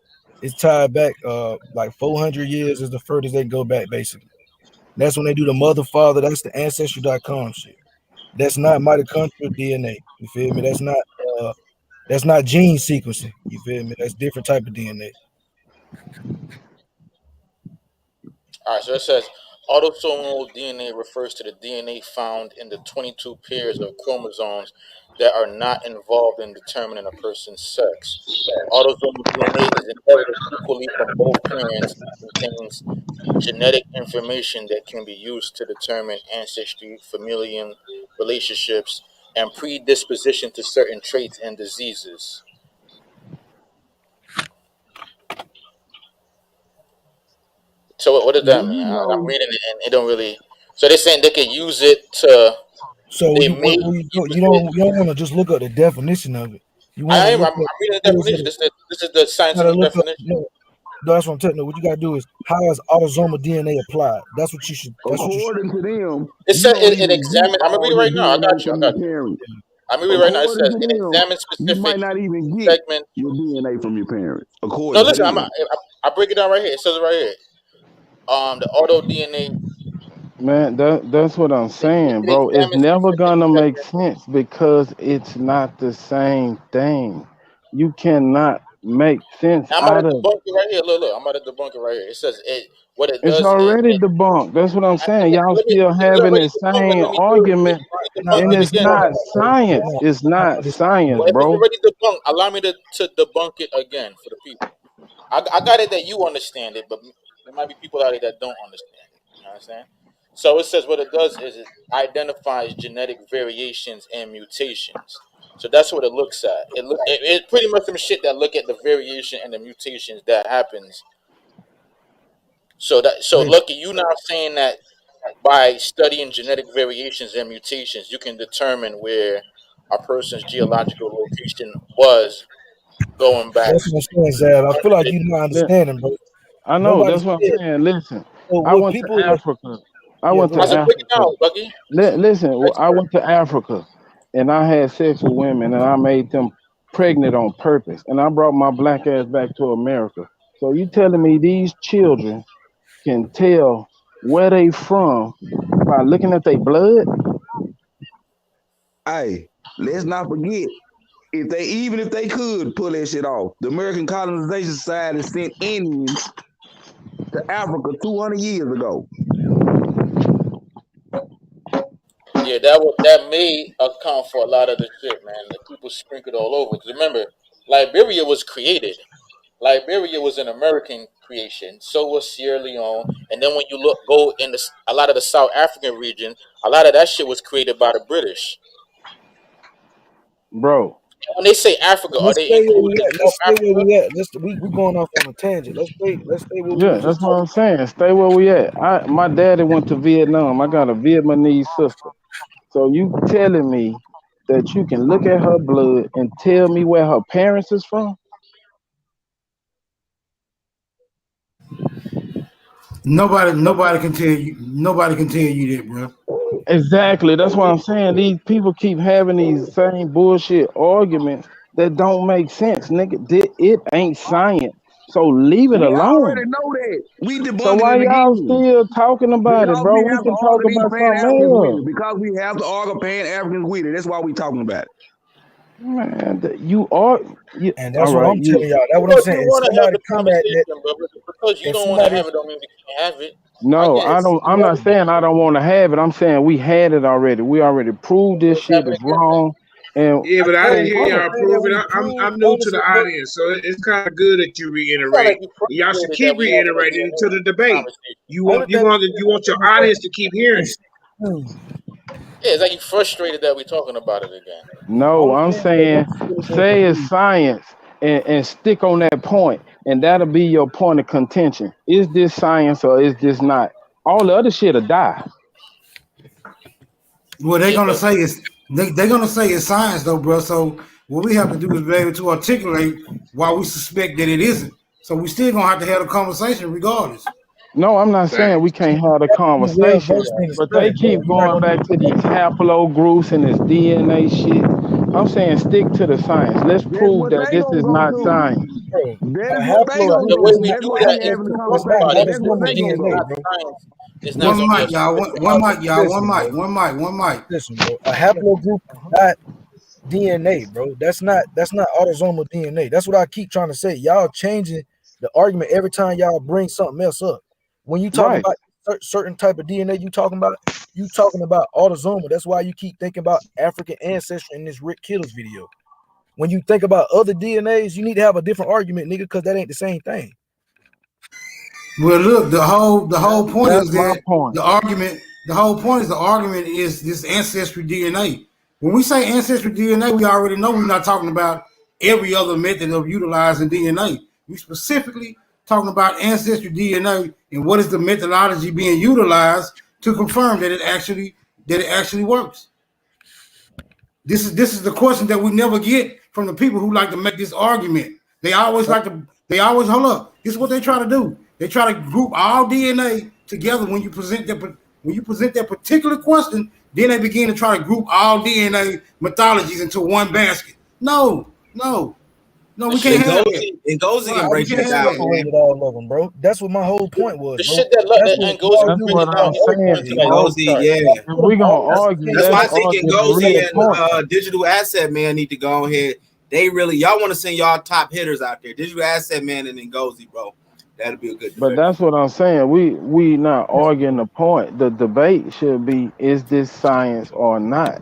S9: It's tied back like 400 years is the furthest they go back, basically. That's when they do the mother father. That's the ancestry.com shit. That's not mitochondrial DNA. You feel me? That's not gene sequencing. You feel me? That's different type of DNA.
S10: All right, so it says autosomal DNA refers to the DNA found in the 22 pairs of chromosomes that are not involved in determining a person's sex. Autosomal DNA is inherited equally from both parents and contains genetic information that can be used to determine ancestry, familial relationships, and predisposition to certain traits and diseases. So what does
S13: Well,
S10: that mean?
S13: you
S10: I'm
S13: know,
S10: reading it and it don't really. So they're saying they could use it to.
S9: So
S10: They
S9: you
S10: may
S9: what
S10: use it.
S9: you don't want to just look up the definition of it. You want
S10: I
S9: to
S10: am.
S9: look
S10: I'm
S9: up
S10: reading the
S9: what is
S10: definition.
S9: it?
S10: This is the
S9: You gotta
S10: scientific
S9: look up.
S10: definition.
S9: No, that's what I'm telling you. What you gotta do is how is autosomal DNA applied? That's what you should. That's what you should.
S13: according to them,
S10: It
S13: you
S10: said
S13: don't
S10: it
S13: even get
S10: examines. I'm gonna
S13: all
S10: read it
S13: your
S10: right now. I got
S13: DNA
S10: you. I
S13: from your
S10: got you.
S13: parents.
S10: I'm gonna read it right now. It
S13: According
S10: says
S13: to
S10: it
S13: them,
S10: examines
S13: you
S10: specific
S13: might not even get
S10: segment.
S13: your DNA from your parents.
S10: No,
S13: According to
S10: listen.
S13: them.
S10: I break it down right here. It says it right here. The auto DNA.
S7: Man, that's what I'm saying,
S10: It
S7: bro. It's
S10: examines
S7: never
S10: specific
S7: gonna make
S10: segment.
S7: sense because it's not the same thing. You cannot make sense
S10: I'm about
S7: out
S10: to
S7: of
S10: debunk it right here. Look, I'm about to debunk it right here. It says it. What it
S7: it's
S10: does is
S7: already debunked. That's what I'm saying. Y'all
S10: let me.
S7: still
S10: It's
S7: having
S10: already
S7: the
S10: debunked. But
S7: same
S10: let me do it.
S7: argument,
S10: Let me
S9: Not
S10: debunk
S7: and
S10: it
S7: it's
S10: again.
S7: not
S9: understanding. You're
S7: science. It's
S9: not
S7: not
S9: understanding.
S7: science,
S10: Well, if it's
S7: bro.
S10: already debunked, allow me to debunk it again for the people. I got it that you understand it, but there might be people out there that don't understand it. You know what I'm saying? So it says what it does is it identifies genetic variations and mutations. So that's what it looks at. It pretty much some shit that look at the variation and the mutations that happens. So
S9: Listen,
S10: Lucky, you now saying that by studying genetic variations and mutations, you can determine where a person's geological location was going back
S9: that's what I'm saying, Zab. I feel like
S10: hundreds.
S9: you're not
S7: Li-
S9: understanding, bro.
S7: I know.
S9: Nobody
S7: That's what I'm
S9: said.
S7: saying. Listen,
S9: So
S7: I
S9: what
S7: went to
S9: people that
S7: Africa. I
S9: yeah,
S7: went
S9: go
S7: to
S10: I
S9: ahead.
S10: said, break it
S7: Africa.
S10: down, Lucky.
S7: Listen, I
S10: Expert.
S7: went to Africa, and I had sex with women, and I made them pregnant on purpose, and I brought my black ass back to America. So you telling me these children can tell where they from by looking at their blood?
S13: Hey, let's not forget, if they could pull that shit off, the American Colonization Society sent Indians to Africa 200 years ago.
S10: Yeah, that may account for a lot of the shit, man. The people sprinkled all over. Because remember, Liberia was created. Liberia was an American creation. So was Sierra Leone. And then when you go in a lot of the South African region, a lot of that shit was created by the British.
S7: Bro,
S10: When they say Africa, are
S9: Let's
S10: they
S9: stay where
S10: including
S9: we at.
S10: North
S9: Let's stay where
S10: Africa?
S9: we at. We going off on a tangent. Let's stay where we
S7: yeah,
S9: was just
S7: that's what I'm
S9: talking.
S7: saying. Stay where we at. My daddy went to Vietnam. I got a Vietnamese sister. So you telling me that you can look at her blood and tell me where her parents is from?
S14: Nobody can tell you. Nobody can tell you that, bro.
S7: Exactly. That's what I'm saying. These people keep having these same bullshit arguments that don't make sense, nigga. It ain't science. So leave it
S13: We already
S7: alone.
S13: know that. We
S7: So
S13: debunking
S7: why
S13: it
S7: y'all
S13: again.
S7: still talking about it,
S13: Because
S7: bro?
S13: we
S7: We
S13: have to
S7: can talk
S13: argue these
S7: about
S13: Pan
S7: something
S13: Africans with
S7: else.
S13: it. Because we have to argue Pan Africans with it. That's why we talking about it.
S7: Man, you are you
S9: And
S7: all
S9: that's what
S7: right,
S9: I'm telling y'all. That's what I'm
S10: Because you
S9: saying. If
S10: want to have
S9: somebody
S10: the
S9: come at that,
S10: conversation, but because you
S9: if
S10: don't want to
S9: somebody
S10: have it, don't mean we can't have it. I
S7: no,
S10: get it.
S7: I'm not saying I don't want to have it. I'm saying we had it already. We already proved this
S10: What's
S7: shit
S10: happening
S7: is
S10: again then?
S7: wrong. And
S11: Yeah,
S9: I
S11: but I
S9: can't
S11: didn't
S7: so
S11: hear
S9: I
S7: what?
S11: y'all
S9: understand that
S11: prove it.
S9: we prove
S11: I'm new to the
S9: honestly, but
S11: audience, so it's kind of good that you
S10: You sound like
S11: reiterate.
S10: you
S11: Y'all should
S10: frustrated that
S11: keep
S10: we having a
S11: reiterating
S10: DNA
S11: until the debate.
S10: conversation.
S9: only thing
S11: You want your audience to keep hearing it.
S10: Yeah, it's like you frustrated that we're talking about it again.
S7: No,
S9: only
S7: I'm
S9: thing that
S7: saying
S9: niggas really been
S7: say it's
S9: confused.
S7: science and stick on that point, and that'll be your point of contention. Is this science or is this not? All the other shit'll die.
S14: What they're
S10: Yeah,
S14: gonna
S10: but
S14: say is they're gonna say it's science, though, bro. So what we have to do is be able to articulate why we suspect that it isn't. So we still gonna have to have a conversation regardless.
S7: No, I'm not saying we can't have the
S9: You well
S7: conversation,
S9: versed in the
S7: but they
S9: study, bro.
S7: keep
S9: You're not
S7: going
S9: gonna
S7: back to these haplogroups and this DNA shit. I'm saying stick to the science. Let's
S13: That's
S7: prove
S13: what
S7: that
S13: they
S7: this
S13: gonna
S7: is
S13: go
S7: not
S13: to.
S7: science.
S9: bro.
S13: That
S9: A
S13: is what they
S9: haplogroup
S13: gonna
S10: The way
S9: is
S13: do.
S10: we
S9: not
S13: That's
S10: do
S13: why
S9: a
S10: that
S13: we
S10: is
S13: having a
S9: haplogroup
S10: think
S9: is not
S13: conversation.
S10: about it.
S13: That's
S10: If
S13: what
S10: you
S9: autosomal
S13: they
S10: think
S13: gonna
S10: it's
S9: DNA,
S13: go.
S10: not
S9: bro.
S10: science, it's not
S14: One
S10: gonna be a
S14: mic, y'all.
S10: scientific
S14: One mic,
S10: argument.
S14: y'all.
S9: Listen, bro.
S14: One mic. One mic.
S9: Listen, bro. A haplogroup is not DNA, bro. That's not autosomal DNA. That's what I keep trying to say. Y'all changing the argument every time y'all bring something else up. When you talking
S7: Right.
S9: about certain type of DNA, you talking about autosomal. That's why you keep thinking about African ancestry in this Rick Kittles video. When you think about other DNAs, you need to have a different argument, nigga, because that ain't the same thing.
S14: Well, look, the whole point
S7: That's
S14: is
S7: my
S14: that
S7: point.
S14: the argument, the whole point is the argument is this ancestry DNA. When we say ancestry DNA, we already know we're not talking about every other method of utilizing DNA. We specifically talking about ancestry DNA and what is the methodology being utilized to confirm that it actually works. This is the question that we never get from the people who like to make this argument. They always hold up. This is what they try to do. They try to group all DNA together when you present that particular question. Then they begin to try to group all DNA mythologies into one basket. No, no, no.
S10: The
S14: We can't
S10: shit
S14: have that.
S15: And Ngozi can
S14: Right?
S9: Why
S14: We
S9: you
S15: break
S14: can't
S15: that
S9: just
S14: have
S15: down,
S14: that.
S15: man.
S9: separated all of them, bro? That's what my whole point was,
S10: the
S9: bro.
S10: shit that
S9: That's what
S10: Ngozi
S9: y'all
S10: be
S7: That's
S9: do.
S10: bringing
S7: what
S10: out,
S7: I'm
S10: everyone
S7: saying.
S15: And
S10: tell you
S7: So
S15: Ngozi,
S10: retarded.
S15: yeah.
S7: if
S9: Put them
S7: we gonna
S9: all at
S7: argue,
S9: the
S15: That's
S9: same
S15: why I
S7: let's
S9: time.
S15: think
S7: argue the
S15: Ngozi
S7: real
S15: and
S7: point.
S15: Digital Asset Man need to go ahead. They really, y'all want to send y'all top hitters out there. Digital Asset Man and Ngozi, bro. That'll be a good
S7: But
S15: debate.
S7: that's what I'm saying. We not arguing the point. The debate should be: is this science or not?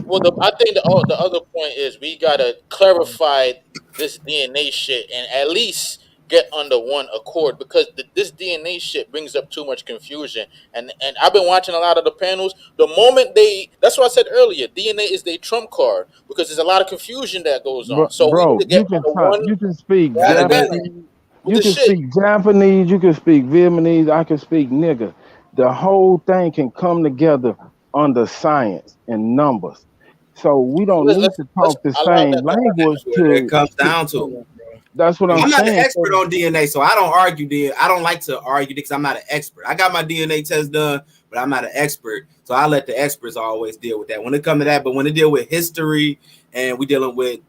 S10: Well, I think the other point is we gotta clarify this DNA shit and at least get under one accord because this DNA shit brings up too much confusion. And I've been watching a lot of the panels. The moment that's what I said earlier. DNA is their trump card because there's a lot of confusion that goes on. So we need
S7: Bro,
S10: to get under one
S7: you can speak
S10: rap
S15: Gotta get
S10: banner
S7: Japanese,
S10: with
S7: you
S10: the
S7: can
S10: shit.
S7: speak Japanese, you can speak Vietnamese, I can speak nigga. The whole thing can come together under science and numbers. So we
S10: So
S7: don't need
S10: let's
S7: to
S10: let's
S7: talk the
S10: allow
S7: same
S10: that to
S7: language
S15: what it
S7: to,
S15: comes
S7: to
S15: down to.
S7: that's what I'm
S15: I'm not an
S7: saying.
S15: expert on DNA, so I don't argue. I don't like to argue because I'm not an expert. I got my DNA test done, but I'm not an expert. So I let the experts always deal with that when it comes to that. But when it deal with history and we dealing with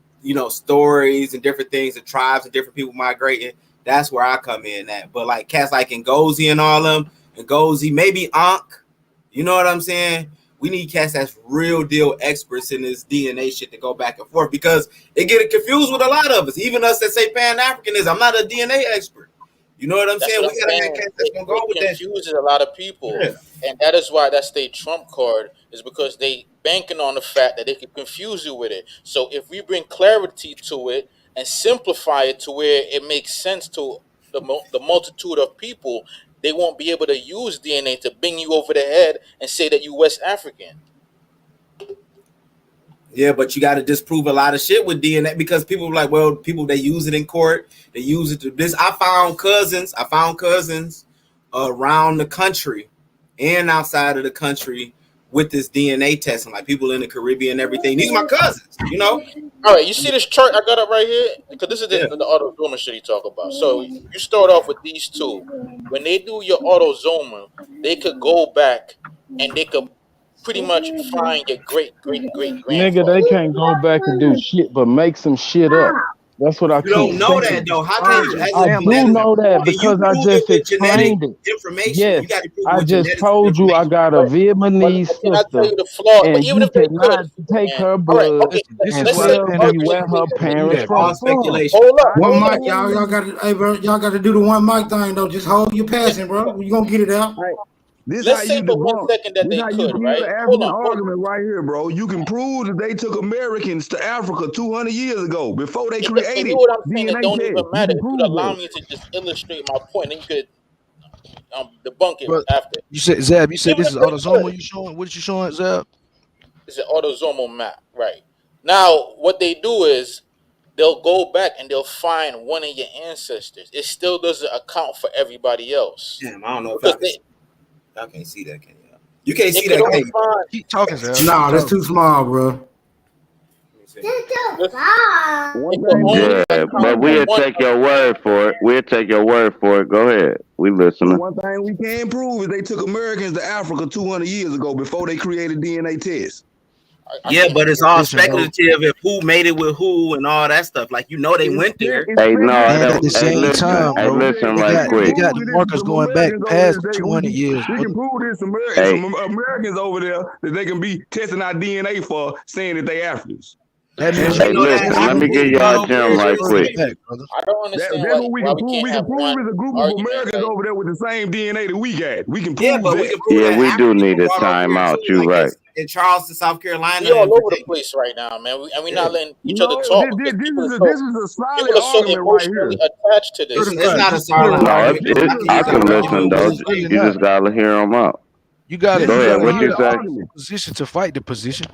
S15: stories and different things and tribes and different people migrating, that's where I come in at. But like cats like Ngozi and all them, Ngozi, maybe Ankh, you know what I'm saying? We need cats that's real deal experts in this DNA shit to go back and forth because they get it confused with a lot of us. Even us that say Pan-Africanism. I'm not a DNA expert. You know what I'm
S10: That's
S15: saying?
S10: what
S15: We
S10: I'm
S15: gotta have
S10: saying.
S15: cats that's
S10: It,
S15: gonna go
S10: it
S15: with that shit.
S10: confuses a lot of people,
S15: Yeah.
S10: and that is why that's their trump card. Is because they banking on the fact that they can confuse you with it. So if we bring clarity to it and simplify it to where it makes sense to the multitude of people, they won't be able to use DNA to bang you over the head and say that you West African.
S15: Yeah, but you got to disprove a lot of shit with DNA because people are like, well, people they use it in court, they use it to this. I found cousins around the country and outside of the country with this DNA testing, like people in the Caribbean and everything. These are my cousins, you know?
S10: All right, you see this chart I got up right here because this is
S15: Yeah.
S10: the autosomal shit he talk about. So you start off with these two. When they do your autosomal, they could go back and they could pretty much find your great
S7: nigga, they
S10: grandfather.
S7: can't go back and do shit but make some shit up. That's what I
S15: You
S7: keep
S15: don't know that
S7: saying.
S15: though. How can you,
S13: Origin
S15: as
S7: I
S15: a
S13: family
S7: do
S15: genetic,
S13: tree.
S7: know that
S15: can you
S7: because I
S15: prove it
S7: just
S15: with genetic
S7: explained it.
S15: information? You
S7: Yes,
S15: got to prove it
S7: I
S15: with
S7: just
S15: genetics
S7: told you I
S15: information.
S7: got a
S10: But
S7: Vietnamese
S10: can I tell
S7: sister,
S10: you the flaw? But
S7: and
S10: even
S7: you
S10: if they could,
S7: cannot take
S10: man.
S7: her
S10: All right,
S7: blood
S10: okay.
S13: This is
S7: and
S10: Let's
S13: why
S10: say
S7: tell
S10: the
S7: me
S13: Pan-Africanists
S7: where
S10: argument
S7: her
S10: is
S13: can't do
S7: parents
S13: that,
S7: from.
S15: All
S13: bro.
S15: speculation.
S10: hold up,
S14: One
S10: hold
S14: mic,
S10: up.
S14: y'all got to. Hey, bro, y'all got to do the one mic thing though. Just hold your passing, bro. You gonna get it out.
S13: Right. This how
S10: Let's say
S13: you
S10: for one
S13: debunk.
S10: second that
S13: This
S10: they
S13: how you
S10: could,
S13: kill
S10: right?
S13: the
S10: Hold
S13: African
S10: on, hold on.
S13: argument right here, bro. You can prove that they took Americans to Africa 200 years ago before they
S10: For you,
S13: created
S10: what I'm saying, it
S13: DNA
S10: don't even
S13: tests. You
S10: matter.
S13: can
S10: If you'd
S13: prove
S10: allow
S13: that.
S10: me to just illustrate my point, then you could debunk it
S9: But
S10: after.
S9: you said Zab, you said
S10: Even
S9: this
S10: if
S9: is
S10: they
S9: autosomal
S10: could,
S9: you showing? What you showing, Zab?
S10: it's an autosomal map, right? Now, what they do is they'll go back and they'll find one of your ancestors. It still doesn't account for everybody else
S15: Damn, I don't know if
S10: because
S15: y'all can't see that, can you? You can't
S10: it
S15: see
S10: could
S15: that,
S10: only
S15: can you?
S9: Keep talking, Zab. Keep
S14: Nah, that's
S9: talking.
S14: too small, bro.
S13: One
S10: It's the
S13: thing we
S10: only
S13: can
S16: Yeah,
S10: account
S16: but
S10: for
S16: we'll
S10: one.
S16: take your word for it. We'll take your word for it. Go ahead. We listening.
S13: one thing we can prove is they took Americans to Africa 200 years ago before they created DNA tests.
S10: I
S15: Yeah,
S10: can't.
S15: but it's all
S9: Listen, bro.
S15: speculative if who made it with who and all that stuff. Like they went there.
S13: It's
S16: Hey, no,
S9: And at the
S16: hey,
S9: same
S16: listen.
S9: time,
S16: Hey,
S9: bro,
S16: listen
S13: speculative.
S9: they
S16: right
S9: got
S13: We can
S9: they
S16: quick.
S9: got
S13: prove
S9: the
S13: that
S9: markers
S13: some
S9: going back
S13: Americans over
S9: past
S13: there.
S9: 200 years,
S13: We
S9: brother.
S13: can prove this
S16: Hey,
S13: some Americans over there that they can be testing our DNA for saying that they Africans.
S9: That
S15: And
S9: means
S15: we
S9: you
S16: hey,
S15: know
S9: can
S15: that
S9: test
S16: listen. Let
S9: them
S16: me
S15: Africans
S16: give
S9: and
S15: brought
S16: y'all
S9: you
S15: over
S9: can
S16: gem
S15: here
S9: test
S16: right
S9: it from
S15: enslaved
S9: the
S16: quick.
S15: people.
S9: back, brother.
S10: I don't understand
S13: That's what we
S10: why
S13: can
S10: we
S13: prove.
S10: can't
S13: We
S10: have
S13: can prove
S10: one
S13: there's a group of
S10: argument.
S13: Americans
S10: Like
S13: over there with the same DNA that we got. We can
S15: Yeah,
S13: prove
S15: but we
S13: that.
S15: can prove
S16: Yeah,
S15: that
S16: we do
S15: Africans were
S16: need a
S15: brought over here
S16: timeout.
S15: too,
S16: You
S15: like
S16: right.
S15: in Charleston, South
S10: we
S15: Carolina,
S10: all
S15: and
S10: over the
S15: Virginia.
S10: place right now, man. And we're
S15: Yeah.
S10: not letting each other
S13: No,
S10: talk because
S13: this is a solid
S10: people are so
S13: argument right
S10: emotionally
S13: here.
S10: attached to this.
S15: It's
S9: Certified.
S15: not a
S9: Just put it
S15: silent
S9: right.
S16: No,
S15: argument
S13: This
S15: because
S13: is
S15: I
S16: it's
S15: can
S13: a
S16: I
S15: use the
S16: can
S13: solid
S16: listen
S15: argument
S16: though.
S15: both
S13: argument.
S9: It's
S15: ways.
S9: really
S16: You
S9: not.
S16: just gotta hear them out.
S9: You
S13: This
S9: gotta
S16: Go
S13: is
S9: you
S13: a
S16: ahead.
S9: gotta
S16: What
S9: hear
S16: you
S13: solid
S9: the
S16: say?
S9: opposite
S13: argument.
S9: position to fight the position.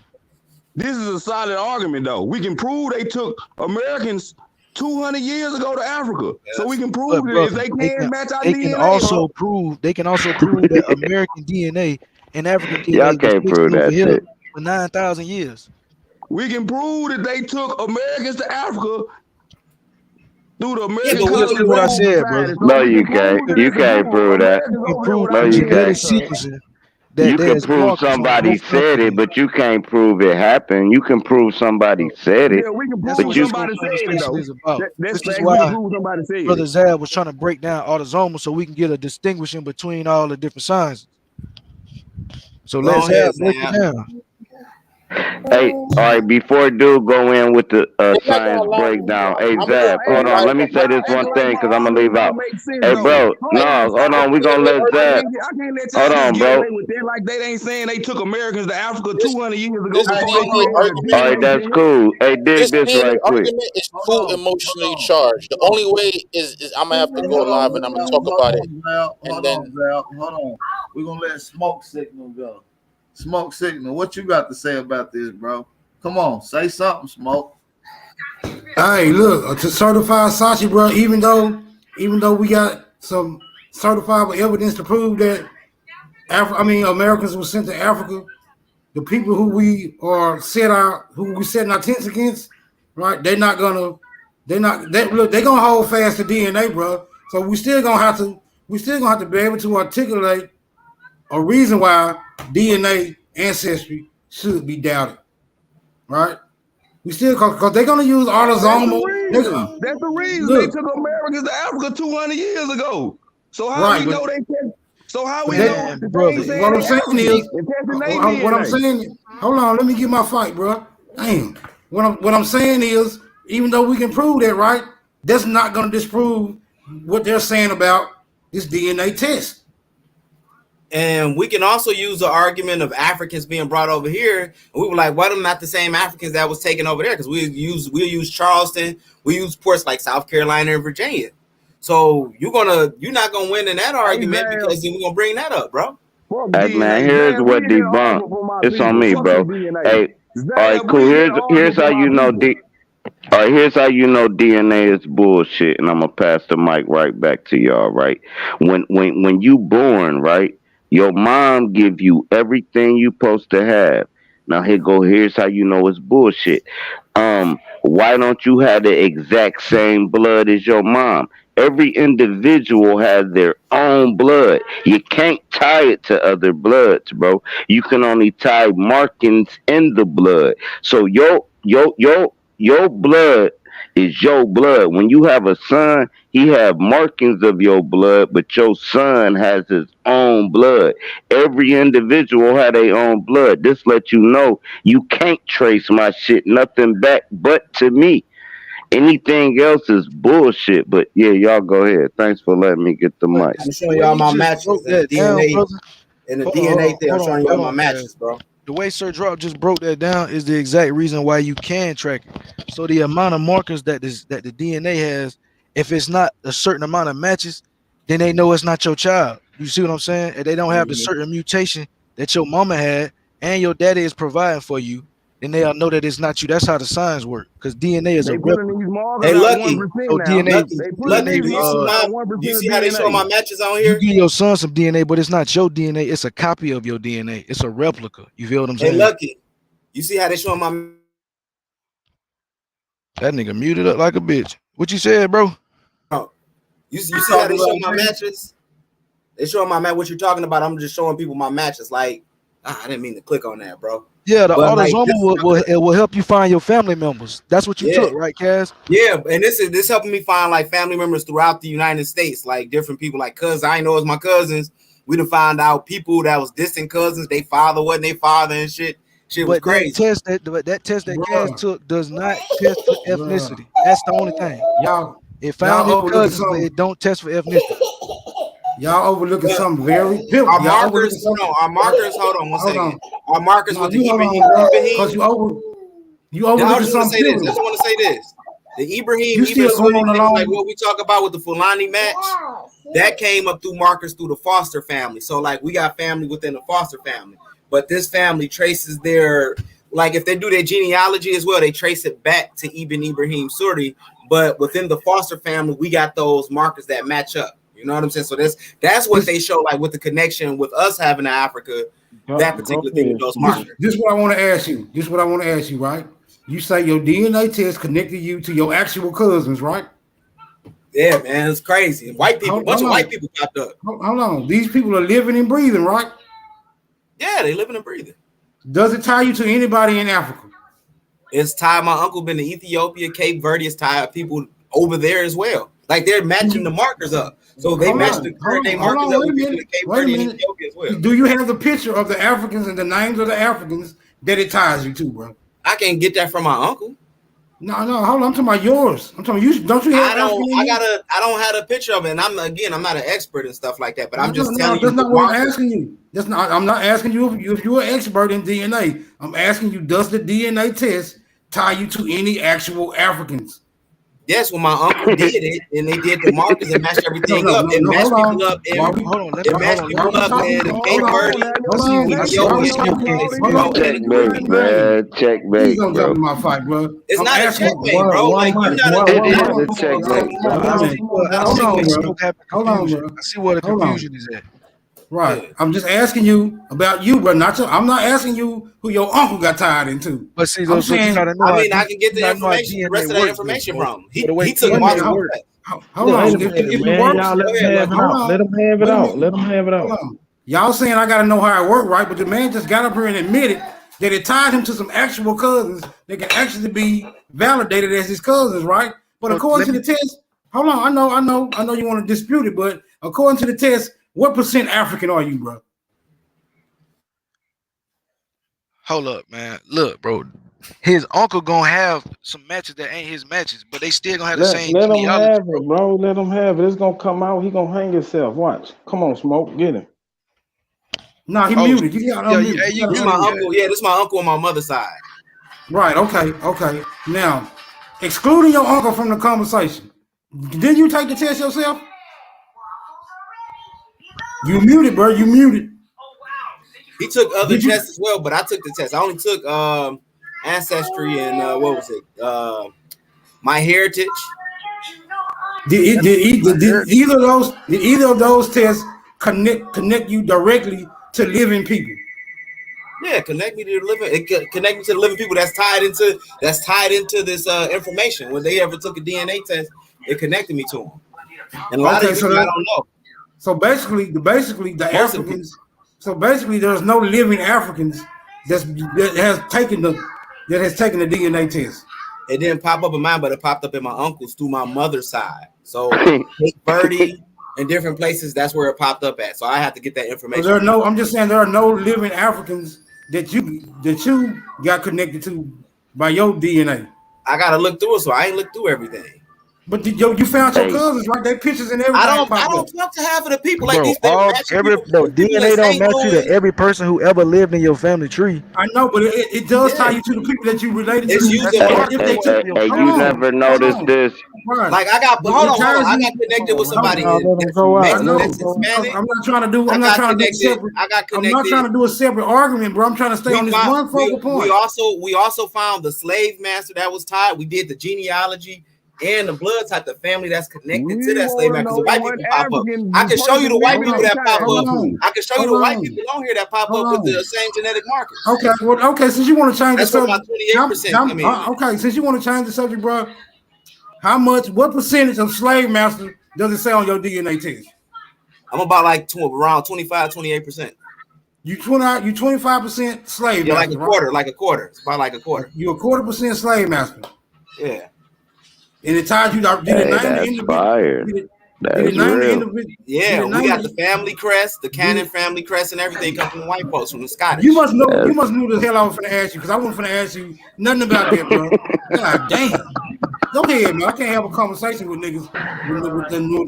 S13: This is a solid argument, though. We can prove they took Americans 200 years ago to Africa. So we
S15: Yes.
S13: can prove
S9: But
S13: that if
S9: brother,
S13: they can match our
S9: they can
S13: DNA, bro.
S9: also prove that American DNA and African
S16: Y'all
S9: DNA was
S16: can't
S9: mixed
S16: prove
S9: over
S16: that
S9: here
S16: shit.
S9: for 9,000 years.
S13: We can prove that they took Americans to Africa through the
S15: Yeah,
S13: American
S15: but
S9: Just
S15: we
S9: listen
S15: can
S9: to what I
S15: prove.
S13: Colonization
S9: said, brother.
S13: Society. So
S16: No,
S13: we
S16: you
S13: can
S16: can't.
S13: prove that
S16: You
S13: it's a group
S16: can't
S13: of
S16: prove that.
S9: You
S13: Americans
S9: can
S13: over there
S9: prove
S13: with
S16: No,
S13: our
S9: through
S16: you
S13: DNA
S9: genetic
S16: can't.
S13: tag.
S9: sequencing that
S16: You can
S9: there's
S16: prove
S9: markers on
S16: somebody
S9: both
S16: said it,
S9: continents.
S16: but you can't prove it happened. You can prove somebody
S9: So
S16: said it,
S13: Yeah, we can
S9: that's
S13: prove
S16: but
S9: what
S16: you
S9: this
S13: somebody
S9: whole
S13: said it,
S9: conversation
S13: though.
S9: is about.
S13: That's
S9: This is
S13: facts. We can
S9: why
S13: prove somebody said
S9: Brother
S13: it.
S9: Zab was trying to break down autosomal so we can get a distinguishing between all the different signs. So let
S15: Go
S9: Zab
S15: ahead,
S9: break it
S15: Zab.
S9: down.
S16: Hey, all right, before dude go in with the
S10: They're not
S16: science
S10: gonna allow me to.
S16: breakdown, hey
S10: I'm gonna
S13: Y'all
S16: Zab,
S10: just
S13: act
S10: go
S16: hold
S13: like
S16: on,
S10: live
S16: let me
S10: on my
S16: say
S13: y'all
S16: this
S13: act
S16: one
S10: page.
S13: like
S16: thing
S13: my
S16: because I'm gonna
S13: argument
S16: leave
S13: don't
S16: out.
S13: make sense,
S16: Hey,
S13: though.
S16: bro,
S13: Hold
S10: Like,
S13: on.
S16: no, hold on, we
S10: wait,
S16: gonna
S10: wait,
S16: let Zab.
S13: I can't let
S16: Hold
S13: y'all just
S16: on,
S13: get
S16: bro.
S13: away with that like they ain't saying they took Americans to Africa
S10: this
S13: 200 years ago
S10: this
S13: before they
S10: DNA
S13: created a
S16: All
S10: argument,
S16: right,
S13: DNA
S16: that's
S13: test.
S16: cool. Hey, dig
S10: this
S16: this
S10: DNA
S16: right quick.
S10: argument is
S13: Hold
S10: too
S13: on,
S10: emotionally charged. The only way is I'm gonna have to go live and I'm gonna talk about it, and then
S4: Hold on. We're gonna let Smoke Signal go. Smoke Signal, what you got to say about this, bro? Come on, say something, Smoke.
S14: Hey, look, to certify Sachi, bro. Even though we got some certifiable evidence to prove that Americans were sent to Africa. The people who we setting our tents against, right? They're gonna hold fast to DNA, bro. So we still gonna have to be able to articulate a reason why DNA ancestry should be doubted, right? We still because they're gonna use
S13: That's the
S14: autosomal.
S13: reason. That's the reason they
S14: Look,
S13: took Americans to Africa 200 years ago. So how
S14: right,
S13: we know they test? So how
S14: but
S13: we know
S9: Man,
S13: that they
S9: brother,
S13: ain't saying
S14: what I'm
S13: they
S14: saying
S13: Africans
S14: is,
S13: and testing their
S14: what I'm
S13: DNA?
S14: saying. Hold on, let me get my fight, bro. Damn. What I'm saying is, even though we can prove that, right? That's not gonna disprove what they're saying about this DNA test.
S15: And we can also use the argument of Africans being brought over here. And we were like, what are not the same Africans that was taken over there? Because we'll use Charleston, we use ports like South Carolina and Virginia. So you're not gonna win in that
S13: Hey,
S15: argument
S13: Zab,
S15: because then we're gonna bring that up, bro.
S13: fuck
S16: Hey, man,
S13: DNA.
S16: here's
S13: Zab,
S16: what
S13: get that
S16: debunked.
S13: offer for my
S16: It's on
S13: people.
S16: me,
S13: Fuck the
S16: bro.
S13: DNA.
S16: Hey, all right,
S13: Zab,
S16: cool.
S13: read that
S16: Here's
S13: argument
S16: how
S13: for my
S16: you know
S13: people.
S16: All right, here's how you know DNA is bullshit, and I'm gonna pass the mic right back to y'all. Right, when you born, right, your mom give you everything you supposed to have. Now here's how you know it's bullshit. Why don't you have the exact same blood as your mom? Every individual has their own blood. You can't tie it to other bloods, bro. You can only tie markings in the blood. So your blood is your blood. When you have a son, he have markings of your blood, but your son has his own blood. Every individual had their own blood. This let you know you can't trace my shit nothing back but to me. Anything else is bullshit. But yeah, y'all go ahead. Thanks for letting me get the
S9: But
S16: mic.
S15: I'm
S9: the
S15: showing
S9: way
S15: y'all
S9: you
S15: my
S9: just
S15: matches
S9: broke
S15: and the
S9: that down,
S15: DNA
S9: brother.
S15: and the DNA thing. I'm showing y'all
S9: Hold
S15: my
S9: on, man.
S15: matches, bro.
S9: The way Sir Drop just broke that down is the exact reason why you can track it. So the amount of markers that the DNA has, if it's not a certain amount of matches, then they know it's not your child. You see what I'm saying? If they don't have the
S15: Mm-hmm.
S9: certain mutation that your mama had and your daddy is providing for you, then they'll know that it's not you. That's how the signs work. Because DNA is a
S13: They putting
S9: replica.
S13: these markers
S15: Hey,
S13: out
S15: Lucky,
S13: 1%
S9: So
S13: now.
S9: DNA,
S13: They putting
S15: Lucky,
S13: these
S15: do you see
S13: markers
S9: DNA,
S13: out
S15: my?
S13: 1%
S15: Do you
S13: of
S15: see how they show
S13: DNA.
S15: my matches on
S9: you
S15: here?
S9: give your son some DNA, but it's not your DNA. It's a copy of your DNA. It's a replica. You feel what I'm
S15: Hey,
S9: saying?
S15: Lucky, you see how they show my
S9: That nigga muted up like a bitch. What you said, bro?
S15: You see how they show my matches? They showing my match. What you're talking about? I'm just showing people my matches. Like, I didn't mean to click on that, bro.
S9: Yeah, the
S15: But like,
S9: autosomal will help you find your family members. That's what you took, right, Cass?
S15: Yeah, and this helping me find like family members throughout the United States, like different people, like cousins. I ain't know it's my cousins. We done find out people that was distant cousins. They father wasn't their father and shit. Shit was crazy.
S9: That test that Cass took does not test for ethnicity. That's the only thing. It found your cousins, but it don't test for ethnicity.
S14: Y'all overlooking something very pivotal.
S15: Our markers, hold on one second. Our markers with the Ibrahim.
S14: Because you overlooking something pivotal.
S15: I just want to say this. The Ibrahim,
S14: You still going along
S15: like what we talk about with the Fulani match, that came up through markers through the foster family. So like we got family within the foster family, but this family traces their, like if they do their genealogy as well, they trace it back to Ibn Ibrahim Suri. But within the foster family, we got those markers that match up. You know what I'm saying? So that's what they show, like with the connection with us having to Africa, that particular thing with those markers.
S14: This is what I want to ask you. Right? You say your DNA test connected you to your actual cousins, right?
S15: Yeah, man, it's crazy. White people, a bunch of white people popped up.
S14: Hold on. These people are living and breathing, right?
S15: Yeah, they living and breathing.
S14: Does it tie you to anybody in Africa?
S15: It's tied. My uncle been to Ethiopia, Cape Verde. It's tied people over there as well. Like they're matching the markers up. So they match the current day markers up with people in Cape Verde and Ethiopia as well.
S14: Do you have the picture of the Africans and the names of the Africans that it ties you to, bro?
S15: I can't get that from my uncle.
S14: No, hold on. I'm talking about yours. I'm talking about you. Don't you have?
S15: I don't have a picture of it. And I'm not an expert and stuff like that. But I'm just telling you.
S14: That's not what I'm asking you. I'm not asking you if you're an expert in DNA. I'm asking you, does the DNA test tie you to any actual Africans?
S15: Yes, when my uncle did it, and they did the markers and matched everything up, and matched people up, and matched people up in Cape Verde,
S16: Checkmate, man. Checkmate,
S14: bro. Jump in my fight, bro.
S15: It's not a checkmate, bro. Like you gotta.
S16: It is a checkmate, bro.
S14: Hold on, bro.
S9: I see where the confusion is at.
S14: Right. Yeah. I'm just asking you about you, bro. I'm not asking you who your uncle got tied into.
S9: But see,
S14: I'm saying,
S15: I can get the information, the rest of that information from him. He took my uncle.
S14: Hold on. If it works,
S7: let him have it out. Let him have it out.
S14: Y'all saying I gotta know how it worked, right? But the man just got up here and admitted that it tied him to some actual cousins that can actually be validated as his cousins, right? But according to the test, hold on, I know you want to dispute it, but according to the test, what percent African are you, bro?
S9: Hold up, man. Look, bro. His uncle gonna have some matches that ain't his matches, but they still gonna have the same.
S7: Let him have it, bro. Let him have it. It's gonna come out. He gonna hang himself. Watch. Come on, Smoke. Get him.
S14: Nah, he muted. This
S15: is my uncle. Yeah, this is my uncle on my mother's side.
S14: Right. Okay. Now, excluding your uncle from the conversation, did you take the test yourself? You muted, bro. You muted.
S15: He took other tests as well, but I took the test. I only took Ancestry and what was it? My Heritage.
S14: Did either of those tests connect you directly to living people?
S15: Yeah, connect me to the living. Connect me to the living people that's tied into this information. When they ever took a DNA test, it connected me to them. And a lot of people I don't know.
S14: So basically, the Africans. So basically, there's no living Africans that has taken the DNA test.
S15: It didn't pop up in mine, but it popped up in my uncle's through my mother's side. So Cape Verde and different places, that's where it popped up at. So I have to get that information.
S14: So I'm just saying there are no living Africans that you got connected to by your DNA.
S15: I gotta look through it, so I ain't looked through everything.
S14: But you found your cousins, right? They pictures and everything.
S15: I don't talk to half of the people like these.
S9: DNA don't match you to every person who ever lived in your family tree.
S14: I know, but it does tie you to the people that you related
S16: to. Hey, you never noticed this.
S15: Like I got connected with somebody that's Hispanic.
S14: I'm not trying to do a separate argument, bro. I'm trying to stay on this one focal point.
S15: We also found the slave master that was tied. We did the genealogy. and the blood type, the family that's connected
S13: We
S15: to that slave
S13: want to
S15: master. Because
S13: know
S15: the white
S13: what
S15: people pop up.
S13: African
S15: I can show you the
S13: person
S15: white
S13: living
S15: people
S13: in
S15: that pop
S13: China
S15: up.
S13: to.
S15: I can show you the white people on here that pop up with the same genetic markers.
S14: Okay, well, okay. Since you want to change
S15: That's
S14: the
S15: where my
S14: subject,
S15: 28% come in.
S14: okay. Since you want to change the subject, bro, what percentage of slave masters does it say on your DNA test?
S15: I'm about like around 25, 28%.
S14: You 25% slave
S15: Yeah,
S14: master,
S15: like a quarter. It's about like a quarter.
S14: You're a 1/4% slave master.
S15: Yeah.
S14: And it ties you. Did it name the individual?
S16: Fire.
S14: Did
S16: That's
S14: it name the
S16: real.
S14: individual?
S15: Yeah, we got the family crest, the Cannon family crest, and everything comes from the white folks, from the Scottish.
S14: You must know. You must know the hell I was finna ask you, because I wasn't finna ask you nothing about that, bro. God damn. Go ahead, man. I can't have a conversation with niggas.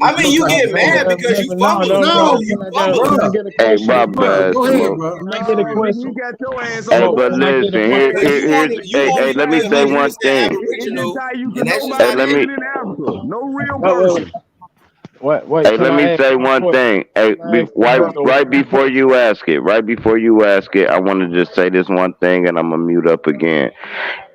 S15: I mean, you get mad because you fumble. No, you fumble.
S16: Hey, my bad,
S14: Go ahead,
S16: Smoke.
S14: bro.
S7: Can I get a question?
S13: You got your ass
S16: Hey,
S13: on.
S16: but
S7: Can I get
S16: listen,
S7: a
S16: here's
S7: question?
S16: hey, let me say one thing.
S13: It can tie you to
S15: and that's just
S16: Hey,
S13: nobody
S16: let me
S13: living in Africa. No real
S7: Wait,
S13: person.
S7: wait.
S16: Hey,
S7: Can
S16: let
S7: I
S16: me
S7: ask
S16: say
S7: you a
S16: one
S7: question?
S16: thing. Hey,
S7: Can I ask you a question?
S16: right before you ask it, I want to just say this one thing, and I'm gonna mute up again.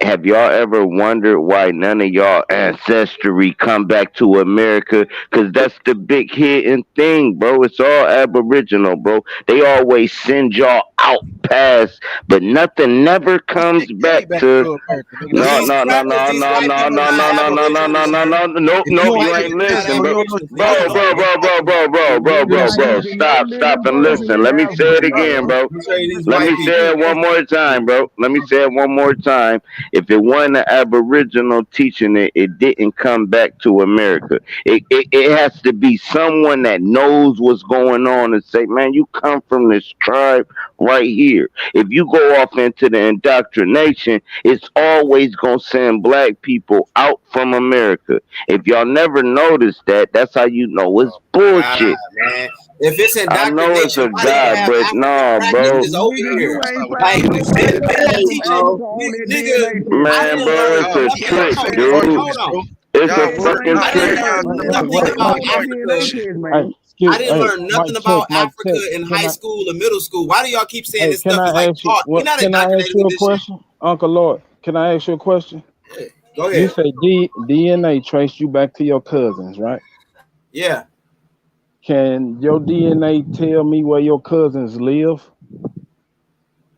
S16: Have y'all ever wondered why none of y'all ancestry come back to America? Because that's the big hidden thing, bro. It's all Aboriginal, bro. They always send y'all out past, but nothing never comes back to. No,
S15: these
S16: no, no,
S15: crackers,
S16: no,
S15: these
S16: no,
S15: white
S16: no,
S15: people
S16: no,
S15: not
S16: no, no, no, no, no,
S15: aboriginal,
S16: no,
S15: sir.
S16: no, nope,
S15: These
S16: nope. You
S15: white
S16: ain't
S15: people not
S16: listen, bro.
S15: aboriginal. So y'all don't know what you're talking about.
S16: Bro. Stop and listen. Let me say it again, bro.
S15: Let me show you these
S16: Let
S15: white
S16: me
S15: people.
S16: say it one more time, bro. Let me say it one more time. If it wasn't an Aboriginal teaching it, it didn't come back to America. It has to be someone that knows what's going on and say, man, you come from this tribe right here. If you go off into the indoctrination, it's always going to send black people out from America. If y'all never noticed that, that's how you know it's bullshit.
S15: Man. If it's
S16: I know it's
S15: indoctrination,
S16: a
S15: why do you
S16: God,
S15: have
S16: but
S15: African
S16: no, bro.
S15: practices over
S13: Nigga,
S15: here?
S13: you ain't
S15: Like,
S13: found nobody
S15: been
S13: coming from
S15: teaching,
S13: Africa on that
S15: nigga.
S13: DNA test.
S15: I
S16: Man,
S15: didn't
S16: bro,
S15: learn
S16: it's a
S15: nothing.
S16: trick,
S15: Hold
S16: dude.
S15: on.
S16: It's a
S13: Yes,
S16: fucking
S15: I
S16: trick.
S15: didn't learn nothing
S7: Wait.
S15: about
S13: on that
S15: Africa.
S13: DNA test, man.
S7: Hey, excuse.
S15: I didn't
S7: Hey,
S15: learn nothing about
S7: mic
S15: Africa
S7: check.
S15: in high school or middle school. Why do y'all keep saying
S7: Hey,
S15: this
S7: can
S15: stuff is
S7: I
S15: like
S7: ask you
S15: taught? We're
S7: what?
S15: not
S7: Can I ask
S15: indoctrinated
S7: you
S15: with
S7: a
S15: this shit.
S7: question, Uncle Lord? Can I ask you a question?
S15: Go
S7: You
S15: ahead.
S7: say DNA traced you back to your cousins, right?
S15: Yeah.
S7: Can your DNA tell me where your cousins live?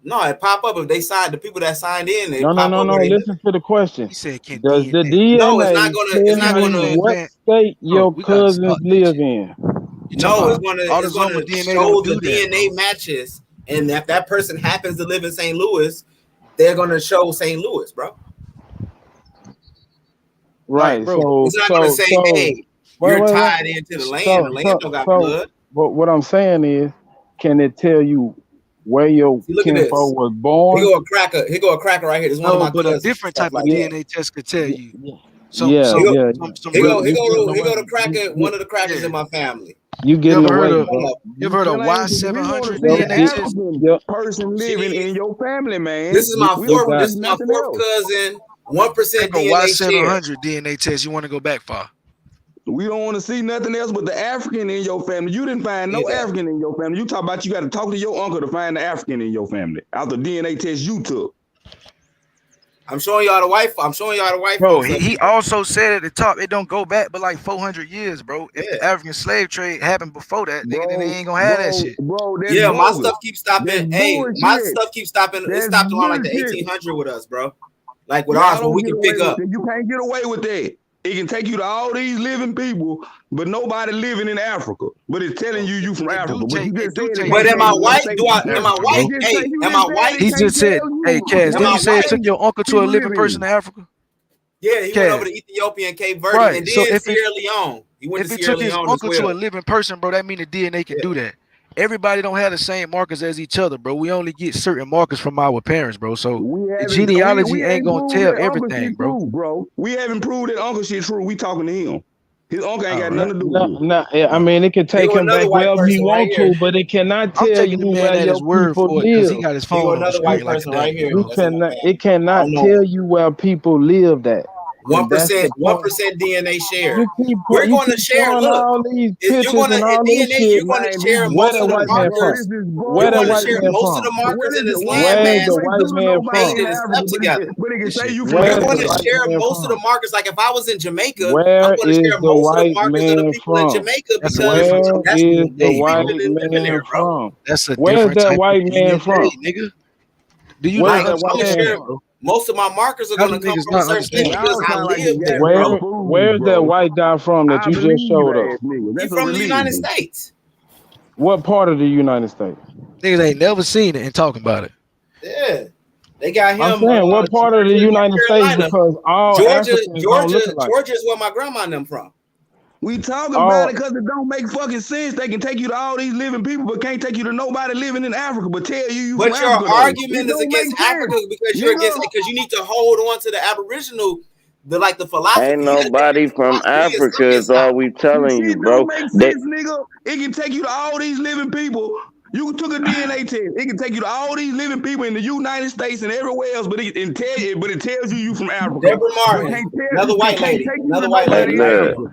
S15: No, it pop up if they signed. The people that signed in, they
S7: No.
S15: pop up where they live.
S7: Listen to the question.
S17: He said, "Can
S7: Does the
S17: DNA?"
S15: No, it's
S7: DNA
S15: not gonna.
S7: tell
S15: It's not
S17: Everybody
S15: gonna.
S7: you
S17: saying,
S7: what
S17: man,
S7: state
S17: bro,
S7: your
S17: we gotta
S7: cousins
S17: stop that
S7: live
S17: shit.
S7: in?
S17: You talking
S15: No,
S17: about
S15: it's gonna
S17: autosomal DNA
S15: show
S17: don't
S15: the
S17: do that, bro.
S15: DNA matches, and if that person happens to live in St. Louis, they're gonna show St. Louis, bro.
S17: Like,
S7: Right.
S17: bro,
S15: It's not gonna say, "Hey, you're
S7: Wait.
S15: tied into the land. The land don't got blood."
S7: But what I'm saying is, can it tell you where your
S15: See, look at
S7: kinfolk
S15: this.
S7: was
S15: Here
S7: born?
S15: go a cracker. Here go a cracker right here. This is one of
S17: no,
S15: my
S17: but a
S15: cousins and
S17: different
S15: stuff
S17: type of
S15: like that.
S17: DNA test could tell you some
S7: Yeah.
S15: Here go,
S17: some
S15: here go,
S17: relatives
S15: here
S17: or
S15: go
S17: whatever.
S15: the cracker. One of the crackers
S17: Yeah.
S15: in my family.
S7: You
S17: You
S7: getting
S17: ever heard
S7: away,
S17: of
S7: bro.
S17: you ever heard of
S13: Still ain't we want to
S17: Y700
S13: see an
S17: DNA test?
S13: African person living in your family,
S15: This
S13: man.
S15: is my
S13: We don't want to
S15: This
S13: see
S15: is my
S13: nothing
S15: fourth
S13: else.
S15: cousin.
S17: They
S15: 1%
S17: go
S15: DNA share.
S17: Y700 DNA test. You want to go back far?
S13: We don't want to see nothing else but the African in your family. You didn't find no African in your family. You talk about you got to talk to your uncle to find the African in your family after DNA test you took.
S15: I'm showing y'all the white. I'm showing y'all the white
S17: Bro,
S15: folks.
S17: he also said at the top it don't go back but like 400 years, bro. If the African slave trade happened before that, nigga, then they ain't gonna have that shit.
S13: Bro, that's
S15: Yeah, my
S13: bogus.
S15: stuff keeps stopping.
S13: That's
S15: Hey, my
S13: bullshit.
S15: stuff keeps stopping. It
S13: That's
S15: stopped around like the
S13: bullshit.
S15: 1800 with us, bro. Like with
S13: Y'all
S15: ours, when
S13: don't
S15: we
S13: get
S15: can
S13: away
S15: pick
S13: with
S15: up.
S13: it. You can't get away with that. It can take you to all these living people, but nobody living in Africa. But it's telling you from Africa. But you just said it.
S15: But am I white?
S13: Say,
S15: Do I? Am I white? Hey, am I white?
S17: He just said, hey, Cass, didn't you say it took your uncle to a living person in Africa?
S15: Yeah, he went over to Ethiopia and Cape Verde,
S17: Right.
S15: and
S17: So
S15: then
S17: if
S15: Sierra Leone. He went to
S17: it
S15: Sierra
S17: took his
S15: Leone as
S17: uncle to a
S15: well.
S17: living person, bro, that mean the DNA can do that. Everybody don't have the same markers as each other, bro. We only get certain markers from our parents, bro. So the genealogy ain't gonna tell everything, bro.
S13: True, bro. We haven't proved that uncle shit true. We talking to him. His uncle ain't got nothing to do with it.
S7: I mean, it can take him back wherever he want to, but it cannot
S17: I'm
S7: tell
S17: taking
S7: you
S17: the man
S7: where
S17: at
S7: your
S17: his word
S7: people
S17: for it because
S7: live.
S17: he got his phone on the screen like a damn.
S7: It cannot tell you where people live at.
S15: 1%,
S7: That's the point.
S15: 1% DNA share.
S7: You keep
S15: We're
S7: you
S15: going to
S7: keep
S15: share.
S7: showing
S15: Look,
S7: all these
S15: you're
S7: pictures
S15: going to
S7: and
S15: in
S7: all this
S15: DNA.
S7: shit.
S15: You're going to share
S7: Where
S15: most
S7: the
S15: of the
S7: white man
S13: Bro,
S7: from?
S15: markers.
S13: this is
S7: Where
S15: You're
S7: the
S15: going to
S7: white
S13: bullshit.
S15: share
S7: man
S15: most of
S7: from?
S15: the markers
S13: What
S15: in
S13: is it?
S15: this
S13: Why ain't
S7: Where's
S15: landmass
S7: the
S13: nobody
S7: white
S13: killing
S7: man
S13: nobody
S15: made
S13: in
S7: from?
S15: and is stuck
S13: Africa,
S15: together.
S13: but they can
S15: This
S13: say
S15: shit.
S13: you from
S15: You're
S7: Where's
S15: going
S7: the
S15: to
S13: Africa?
S7: white
S15: share
S7: man
S15: most of the
S7: from?
S15: markers. Like if I was in Jamaica, I'm
S7: Where
S15: going to
S7: is
S15: share
S7: the
S15: most of the
S7: white
S15: markers of the
S7: man
S15: people in
S7: from?
S15: Jamaica
S17: That's a
S15: because
S17: different
S7: Where
S17: type
S15: that's
S17: of
S7: is the
S17: DNA,
S15: we
S7: white
S17: nigga.
S15: really living
S7: man
S15: there, bro.
S7: from?
S17: That's a
S7: Where's
S17: different
S7: that
S17: type of
S7: white man
S17: DNA,
S7: from?
S17: nigga. Do you
S7: Where's
S17: not
S15: Like
S7: that
S15: I'm
S7: white
S15: gonna
S17: understand
S7: man
S17: that,
S15: share
S7: from?
S17: bro?
S15: most of my markers are
S17: How
S15: gonna
S17: do
S15: come
S17: niggas
S15: from a
S17: not
S15: certain place
S17: understand that?
S15: because
S13: Y'all
S15: I
S13: sound like
S15: live
S13: some
S15: there,
S13: goddamn
S15: bro.
S13: fools,
S7: Where's that
S13: bro.
S7: white guy from that
S13: I
S7: you just
S13: believe
S7: showed us?
S13: ass niggas.
S15: He
S13: That's a
S15: from the United
S13: religion.
S15: States.
S7: What part of the United States?
S17: Niggas ain't never seen it and talking about it.
S15: Yeah. They got
S7: I'm
S15: him
S7: saying what part of the
S15: Georgia, North
S7: United States
S15: Carolina.
S7: because all
S15: Georgia,
S7: Africans don't
S15: Georgia,
S7: look alike.
S15: Georgia is where my grandma and them from.
S13: We talking about
S7: All
S13: it because it don't make fucking sense. They can take you to all these living people, but can't take you to nobody living in Africa, but tell you from
S15: But your
S13: Africa though. It
S15: argument is
S13: don't
S15: against
S13: make sense,
S15: Africa because you're against
S13: nigga.
S15: because you need to hold on to the Aboriginal, the philosophy.
S16: Ain't
S15: That
S16: nobody from
S15: philosophy
S16: Africa
S15: is
S16: is all we
S13: This
S16: telling you,
S13: shit don't
S16: bro.
S13: make
S16: They
S13: sense, nigga. It can take you to all these living people. You took a DNA test. It can take you to all these living people in the United States and everywhere else, but it tells you from Africa.
S15: Deborah
S13: But
S15: Martin, another white
S13: can't
S15: lady,
S13: take you to
S15: another white
S16: hey
S15: lady.
S13: nobody in
S15: Type
S16: look.
S15: shit.
S13: Africa.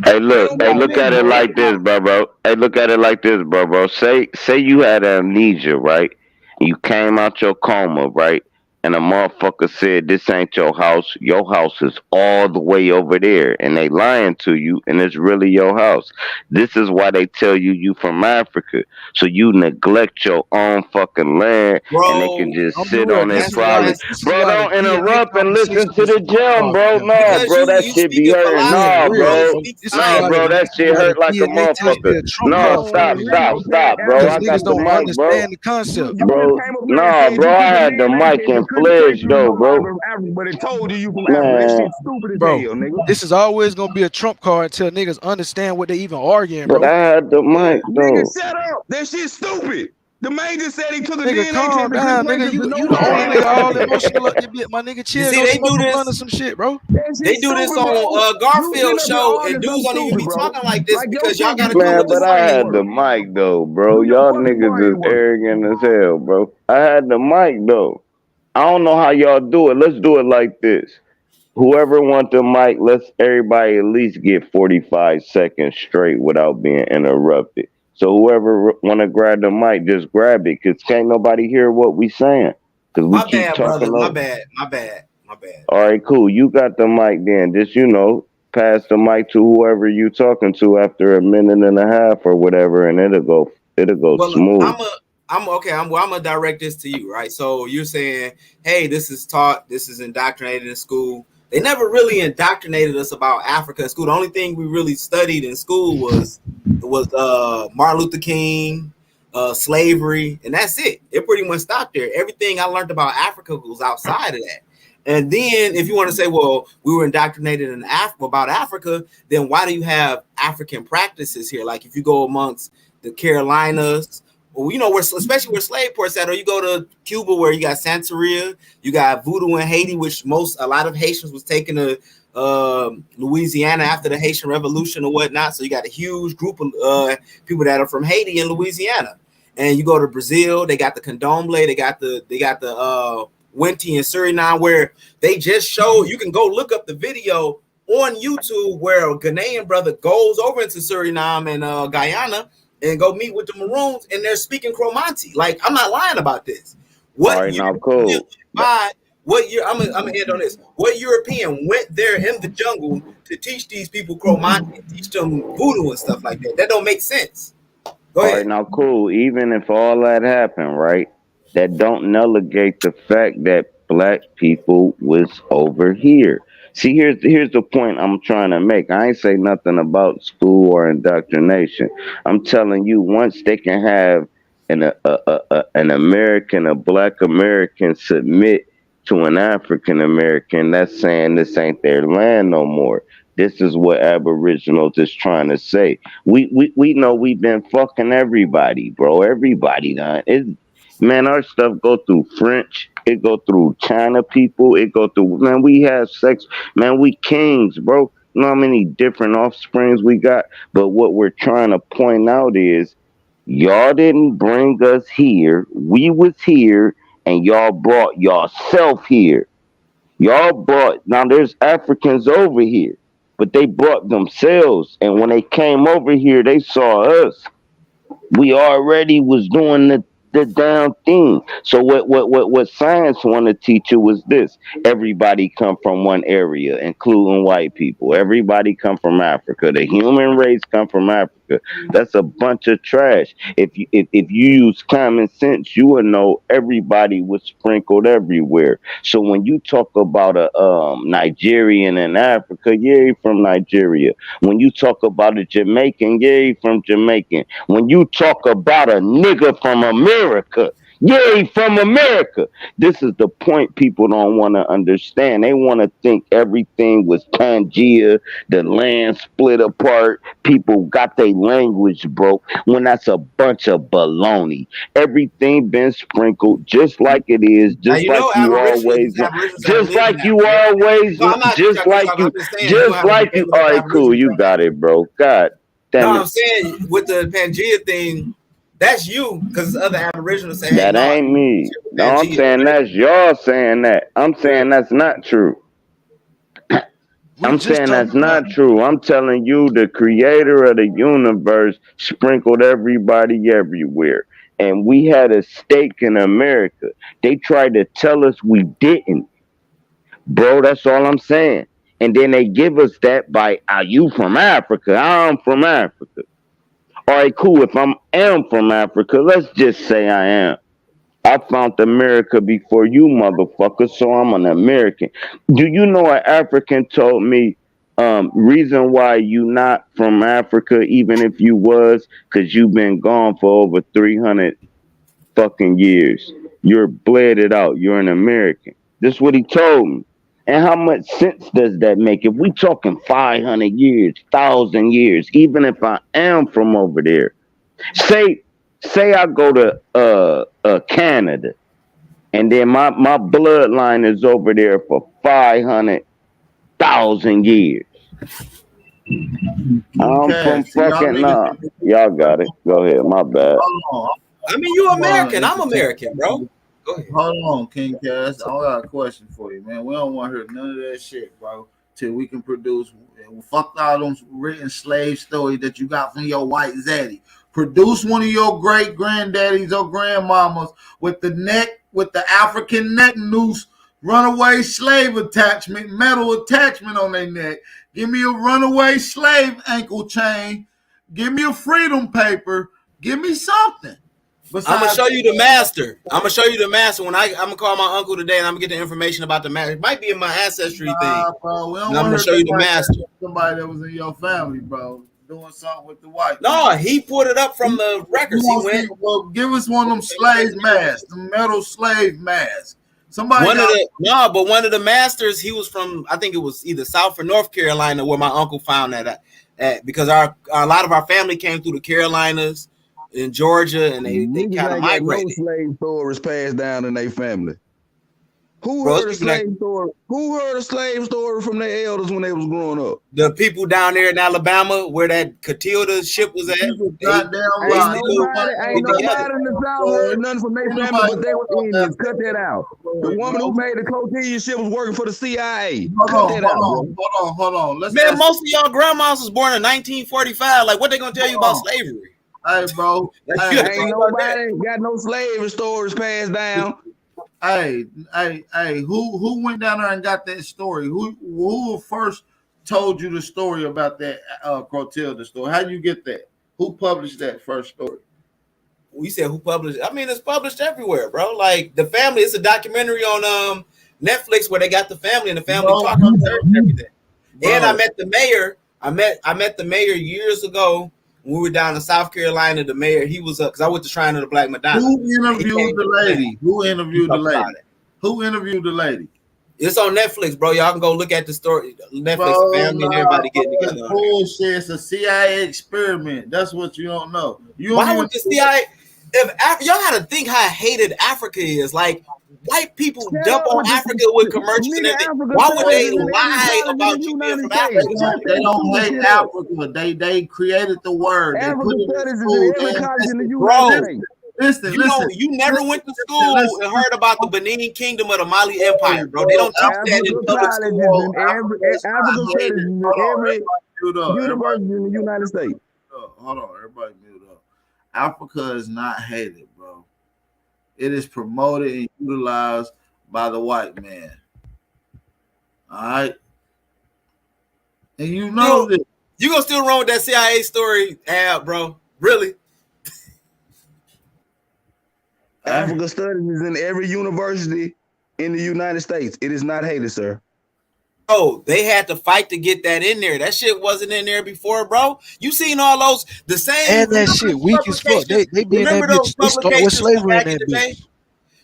S13: That don't
S16: Hey,
S13: make
S16: look
S13: sense,
S16: at it
S13: bro.
S16: like this, bro. Hey, look at it like this, bro. Say you had amnesia, right? You came out your coma, right? And a motherfucker said, "This ain't your house. Your house is all the way over there," and they lying to you, and it's really your house. This is why they tell you from Africa, so you neglect your own fucking land, and they can
S15: Bro,
S16: just
S17: I'm be
S16: sit
S17: real.
S16: on it
S17: This
S15: that's
S17: is why
S16: probably.
S17: the this is
S16: Bro,
S17: why the
S16: don't
S17: DNA
S16: interrupt and listen
S17: conversation
S16: to
S17: is a
S16: the
S17: trump
S16: gem,
S17: card for
S16: bro.
S17: them.
S16: No,
S15: because
S16: bro, that
S15: you
S16: shit be
S15: speaking
S16: hurting.
S17: Being
S15: philosophy,
S16: No,
S15: you
S17: real,
S15: ain't
S16: bro.
S17: bro.
S15: speak
S17: This is
S16: Nah,
S17: why
S15: science.
S16: bro,
S17: the
S16: that
S17: this is
S16: shit
S17: why the
S16: hurt like a
S17: DNA test be
S16: motherfucker.
S17: a trump
S13: I
S16: No,
S17: card
S13: don't
S17: for
S13: want
S16: stop,
S13: to
S17: them,
S13: hear
S16: stop,
S13: no
S17: bro.
S13: damn
S16: stop, bro.
S17: Because
S16: I
S17: niggas
S16: got
S13: African
S16: the
S17: don't
S13: shit.
S16: mic, bro.
S17: understand the concept,
S13: You
S17: bro.
S13: just
S16: Bro,
S13: came up here and
S16: nah,
S13: said
S16: bro,
S13: you
S16: I
S13: took a
S16: had the
S13: DNA
S16: mic
S13: test.
S16: in
S13: It couldn't take
S16: fledged
S13: you to
S16: though,
S13: nobody
S16: bro.
S13: from Africa, but it told you from Africa. That
S16: Man,
S13: shit's stupid as
S17: Bro,
S13: hell, nigga.
S17: this is always gonna be a trump card until niggas understand what they even arguing,
S16: but
S17: bro.
S16: I had the
S15: Yeah.
S16: mic
S13: Nigga,
S16: though.
S13: shut up. That shit's stupid. The man just said he took a
S17: Nigga,
S13: DNA test
S17: calm
S13: and couldn't
S17: down,
S13: trace
S17: nigga.
S13: it to
S17: You the
S13: nobody
S17: only
S13: in
S17: nigga all
S13: Africa.
S17: emotional up there, bit. My nigga,
S15: You
S17: chill.
S15: see,
S17: Go
S15: they
S17: smoke
S15: do
S17: a blunt or
S15: this.
S17: some shit, bro.
S13: That
S15: They
S13: shit's
S15: do this
S13: stupid,
S15: on
S13: bro. You
S15: Garfield
S13: sitting up here
S15: show, and
S13: arguing
S15: dudes
S13: something
S15: don't even
S13: stupid,
S15: be
S13: bro.
S15: talking like this
S13: Like your
S15: because y'all
S13: shit
S15: got
S13: can
S15: to
S13: do
S15: do it
S16: Man,
S15: with
S13: your
S16: but I
S13: brain
S15: science.
S16: had the
S13: work.
S16: mic though, bro.
S13: Do your
S16: Y'all
S13: fucking
S16: niggas is
S13: brain work.
S16: arrogant as hell, bro. I had the mic though. I don't know how y'all do it. Let's do it like this. Whoever want the mic, let's everybody at least get 45 seconds straight without being interrupted. So whoever want to grab the mic, just grab it, cause can't nobody hear what we saying, cause we
S15: My
S16: keep
S15: bad, brother.
S16: talking
S15: My
S16: over.
S15: bad. My bad. My bad.
S16: All right, cool. You got the mic then. Just pass the mic to whoever you talking to after a minute and a half or whatever, and it'll go
S15: Well,
S16: smooth.
S15: I'm okay. I'm gonna direct this to you, right? So you're saying, hey, this is taught, this is indoctrinated in school. They never really indoctrinated us about Africa in school. The only thing we really studied in school was Martin Luther King, slavery, and that's it. It pretty much stopped there. Everything I learned about Africa was outside of that. And then, if you want to say, well, we were indoctrinated in about Africa, then why do you have African practices here? Like if you go amongst the Carolinas, well, where especially where slave ports at, or you go to Cuba where you got Santeria, you got voodoo in Haiti, which a lot of Haitians was taken to Louisiana after the Haitian Revolution or whatnot. So you got a huge group of people that are from Haiti and Louisiana. And you go to Brazil, they got the Candomblé, they got the Winti and Suriname, where they just show, you can go look up the video on YouTube where a Ghanaian brother goes over into Suriname and Guyana and go meet with the Maroons, and they're speaking Cromanti. Like, I'm not lying about this.
S16: All
S15: What
S16: right,
S15: year
S16: now cool.
S15: what year, I'm gonna end on this. What European went there in the jungle to teach these people Cromanti, teach them voodoo and stuff like that? That don't make sense. Go
S16: All right,
S15: ahead.
S16: now cool. Even if all that happened, right? That don't negate the fact that black people was over here. See, here's the point I'm trying to make. I ain't say nothing about school or indoctrination. I'm telling you, once they can have an American, a black American submit to an African American, that's saying this ain't their land no more. This is what Aboriginals is trying to say. We know we've been fucking everybody, bro. Everybody done. Man, our stuff go through French. It go through China people. It go through, man, we have sex. Man, we kings, bro. You know how many different offsprings we got? But what we're trying to point out is y'all didn't bring us here. We was here and y'all brought yourself here. Y'all brought, now there's Africans over here, but they brought themselves. And when they came over here, they saw us. We already was doing the damn thing. So what science want to teach you was this: everybody come from one area, including white people. Everybody come from Africa. The human race come from Africa. That's a bunch of trash. If you use common sense, you would know everybody was sprinkled everywhere. So when you talk about a Nigerian in Africa, yeah, he from Nigeria. When you talk about a Jamaican, yeah, he from Jamaican. When you talk about a nigga from America, yeah, he from America. This is the point people don't want to understand. They want to think everything was Pangea, the land split apart, people got their language broke, when that's a bunch of baloney. Everything been sprinkled just like it is,
S15: Now
S16: just
S15: you
S16: like
S15: know
S16: you always,
S15: Aboriginals have
S16: just
S15: lived in
S16: like you
S15: Africa.
S16: always,
S15: No, I'm not
S16: just like
S15: talking.
S16: you,
S15: I'm just saying you
S16: just
S15: have a
S16: like
S15: debate
S16: you.
S15: with
S16: All
S15: other
S16: right, cool,
S15: Aboriginals
S16: you
S15: about
S16: got
S15: that.
S16: it, bro. God
S15: No,
S16: damn
S15: I'm
S16: it.
S15: saying with the Pangea thing, that's you because other Aboriginals say, "Hey,
S16: That
S15: no,
S16: ain't me. No, I'm
S15: Pangea."
S16: saying that's y'all saying that. I'm saying that's not true.
S17: We
S16: I'm
S17: just
S16: saying
S17: talking
S16: that's
S17: about
S16: not true. I'm telling you, the creator of the universe sprinkled everybody everywhere. And we had a stake in America. They tried to tell us we didn't. Bro, that's all I'm saying. And then they give us that by, are you from Africa? I'm from Africa. All right, cool. If am from Africa, let's just say I am. I found America before you motherfuckers, so I'm an American. Do you know an African told me reason why you not from Africa, even if you was, because you've been gone for over 300 fucking years. You're bled it out. You're an American. This is what he told me. And how much sense does that make? If we talking 500 years, 1,000 years, even if I am from over there, say say I go to Canada, and then my bloodline is over there for 500,000 years.
S4: King
S16: I'm
S4: Cash.
S16: from
S4: See, y'all
S16: fucking
S4: niggas
S16: nah.
S4: think this
S16: Y'all got it. Go ahead. My bad.
S4: hold on.
S15: I mean, you
S4: I want to
S15: American. I'm
S4: entertain.
S15: American, bro. Go ahead.
S4: Hold on, King Cash. I got a question for you, man. We don't want to hear none of that shit, bro. Till we can produce. Fuck all them written slave stories that you got from your white zaddy. Produce one of your great granddaddies or grandmamas with the neck, with the African neck noose, runaway slave attachment, metal attachment on their neck. Give me a runaway slave ankle chain. Give me a freedom paper. Give me something.
S15: I'm gonna
S4: Besides,
S15: show you the master. I'm gonna show you the master when I'm gonna call my uncle today and I'm gonna get the information about the master. It might be in my ancestry thing.
S4: nah, bro, we don't
S15: And I'm
S4: want
S15: gonna
S4: to
S15: show
S4: hear
S15: you the
S4: nobody,
S15: master.
S4: somebody that was in your family, bro, doing something with the white
S15: No,
S4: man.
S15: he pulled it up from the
S4: You
S15: records. He
S4: want to see?
S15: went
S4: Well, give us one of them slave masks, the metal slave masks. Somebody
S15: one of
S4: got.
S15: the no, but one of the masters. He was from I think it was either South or North Carolina where my uncle found that at because a lot of our family came through the Carolinas in Georgia and they
S13: Niggas
S15: kind of
S13: ain't got no
S15: migrated.
S13: slave stories passed down in their family. Who
S15: Bro,
S13: heard a slave story? Who heard a slave story from their elders when they was growing up?
S15: the people down there in Alabama where that Catilda ship was at,
S4: Goddamn
S15: they
S13: Ain't
S4: lie.
S15: still
S13: nobody, ain't
S15: get together.
S13: nobody in the South heard nothing from their
S4: Ain't
S13: family,
S4: nobody
S13: but they were
S4: talking about
S13: Indians. Cut that out. The
S4: that,
S13: woman
S4: bro.
S13: who made the cotilla ship was working for the CIA.
S4: Hold
S13: Cut
S4: on,
S13: that
S4: hold
S13: out, bro.
S4: on, hold on, hold on. Let's
S15: Man,
S4: ask.
S15: most of y'all grandmas was born in 1945. Like, what they gonna tell you about
S4: Hold
S15: slavery?
S4: on. Hey, bro.
S15: Like, you
S4: Hey,
S15: gotta
S13: Ain't
S15: think about that.
S13: nobody got no slave stories passed down.
S4: hey. Who went down there and got that story? Who first told you the story about that Clotilda story? How you get that? Who published that first story?
S15: We said who published? I mean, it's published everywhere, bro. Like the family. It's a documentary on Netflix where they got the family and the family talking on church and everything. And I
S4: Bro.
S15: met the mayor. I met the mayor years ago when we were down in South Carolina. The mayor, he was up because I went to Shrine of the Black Madonna.
S4: Who
S15: And he
S4: interviewed
S15: came
S4: the
S15: to the family.
S4: lady? Who interviewed the
S15: Talk about
S4: lady?
S15: it.
S4: Who interviewed the lady?
S15: It's on Netflix, bro. Y'all can go look at the story. Netflix, the
S4: Bro,
S15: family, and
S4: nah,
S15: everybody
S4: bro,
S15: getting
S4: that's
S15: together on there.
S4: bullshit. It's a CIA experiment. That's what you don't know. You don't
S15: Why
S4: even
S15: would the CIA? Y'all got to think how hated Africa is. Like white people
S13: Shut
S15: dump
S13: up
S15: on
S13: with the
S15: Africa with commercials and
S13: nigga.
S15: everything.
S13: Africa
S15: Why would they
S13: thugs is in every
S15: lie
S13: college in the
S15: about you being
S13: United
S15: from
S13: States.
S15: Africa?
S13: Shut
S4: They
S13: that
S4: don't
S13: stupid
S4: hate
S13: shit up.
S4: Africa. They created the word. They put
S13: Africa
S4: it in
S13: studies is in
S4: school.
S13: every
S4: They
S13: college in the
S4: invested.
S13: United
S15: Bro,
S13: States.
S15: You never went to school and heard about the Benin Kingdom or the Mali Empire, bro. They don't teach that in public school.
S13: Africa studies in every university in the United States.
S4: Hold on, everybody mute up. Africa is not hated, bro. It is promoted and utilized by the white man. All right, and you know this.
S15: You gonna still run with that CIA story, bro? Really?
S13: Africa studies is in every university in the United States. It is not hated, sir.
S15: Oh, they had to fight to get that in there. That shit wasn't in there before, bro. You seen all those the same?
S17: And that shit weak as fuck. They be in that bitch. They start with slavery in that bitch.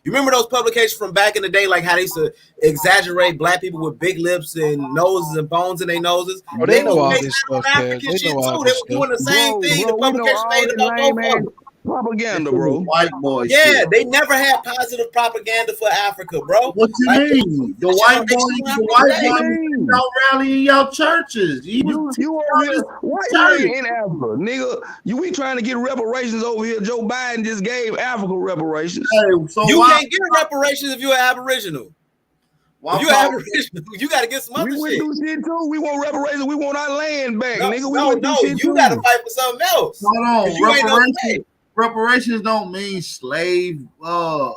S15: You remember those publications from back in the day, like how they used to exaggerate black people with big lips and noses and bones in their noses?
S17: Oh, they know all this stuff, man. They know all this stuff.
S15: They were doing the same thing. The publication made about both of them.
S13: Propaganda, bro.
S4: White boy.
S15: Yeah,
S4: shit.
S15: they never had positive propaganda for Africa, bro.
S4: What you mean? The white boys don't rally in your churches.
S13: Why you ain't in Africa, nigga? We trying to get reparations over here. Joe Biden just gave Africa reparations.
S4: Hey, so
S15: you can't get reparations if you're an Aboriginal. If you're Aboriginal, you got to get some other shit.
S13: We do shit too. We want reparations. We want our land back, nigga.
S15: You got to fight for something else.
S4: Hold on, reparations don't mean slave a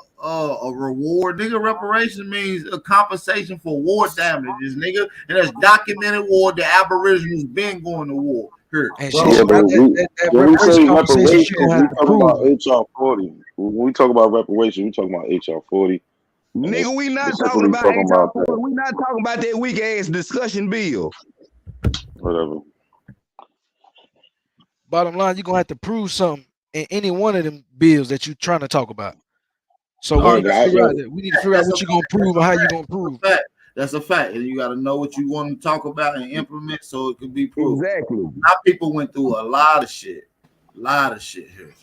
S4: reward, nigga. Reparations means a compensation for war damages, nigga, and that's documented war. The Aboriginals been going to war here.
S7: When we say reparations, we talk about HR 40. When we talk about reparations, we talk about HR 40.
S13: Nigga, we not talking about HR 40. We not talking about that weak ass discussion bill.
S7: Whatever.
S17: Bottom line, you're gonna have to prove something in any one of them bills that you're trying to talk about. So we need to figure out what you're gonna prove and how you're gonna prove.
S4: That's a fact, and you got to know what you want to talk about and implement so it can be proved.
S13: Exactly.
S4: Our people went through a lot of shit here.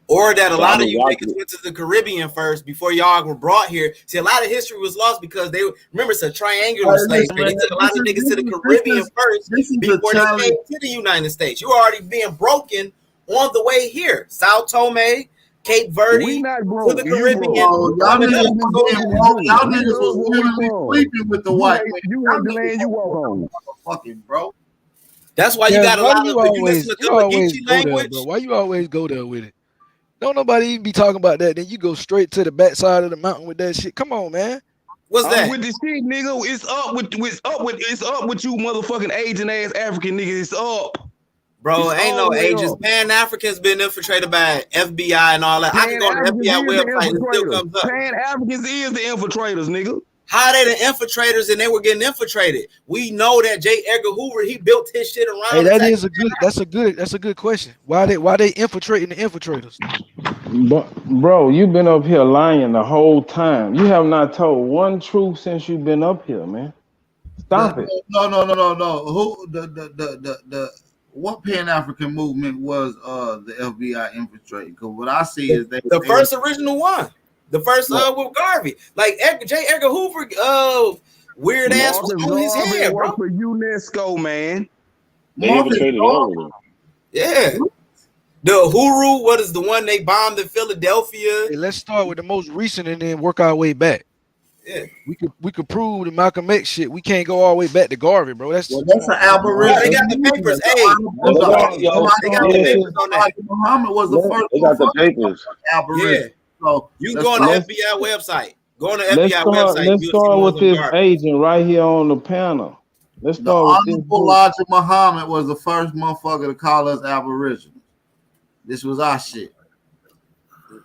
S15: Or that a lot of you niggas went to the Caribbean first before y'all were brought here. See, a lot of history was lost because they remember it's a triangular slavery. They took a lot of niggas to the Caribbean first before they came to the United States. You were already being broken on the way here. Sao Tome, Cape Verde,
S13: we not broke.
S15: To the Caribbean.
S4: Y'all niggas was literally sleeping with the white.
S13: You have the land you walk on.
S4: Fucking bro.
S15: That's why you got a lot of
S17: always language. Bro. Why you always go there with it? Don't nobody even be talking about that. Then you go straight to the backside of the mountain with that shit. Come on, man.
S15: What's that?
S13: With this shit, nigga. It's up with you motherfucking Asian ass African niggas. It's up.
S15: Bro, ain't no ages. Pan-Africans been infiltrated by FBI and all that. I can go on the FBI website and it still comes up.
S13: Pan-Africans is the infiltrators, nigga.
S15: How they the infiltrators and they were getting infiltrated? We know that J. Edgar Hoover, he built his shit around.
S17: Hey, that's a good question. Why they infiltrating the infiltrators?
S7: Bro, you've been up here lying the whole time. You have not told one truth since you've been up here, man. Stop it.
S4: No. Who the what Pan-African movement was the FBI infiltrating? Because what I see is
S15: the first original one. The first with Garvey. Like J. Edgar Hoover weird ass was on his head, bro.
S13: For UNESCO, man.
S7: They infiltrated all of them.
S15: Yeah. The Uhuru, what is the one they bombed in Philadelphia?
S17: Hey, let's start with the most recent and then work our way back.
S15: Yeah,
S17: we could prove the Malcolm X shit. We can't go all the way back to Garvey, bro. That's
S4: an Aboriginal.
S15: They got the papers. Hey, they got the papers on that.
S4: Muhammad was the first.
S7: They got the papers.
S4: Aboriginal.
S15: Yeah. So you can go on the FBI website. Go on the FBI website.
S7: Let's start with this agent right here on the panel. Let's start with this.
S4: Elijah Muhammad was the first motherfucker to call us Aboriginal. This was our shit.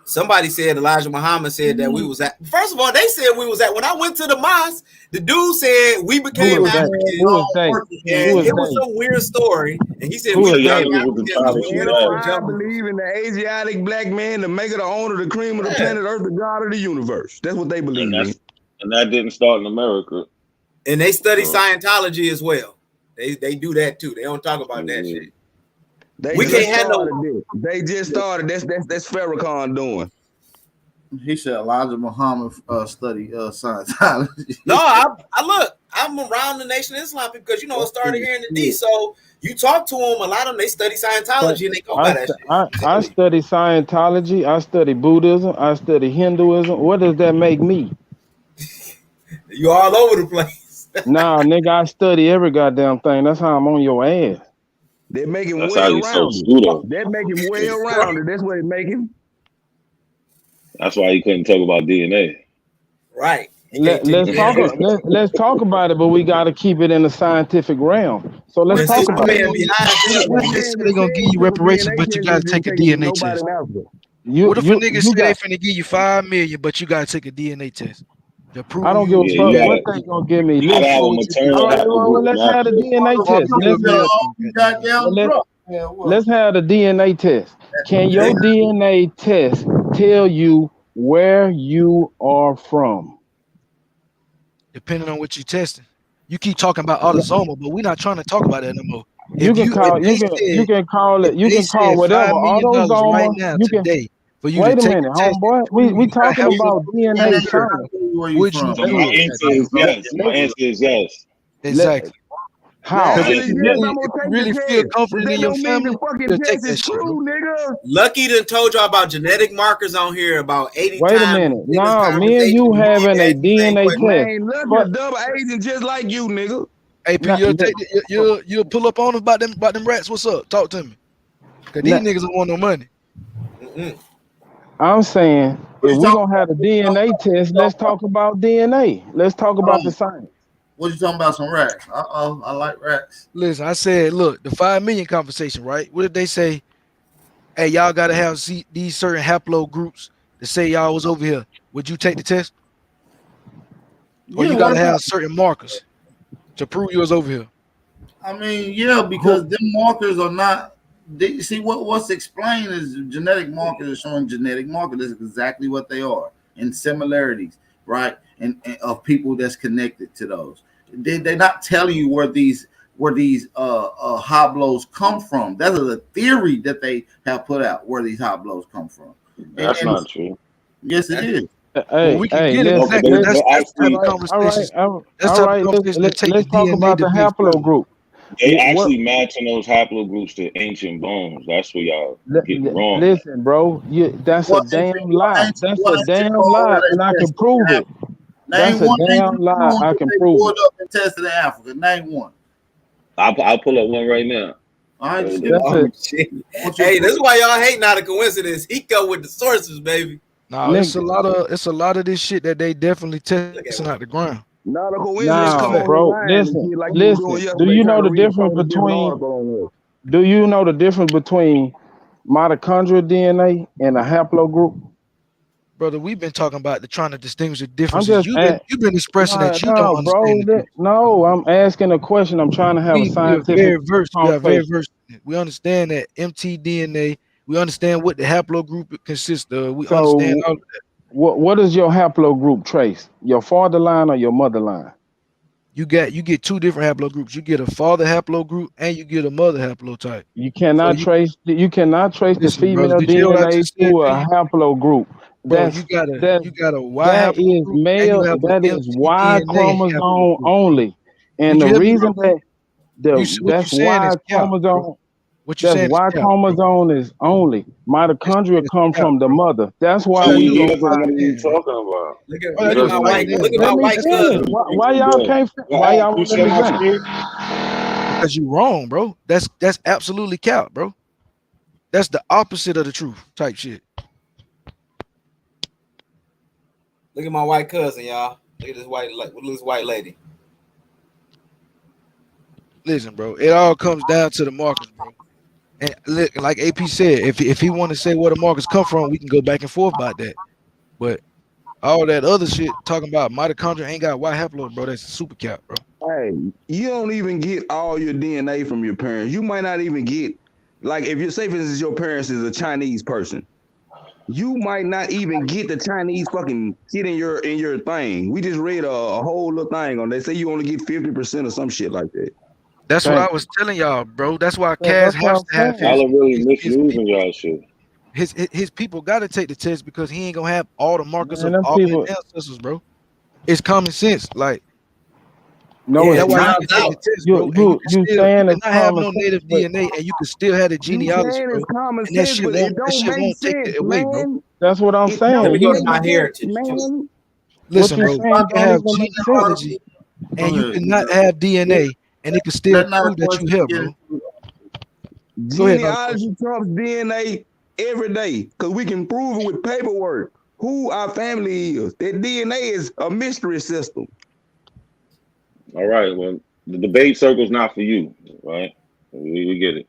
S15: Somebody said Elijah Muhammad said that we was at. First of all, they said we was at. When I went to the mosque, the dude said we became African. It was some weird story, and he said we became African.
S13: I believe in the Asiatic black man, the maker, the owner, the cream of the planet Earth, the God of the universe. That's what they believe in.
S7: And that didn't start in America.
S15: And they study Scientology as well. They do that too. They don't talk about that shit. We can't handle
S13: it. They just started. That's Farrakhan doing.
S4: He said Elijah Muhammad study Scientology.
S15: No, I I'm around the Nation of Islam because you know it started here in the D. So you talk to them, a lot of them they study Scientology and they go by that shit.
S7: I study Scientology, I study Buddhism, I study Hinduism. What does that make me?
S15: You all over the place.
S7: Nah, nigga, I study every goddamn thing. That's how I'm on your ass.
S13: They make him
S18: That's
S13: well
S18: how you so
S13: rounded.
S18: pseudo.
S13: That make him well rounded. That's what they make him.
S18: That's why you couldn't talk about DNA.
S15: Right.
S7: Let's talk about it, but we got to keep it in the scientific realm. So let's talk about it.
S17: What if they say they're gonna give you reparations, but you gotta take a DNA test? What if a nigga say they finna give you $5 million, but you gotta take a DNA test to prove
S7: I don't give a fuck what they gonna give me.
S18: You gotta have a maternal haplogroup.
S7: Let's have the DNA test. Let's have the DNA test. Can your DNA test tell you where you are from?
S17: Depending on what you testing. You keep talking about autosomal, but we're not trying to talk about that no more.
S7: You can call whatever autosomal.
S17: Right now,
S7: You can
S17: today, for you
S7: wait
S17: to
S7: a
S17: take
S7: minute,
S17: the test,
S7: homeboy. We talking about DNA science.
S17: Would you
S18: So my answer is yes. My answer is yes.
S17: Exactly.
S7: How?
S17: If you really feel confident in your family, you'll take that shit, bro.
S15: Lucky done told y'all about genetic markers on here about 80
S7: Wait a
S15: times.
S7: minute. No, me and you having a DNA test.
S13: Man, Lucky double agent just like you, nigga.
S17: AP, you'll pull up on us about them rats. What's up? Talk to me. Cause these niggas don't want no money.
S7: I'm saying if we're gonna have a DNA test, let's talk about DNA. Let's talk about the science.
S19: What you talking about? Some rats? I like rats.
S17: Listen, I said, look, the 5 million conversation, right? What did they say? Hey, y'all gotta have these certain haplogroups to say y'all was over here. Would you take the test? Or you gotta have certain markers to prove you was over here?
S19: I mean, yeah, because them markers are not. See what's explained is genetic markers are showing genetic markers. This is exactly what they are, and similarities, right? And of people that's connected to those. They're not telling you where these hoblos come from. That is a theory that they have put out where these hoblos come from.
S18: That's not true.
S19: Yes, it is.
S17: We can get it. Exactly. That's type of conversation. That's type of conversation to take the
S7: talk
S17: DNA
S7: about the
S17: debate further.
S7: haplogroup.
S18: They actually matching those haplogroups to ancient bones. That's what y'all getting wrong.
S7: Listen, bro, that's a damn lie. That's a damn lie, and I can prove it. That's a damn lie. I can prove it.
S19: Up and tested in Africa. Name one.
S18: I'll pull up one right now.
S19: All right,
S15: hey, this is why y'all hate not a coincidence. He go with the sources, baby.
S17: No, it's a lot of this shit that they definitely testing out the ground.
S13: Not a coincidence.
S7: Nah, bro. Listen. Do you know the difference between? Do you know the difference between mitochondrial DNA and a haplogroup?
S17: Brother, we've been talking about trying to distinguish the differences. You've been expressing that you don't understand.
S7: No, I'm asking a question. I'm trying to have a scientific conversation.
S17: We understand that mtDNA. We understand what the haplogroup consists of. We understand all of that.
S7: What is your haplogroup trace? Your father line or your mother line?
S17: You get two different haplogroups. You get a father haplogroup and you get a mother haplotype.
S7: You cannot trace the female
S17: brother,
S7: DNA to a haplogroup.
S17: Bro, you got a Y
S7: that is male. That is Y chromosome only, and the reason that's Y chromosome.
S17: What you saying?
S7: Y chromosome is only. Mitochondria come from the mother. That's why
S18: we don't know what you talking about.
S15: Look at my white. Look at my white cousin.
S7: Why y'all can't? Why y'all won't let me finish?
S17: Because you wrong, bro. That's absolutely cap, bro. That's the opposite of the truth type shit.
S15: Look at my white cousin, y'all. Look at this white lady.
S17: Listen, bro. It all comes down to the markers, bro. And look, like AP said, if he want to say where the markers come from, we can go back and forth about that. But all that other shit talking about mitochondria ain't got Y haplo, bro. That's a super cap, bro.
S13: Hey, you don't even get all your DNA from your parents. You might not even get, like, if you're say for instance your parents is a Chinese person, you might not even get the Chinese fucking shit in your thing. We just read a whole little thing on. They say you only get 50% or some shit like that.
S17: That's what I was telling y'all, bro. That's why Kaz has to have
S18: y'all really misusing y'all shit.
S17: His people got to take the test because he ain't gonna have all the markers of all his ancestors, bro. It's common sense. Like
S7: No,
S17: That's
S7: it's
S17: why you
S7: not
S17: can take
S7: though.
S17: the test, bro, and you
S7: You
S17: can
S7: saying it's
S17: not have
S7: common
S17: no
S7: sense,
S17: native
S7: but
S17: DNA, and you can still have the
S13: You
S17: genealogy,
S13: saying it's
S17: bro.
S13: common
S17: And that
S13: sense,
S17: shit
S13: but it
S17: won't
S13: don't make
S17: take
S13: sense,
S17: it away, bro.
S13: man.
S7: that's what I'm
S13: It
S15: Then we
S13: don't
S7: saying.
S15: go to
S13: make
S15: my
S13: sense,
S15: heritage too.
S13: man.
S7: What
S17: Listen,
S7: you
S17: bro,
S7: saying
S17: you can
S7: don't
S17: have
S7: even make sense.
S17: genealogy,
S19: Go
S17: and you
S19: ahead.
S17: cannot have DNA, and it can still
S19: Let not a
S17: prove that you
S19: question
S17: have,
S19: get
S17: bro.
S19: into
S17: Go ahead, another question.
S13: Genealogy trumps DNA every day because we can prove it with paperwork who our family is. That DNA is a mystery system.
S18: All right. Well, the debate circle's not for you, right? We get it.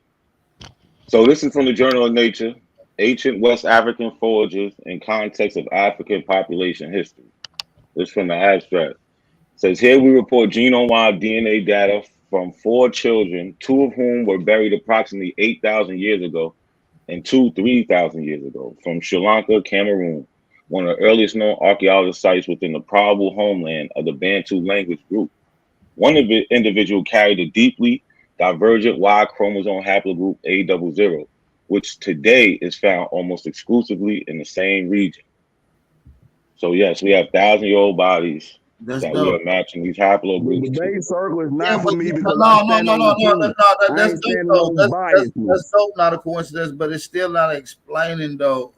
S18: So this is from the Journal of Nature, Ancient West African Foragers in Context of African Population History. This is from the abstract. It says here we report genome-wide DNA data from 4 children, 2 of whom were buried approximately 8,000 years ago, and 2 3,000 years ago, from Sri Lanka, Cameroon, one of the earliest known archaeological sites within the probable homeland of the Bantu language group. One of the individual carried a deeply divergent Y chromosome haplogroup A00, which today is found almost exclusively in the same region. So yes, we have 1,000-year-old bodies
S19: That's
S18: that we
S19: dope.
S18: are matching these
S13: The
S18: haplogroups to.
S13: debate circle is
S19: Yeah,
S13: not for
S19: but
S13: me
S19: no,
S13: because I
S19: no, no,
S13: stand
S19: no,
S13: on
S19: no,
S13: the
S19: no,
S13: truth.
S19: that's
S13: I ain't
S19: dope
S13: standing
S19: though.
S13: on biasness.
S19: That's dope, not a coincidence, but it's still not explaining the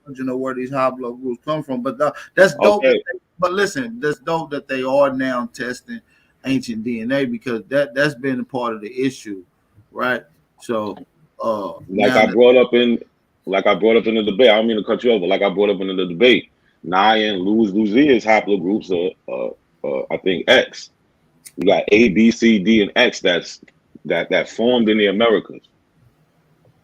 S19: origin of where these haplogroups come from. But that's dope.
S18: Okay,
S19: But listen, that's dope that they are now testing ancient DNA because that's been a part of the issue, right? So
S18: like
S19: now
S18: I
S19: that
S18: brought up in, like I brought up in the debate. I don't mean to cut you off, but like I brought up in the debate, Nye and Luzia's haplogroups are I think X. You got A, B, C, D, and X. That formed in the Americas.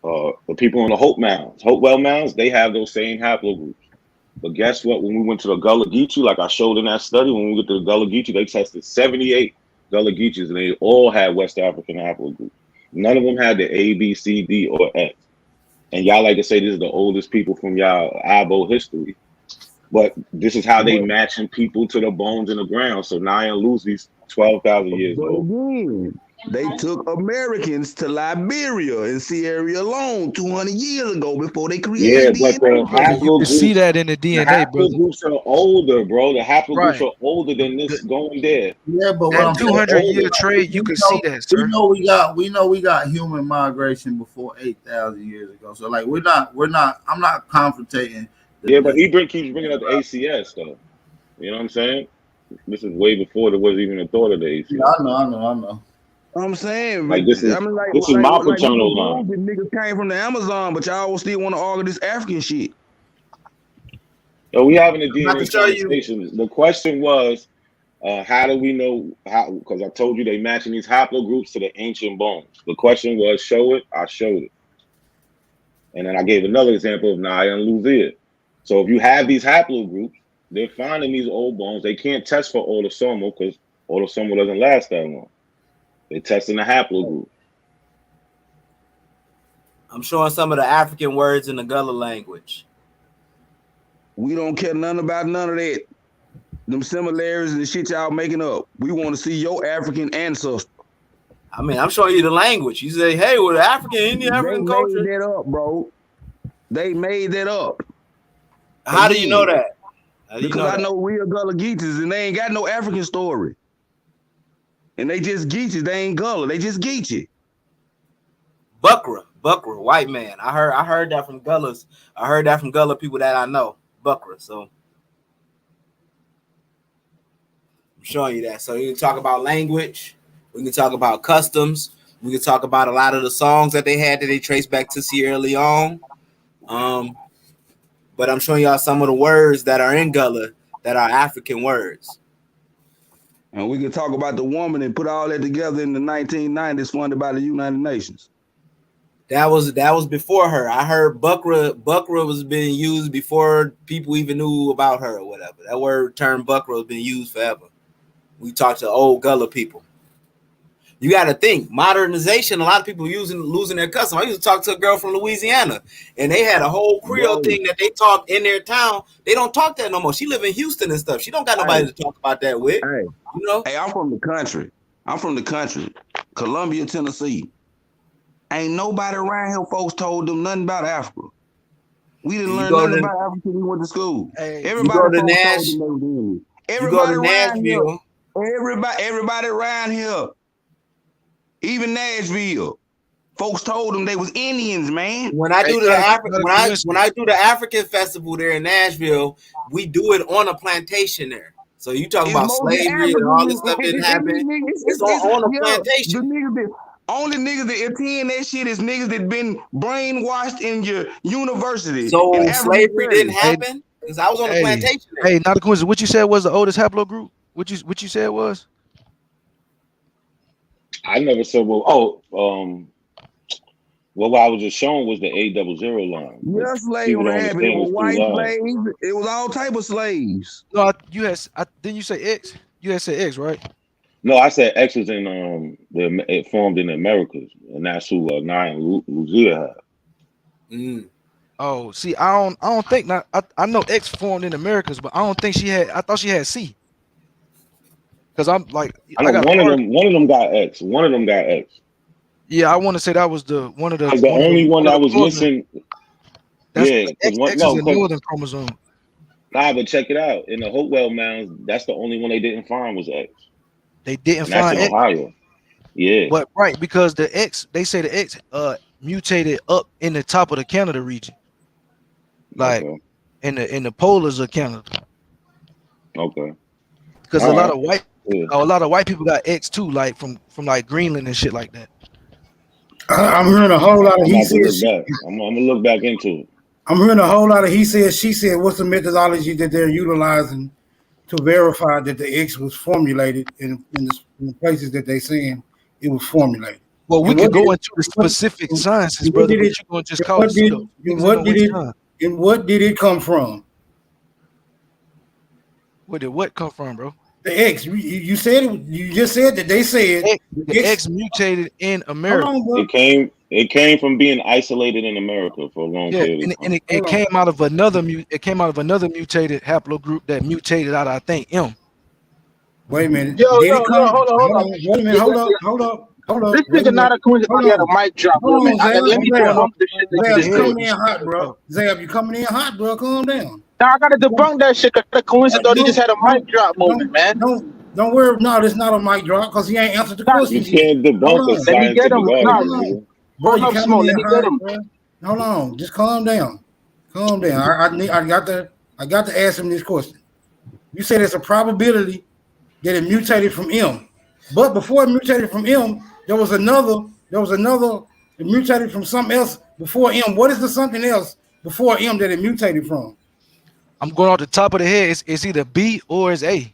S18: The people in the Hopewell Mounds, they have those same haplogroups. But guess what? When we went to the Gullah Geechee, like I showed in that study, when we went to the Gullah Geechee, they tested 78 Gullah Geechees, and they all had West African haplogroups. None of them had the A, B, C, D, or X. And y'all like to say this is the oldest people from y'all Abo history. But this is how they
S13: But,
S18: matching people to the bones in the ground. So Naya Lucy's 12,000 years
S13: but
S18: old.
S13: again, they took Americans to Liberia and Sierra Leone 200 years ago before they
S18: Yeah,
S13: created
S18: but
S13: DNA,
S18: the
S17: Brother, you can see
S18: haplogroups,
S17: that in the
S18: the
S17: DNA, brother.
S18: haplogroups are older, bro. The haplogroups
S17: Right.
S18: are older than this
S17: The,
S18: going there.
S19: yeah, but what
S17: that
S19: I'm
S18: They're
S19: saying,
S17: 200-year
S18: older.
S17: trade, you
S19: we
S17: can see
S19: know
S17: that,
S19: we
S17: sir.
S19: know we got human migration before 8,000 years ago. So like I'm not confrontating
S18: Yeah, but
S19: the
S18: keeps bringing up the ACS though. You know what I'm saying? This is way before there was even a thought of the
S19: yeah,
S18: ACS.
S19: I know.
S13: I'm saying,
S18: Like this
S13: I
S18: is
S13: mean,
S18: this is my
S13: like we can
S18: paternal line.
S13: prove that niggas came from the Amazon, but y'all will still want to argue this African shit.
S18: So we having a
S15: I can
S18: DNA
S15: show you.
S18: conversation. The question was, how do we know how? Because I told you they matching these haplogroups to the ancient bones. The question was, show it. I showed it, and then I gave another example of Naya and Luzia. So if you have these haplogroups, they're finding these old bones. They can't test for autosomal because autosomal doesn't last that long. They're testing the haplogroup.
S15: I'm showing some of the African words in the Gullah language.
S13: We don't care none about none of that. Them similarities and the shit y'all making up. We want to see your African ancestor.
S15: I mean, I'm showing you the language. You say, hey, well, the African, Indian
S13: They
S15: African
S13: made
S15: culture.
S13: that up, bro. They made that up.
S15: How do you know
S13: Again,
S15: that? How do you
S13: because
S15: know
S13: I
S15: that?
S13: know real Gullah Geechees and they ain't got no African story. And they just Geechees. They ain't Gullah. They just Geechee.
S15: Buckra, white man. I heard that from Gullahs. I heard that from Gullah people that I know. Buckra. So I'm showing you that. So you can talk about language. We can talk about customs. We can talk about a lot of the songs that they had that they trace back to Sierra Leone. But I'm showing y'all some of the words that are in Gullah that are African words.
S13: And we can talk about the woman and put all that together in the 1990s funded by the United Nations.
S15: That was before her. I heard Buckra was being used before people even knew about her or whatever. That term Buckra has been used forever. We talk to old Gullah people. You got to think modernization. A lot of people losing their custom. I used to talk to a girl from Louisiana, and they had a whole Creole thing that they talk in their town. They don't talk that no more. She live in Houston and stuff. She don't got nobody to talk about that with.
S13: Hey,
S15: you know.
S13: Hey, I'm from the country, Columbia, Tennessee. Ain't nobody around here folks told them nothing about Africa. We didn't learn nothing about Africa when we went to school.
S17: Hey,
S13: Everybody folks told them they were doing it.
S15: You go
S13: Everybody
S15: to
S13: around here.
S15: Nashville.
S12: Everybody around here, even Nashville, folks told them they was Indians, man.
S15: When I do the when I do the African festival there in Nashville, we do it on a plantation there. So you talking about slavery and all this stuff that happened? It's on a plantation.
S12: Only niggas that attend that shit is niggas that been brainwashed in your university.
S15: So slavery didn't happen because I was on a plantation there.
S17: Hey, not a coincidence. What you said was the oldest haplogroup? What you said was?
S18: I never said what I was just showing was the 800 line.
S12: Yeah, slavery happened. It was white slaves. It was all type of slaves.
S17: No, didn't you say X? You had said X, right?
S18: No, I said X was in it formed in the Americas, and that's who Nye and Lucia had.
S17: Oh, see, I don't think not. I know X formed in the Americas, but I don't think she had. I thought she had C. Because I'm like,
S18: I know one of them got X. One of them got X.
S17: Yeah, I want to say that was the one of the.
S18: The only one that was missing.
S17: That's
S18: yeah,
S17: X is a northern chromosome.
S18: Nah, but check it out. In the Hopewell Mounds, that's the only one they didn't find was X.
S17: They didn't
S18: And that's
S17: find
S18: in
S17: X.
S18: Ohio. Yeah.
S17: But right, because the X, they say the X mutated up in the top of the Canada region. Like in the polars of Canada.
S18: Okay.
S17: Because a lot of white people got X too, like from like Greenland and shit like that.
S14: I'm hearing a whole lot of he said.
S18: I'm gonna look back into it.
S14: I'm hearing a whole lot of he said, she said. What's the methodology that they're utilizing to verify that the X was formulated in the places that they're saying it was formulated?
S17: Well, we could go into the specific sciences, brother. But you're gonna just call it.
S14: What did it come from?
S17: Where did what come from, bro?
S14: The X. You said it. You just said that they said
S17: the X mutated in America.
S18: It came from being isolated in America for a long period of time.
S17: And it came out of another mutated haplogroup that mutated out of, I think, M.
S14: Wait a minute.
S20: Hold on.
S14: Wait a minute. Hold up.
S20: This nigga not a coincidence. He had a mic drop. Let me turn off the shit that you just
S14: coming in hot, bro. Zab, you coming in hot, bro. Calm down.
S20: Now I gotta debunk that shit. Cause the coincidence he just had a mic drop moment, man.
S14: Don't worry. No, this not a mic drop because he ain't answered the question.
S18: You can't debunk it.
S20: Let me get him.
S14: Bro, you coming in hot, bro. Hold on. Just calm down. Calm down. I got to ask him this question. You said it's a probability that it mutated from M, but before it mutated from M, there was another. It mutated from something else before M. What is the something else before M that it mutated from?
S17: I'm going off the top of the head. It's either B or it's A.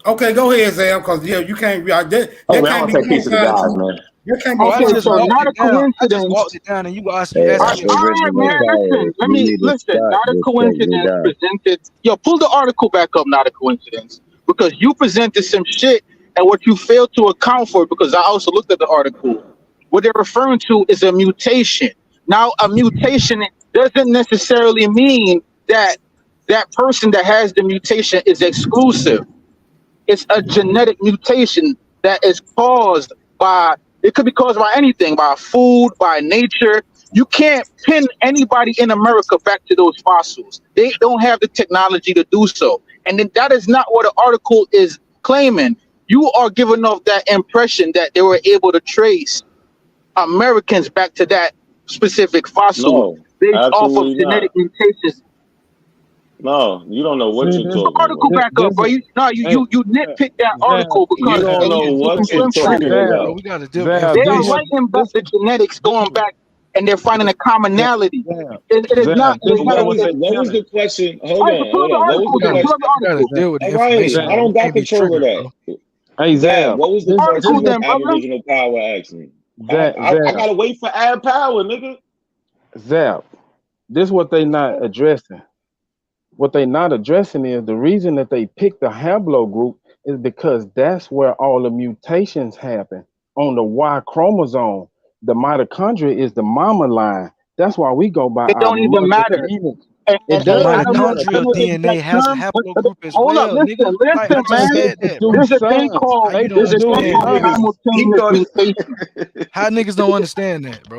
S14: Okay, go ahead, Zab, because you can't. That can't be
S18: take pieces of the guys, man.
S14: That can't be.
S20: Okay, so not a coincidence.
S17: I just walked it down and you asked me.
S20: All right, man. Listen. Not a coincidence. Presented. Yo, pull the article back up. Not a coincidence, because you presented some shit and what you failed to account for. Because I also looked at the article. What they're referring to is a mutation. Now, a mutation doesn't necessarily mean that that person that has the mutation is exclusive. It's a genetic mutation that is caused by. It could be caused by anything, by food, by nature. You can't pin anybody in America back to those fossils. They don't have the technology to do so. And then that is not what the article is claiming. You are giving off that impression that they were able to trace Americans back to that specific fossil based off of genetic mutations.
S18: No, you don't know what you're talking about.
S20: Article back up, bro. You nitpick that article because
S18: you don't know what you're talking about.
S20: They are writing about the genetics going back, and they're finding a commonality. It is not.
S18: What was the question? Hold on. What was the question? All right, I don't got control of that.
S7: Hey, Zab,
S18: what was the question that Aboriginal Power asked me? I gotta wait for Ab Power, nigga.
S7: Zab, this is what they not addressing. What they not addressing is the reason that they picked the haplogroup is because that's where all the mutations happen on the Y chromosome. The mitochondria is the mama line. That's why we go by.
S20: It don't even matter.
S17: It does. Mitochondrial DNA has a haplogroup as well.
S20: Hold up, listen, man. There's a thing called simultaneous mutation.
S17: How niggas don't understand that, bro?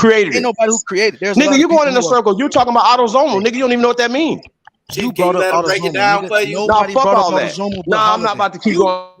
S3: created
S17: Ain't
S3: it.
S17: nobody who created. There's a
S3: Nigga,
S17: lot
S3: you
S17: of
S3: going
S17: people
S3: in a
S17: who are.
S3: circle. You talking about autosomal. Nigga, you don't even know what that means.
S17: You
S15: Can
S17: brought
S15: you
S17: up
S15: let him break it
S17: autosomal,
S15: down
S17: nigga.
S15: for you?
S3: Nah,
S17: Nobody
S3: fuck
S17: brought up
S3: all that.
S17: autosomal but
S3: Nah, I'm not
S17: Holiday.
S3: about to keep
S15: You
S3: going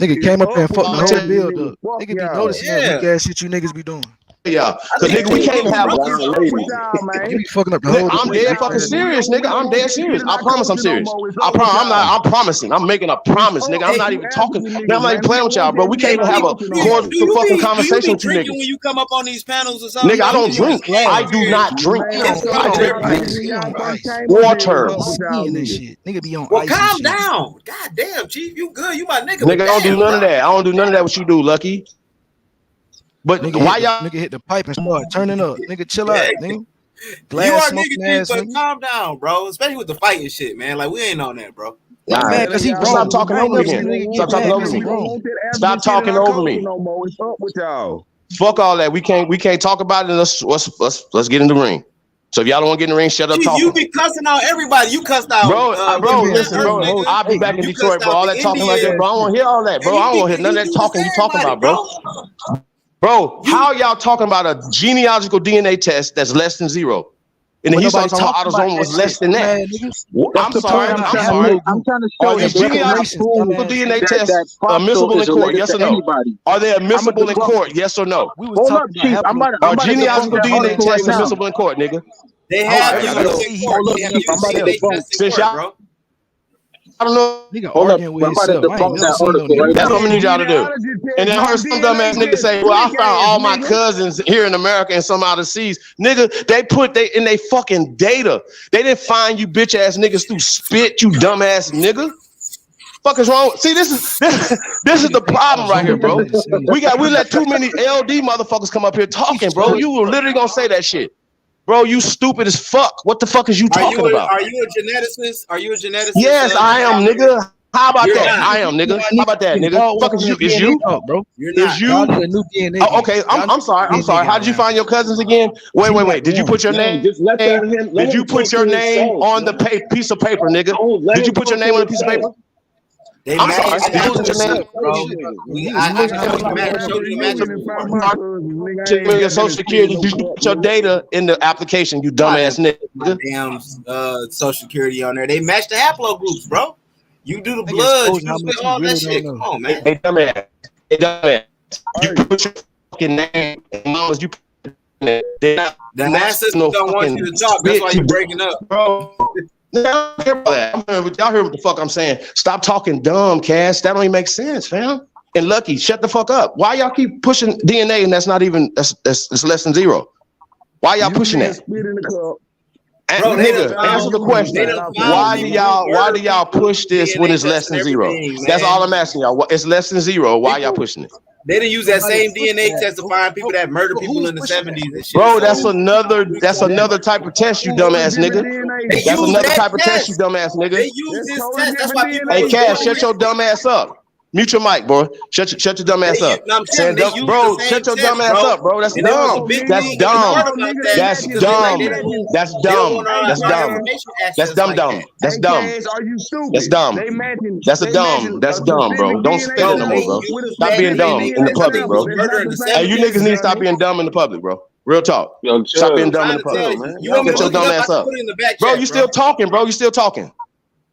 S17: Nigga came up there and fucked the whole
S13: man.
S17: build up.
S13: Fuck
S17: Nigga be
S13: y'all.
S17: noticing that weak ass shit you niggas be doing.
S21: Yeah, because nigga, we can't have.
S17: You be fucking up the whole.
S21: I'm dead fucking serious, nigga. I'm dead serious. I promise I'm serious. I promise. I'm promising. I'm making a promise, nigga. I'm not even talking. Man, I'm not even playing with y'all, bro. We can't even have a cordial fucking conversation with you
S15: drinking
S21: niggas.
S15: when you come up on these panels or something?
S21: Nigga, I don't drink. I do not drink. I drink water.
S17: Nigga be on
S15: Well,
S17: ice.
S15: calm down. God damn, Chief, you good? You my nigga.
S21: Nigga, I don't do none of that. I don't do none of that. What you do, Lucky? But
S17: nigga
S21: why y'all?
S17: Nigga hit the pipe and start turning up. Nigga, chill out, nigga.
S15: You are
S17: smoking
S15: nigga,
S17: ass,
S15: but
S17: nigga.
S15: calm down, bro. Especially with the fighting shit, man. Like we ain't on that, bro.
S21: Nah,
S17: man, cause he wrong.
S21: stop talking
S17: I ain't
S21: over
S17: never
S21: me.
S17: seen a nigga
S21: Stop
S17: get
S21: talking
S17: mad
S21: over
S17: cause
S21: me.
S17: he wrong.
S21: Stop talking over me.
S13: No more. What's up with y'all?
S21: Fuck all that. We can't talk about it. Let's get in the ring. So if y'all don't want to get in the ring, shut up
S15: Chief,
S21: talking.
S15: you be cussing out everybody. You cussed out,
S21: Bro, listen, bro. I'll be back in Detroit, bro. All that talking right there, bro. I don't want to hear all that, bro. I don't want to hear none of that talking you talking about, bro. Bro, how y'all talking about a genealogical DNA test that's less than 0? And then he's talking about autosomal was less than that. I'm sorry.
S20: I'm trying to show
S21: Are these
S20: that
S21: genealogical DNA tests admissible in court? Yes or no? Are they admissible in court? Yes or no?
S20: Hold up, Chief.
S21: Are genealogical DNA tests admissible in court, nigga?
S15: They have
S21: Everybody
S15: used it in court. They have used DNA tests in court, bro.
S21: I don't know.
S17: Nigga
S20: Hold up,
S17: arguing
S20: I'm
S17: with
S20: about to have
S17: himself.
S20: to
S17: I ain't
S20: bump
S17: never
S20: that
S17: seen no
S20: article
S17: nigga.
S20: right
S21: That's what I'm
S20: now.
S21: gonna need y'all to do. And then I heard some dumbass nigga say, "Well, I found all my cousins here in America and some out of seas." Nigga, they put in they fucking data. They didn't find you bitch ass niggas through spit, you dumbass nigga. Fuck is wrong? See, this is the problem right here, bro. We let too many LD motherfuckers come up here talking, bro. You were literally gonna say that shit. Bro, you stupid as fuck. What the fuck is you talking about?
S15: Are you a geneticist? Are you a geneticist?
S21: Yes, I am, nigga. How about
S15: You're
S21: that?
S15: not.
S21: I am, nigga. How about that, nigga? Fuck is you? Is you?
S17: bro?
S15: You're
S21: Is
S15: not.
S21: you?
S17: Y'all need a new DNA.
S21: Oh, okay, I'm sorry. I'm sorry. How did you find your cousins again? Wait. Did you put your name?
S18: Just let him. Let
S21: Did you
S18: him
S21: put
S18: talk
S21: your
S18: for
S21: name
S18: himself.
S21: on the piece of paper, nigga?
S18: Oh, let
S21: Did you
S18: him
S21: put your
S18: talk
S21: name
S18: for
S21: on a piece of paper?
S18: himself.
S15: They
S21: I'm
S15: match
S21: sorry. Did you put your name?
S15: bro. I showed you the match report.
S21: Your social security, you put your data in the application, you dumbass nigga.
S15: Damn social security on there. They match the haplogroups, bro. You do the blood,
S17: expose how
S15: you
S17: much
S15: do
S17: you
S15: all
S17: really
S15: that
S17: don't
S15: shit.
S17: know.
S15: Come on, man.
S21: Hey, dumbass. Hey, dumbass. You put your fucking name as long as you put it.
S15: The ancestors don't want you to talk. That's why you're breaking up.
S21: Bro. I don't care about that. Y'all hear what the fuck I'm saying? Stop talking dumb, Cass. That don't even make sense, fam. And Lucky, shut the fuck up. Why y'all keep pushing DNA and that's not even that's less than zero? Why y'all pushing that?
S15: Bro,
S21: Nigga, answer the question. Why do y'all push this when it's less than zero? That's all I'm asking y'all. It's less than zero. Why y'all pushing it?
S15: They didn't use that same DNA test to find people that murdered people in the 70s and shit.
S21: Bro, that's another type of test, you dumbass nigga. That's another type of test, you dumbass nigga.
S15: They use this test. That's why people.
S21: Hey, Cash, shut your dumb ass up. Mute your mic, bro. Shut your dumb ass up. Bro, shut your dumb ass up, bro. That's dumb. That's dumb. That's dumb. That's dumb. That's dumb. That's dumb. That's dumb. That's dumb. That's a dumb. That's dumb, bro. Don't say that no more, bro. Stop being dumb in the public, bro. Hey, you niggas need to stop being dumb in the public, bro. Real talk. Stop being dumb in the public, man. Shut your dumb ass up. Bro, you still talking, bro. You still talking.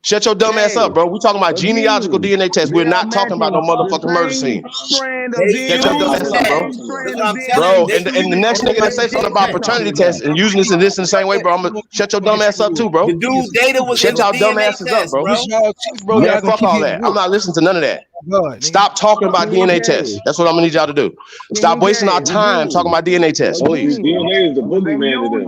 S21: Shut your dumb ass up, bro. We talking about genealogical DNA tests. We're not talking about no motherfucking murder scene. Shut your dumb ass up, bro. Bro, and the next nigga that say something about paternity tests and using this in the same way, bro, I'm gonna shut your dumb ass up too, bro.
S15: The dude's data was
S21: shut y'all dumb asses up, bro. Man, fuck all that. I'm not listening to none of that. Stop talking about DNA tests. That's what I'm gonna need y'all to do. Stop wasting our time talking about DNA tests, please.
S18: DNA is the boogeyman to them.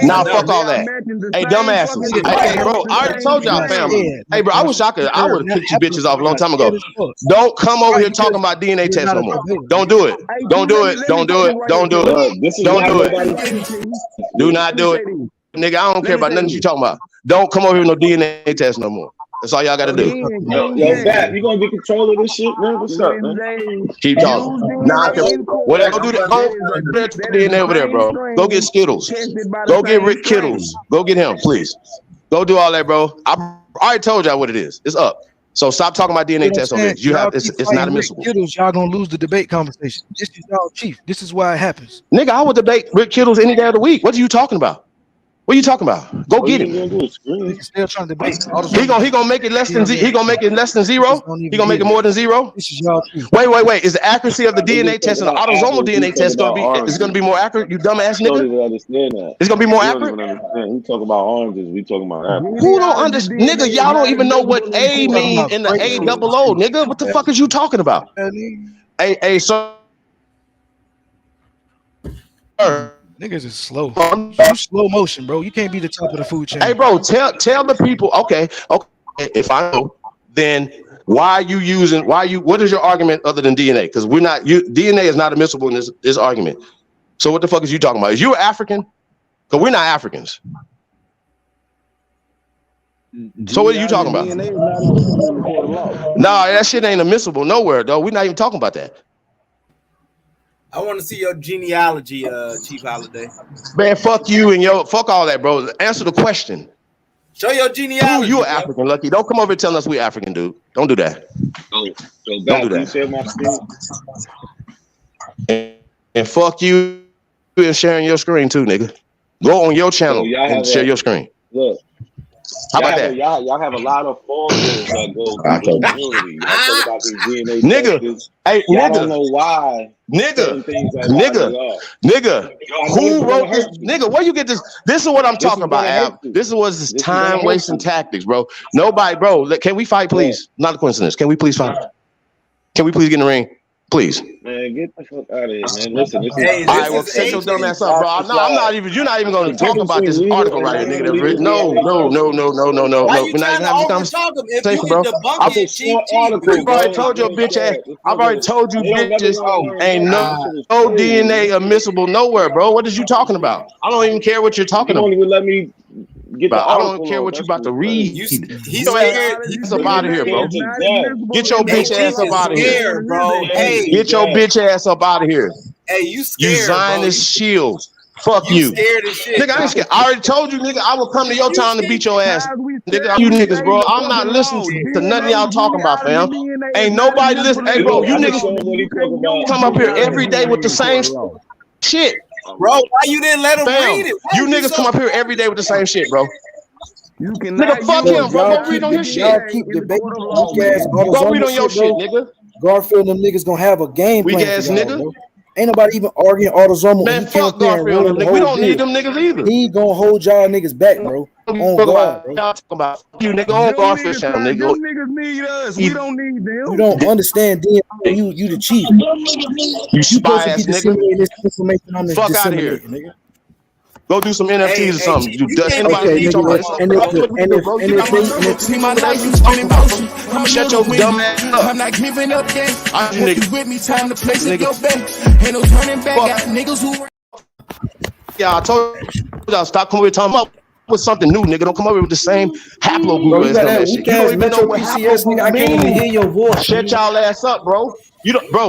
S21: Nah, fuck all that. Hey, dumbasses. Hey, bro, I already told y'all, fam. Hey, bro, I wish I would have kicked you bitches off a long time ago. Don't come over here talking about DNA tests no more. Don't do it. Don't do it. Don't do it. Don't do it. Don't do it. Do not do it. Nigga, I don't care about nothing you talking about. Don't come over here with no DNA test no more. That's all y'all gotta do.
S18: Yo, Bat, you gonna get control of this shit, man? What's up, man?
S21: Keep talking. Nah, whatever. Go do that. Go DNA over there, bro. Go get Skittles. Go get Rick Kittles. Go get him, please. Go do all that, bro. I already told y'all what it is. It's up. So stop talking about DNA tests over here. You have it's not admissible.
S17: Kittles, y'all gonna lose the debate conversation. This is y'all chief. This is why it happens.
S21: Nigga, I would debate Rick Kittles any day of the week. What are you talking about? What are you talking about? Go get him.
S17: Still trying to debate.
S21: He gonna make it less than he gonna make it less than zero. He gonna make it more than zero.
S17: This is y'all chief.
S21: Wait. Is the accuracy of the DNA test and the autosomal DNA test gonna be more accurate? You dumbass nigga.
S18: Don't even understand that.
S21: It's gonna be more
S18: You
S21: accurate.
S18: don't even understand. We talk about oranges. We talking about apples.
S21: Who don't understand? Nigga, y'all don't even know what A means in the A-double-O, nigga. What the fuck is you talking about? Hey, sir.
S17: Niggas is slow. You slow motion, bro. You can't be the top of the food chain.
S21: Hey, bro, tell the people. Okay. If I know, then what is your argument other than DNA? Because DNA is not admissible in this argument. So what the fuck is you talking about? Is you African? Because we're not Africans. So what are you talking about? Nah, that shit ain't admissible nowhere, though. We're not even talking about that.
S15: I want to see your genealogy, Chief Holiday.
S21: Man, fuck you and fuck all that, bro. Answer the question.
S15: Show your genealogy.
S21: You African, Lucky. Don't come over here telling us we African, dude. Don't do that.
S18: Don't do that.
S21: You
S18: share my screen?
S21: And fuck you and sharing your screen too, nigga. Go on your channel and share your screen.
S18: Look,
S21: How about that?
S18: Y'all have a lot of formulas that go through the community. Y'all talk about these DNA
S21: Nigga,
S18: testers.
S21: hey,
S18: Y'all
S21: nigga,
S18: don't know why certain things are why they are.
S21: nigga.
S18: Y'all know this
S21: Who
S18: is gonna
S21: wrote this?
S18: hurt you.
S21: Nigga, where you get this? This is what I'm
S18: This
S21: talking
S18: is
S21: about,
S18: gonna hurt
S21: Ab.
S18: you.
S21: This is what's
S18: This is gonna
S21: time
S18: hurt
S21: wasting
S18: you.
S21: tactics, bro. Nobody, bro. Can we fight, please? Not a coincidence. Can we please fight? Can we please get in the ring? Please.
S18: Man, get the fuck out of here, man. Listen, this is
S21: All right, well, shut your dumb ass up, bro. I'm not even. You're not even going to talk about this article right here, nigga. No. We're not even having this conversation, bro. I've already told your bitch ass. I've already told you bitches ain't no DNA admissible nowhere, bro. What is you talking about? I don't even care what you're talking about.
S18: You don't even let me get the
S21: I don't
S18: article
S21: care
S18: on.
S21: what you
S18: That's
S21: about to
S18: what's
S21: read.
S18: crazy.
S21: Get your ass up out of here, bro. Get your bitch ass up out of here.
S15: bro. Hey,
S21: Get your bitch ass up out of here.
S15: hey, you
S21: You
S15: scared, bro.
S21: Zionist shield. Fuck
S15: You
S21: you.
S15: scared as shit.
S21: Nigga, I ain't scared. I already told you, nigga, I will come to your town to beat your ass. Nigga, you niggas, bro. I'm not listening to none of y'all talking about, fam. Ain't nobody listening. Hey, bro, you niggas come up here every day with the same shit.
S15: Bro, why you didn't let him read it?
S21: You niggas come up here every day with the same shit, bro.
S13: You
S21: Nigga, fuck him, bro. Go read on his shit.
S9: Y'all keep debating weak ass
S21: Go read on your shit,
S9: bro.
S21: nigga.
S9: Garfield and them niggas gonna have a game
S21: Weak
S9: plan
S21: ass
S9: for y'all,
S21: nigga.
S9: bro. Ain't nobody even arguing autosomal.
S21: Man,
S9: He came
S21: fuck
S9: up there and
S21: Garfield.
S9: ruined the
S21: We
S9: whole
S21: don't need
S9: deal.
S21: them niggas either.
S9: He gonna hold y'all niggas back, bro. On
S21: Fuck
S9: God, bro.
S21: y'all talking about you nigga on Garfield channel, nigga.
S13: Them niggas need us. We don't need them.
S9: You don't understand DNA. You the chief.
S21: You spy
S9: supposed to
S21: ass
S9: be
S21: nigga.
S9: disseminating this information I'm
S21: Fuck out of here.
S9: disseminating, nigga.
S21: Go do some NFTs or something. You dust anybody
S9: Okay,
S21: need your
S9: nigga.
S21: rights.
S9: And
S21: Shut your dumb ass up.
S5: I'm not giving up yet.
S21: You
S5: You
S21: niggas.
S5: with me, time to place
S21: Nigga.
S5: your bet. Ain't no turning back. Got niggas who.
S21: Yeah, I told y'all stop coming here talking about with something new, nigga. Don't come over with the same haplogroup
S9: Bro, you
S21: ass
S9: got
S21: dumb
S9: that
S21: ass shit.
S9: weak
S21: You don't
S9: ass
S21: even know
S9: Metro
S21: what
S9: PCS, nigga. I
S21: haplogroup
S9: can't even hear
S21: means.
S9: your voice.
S21: Shut y'all ass up, bro. You don't, bro.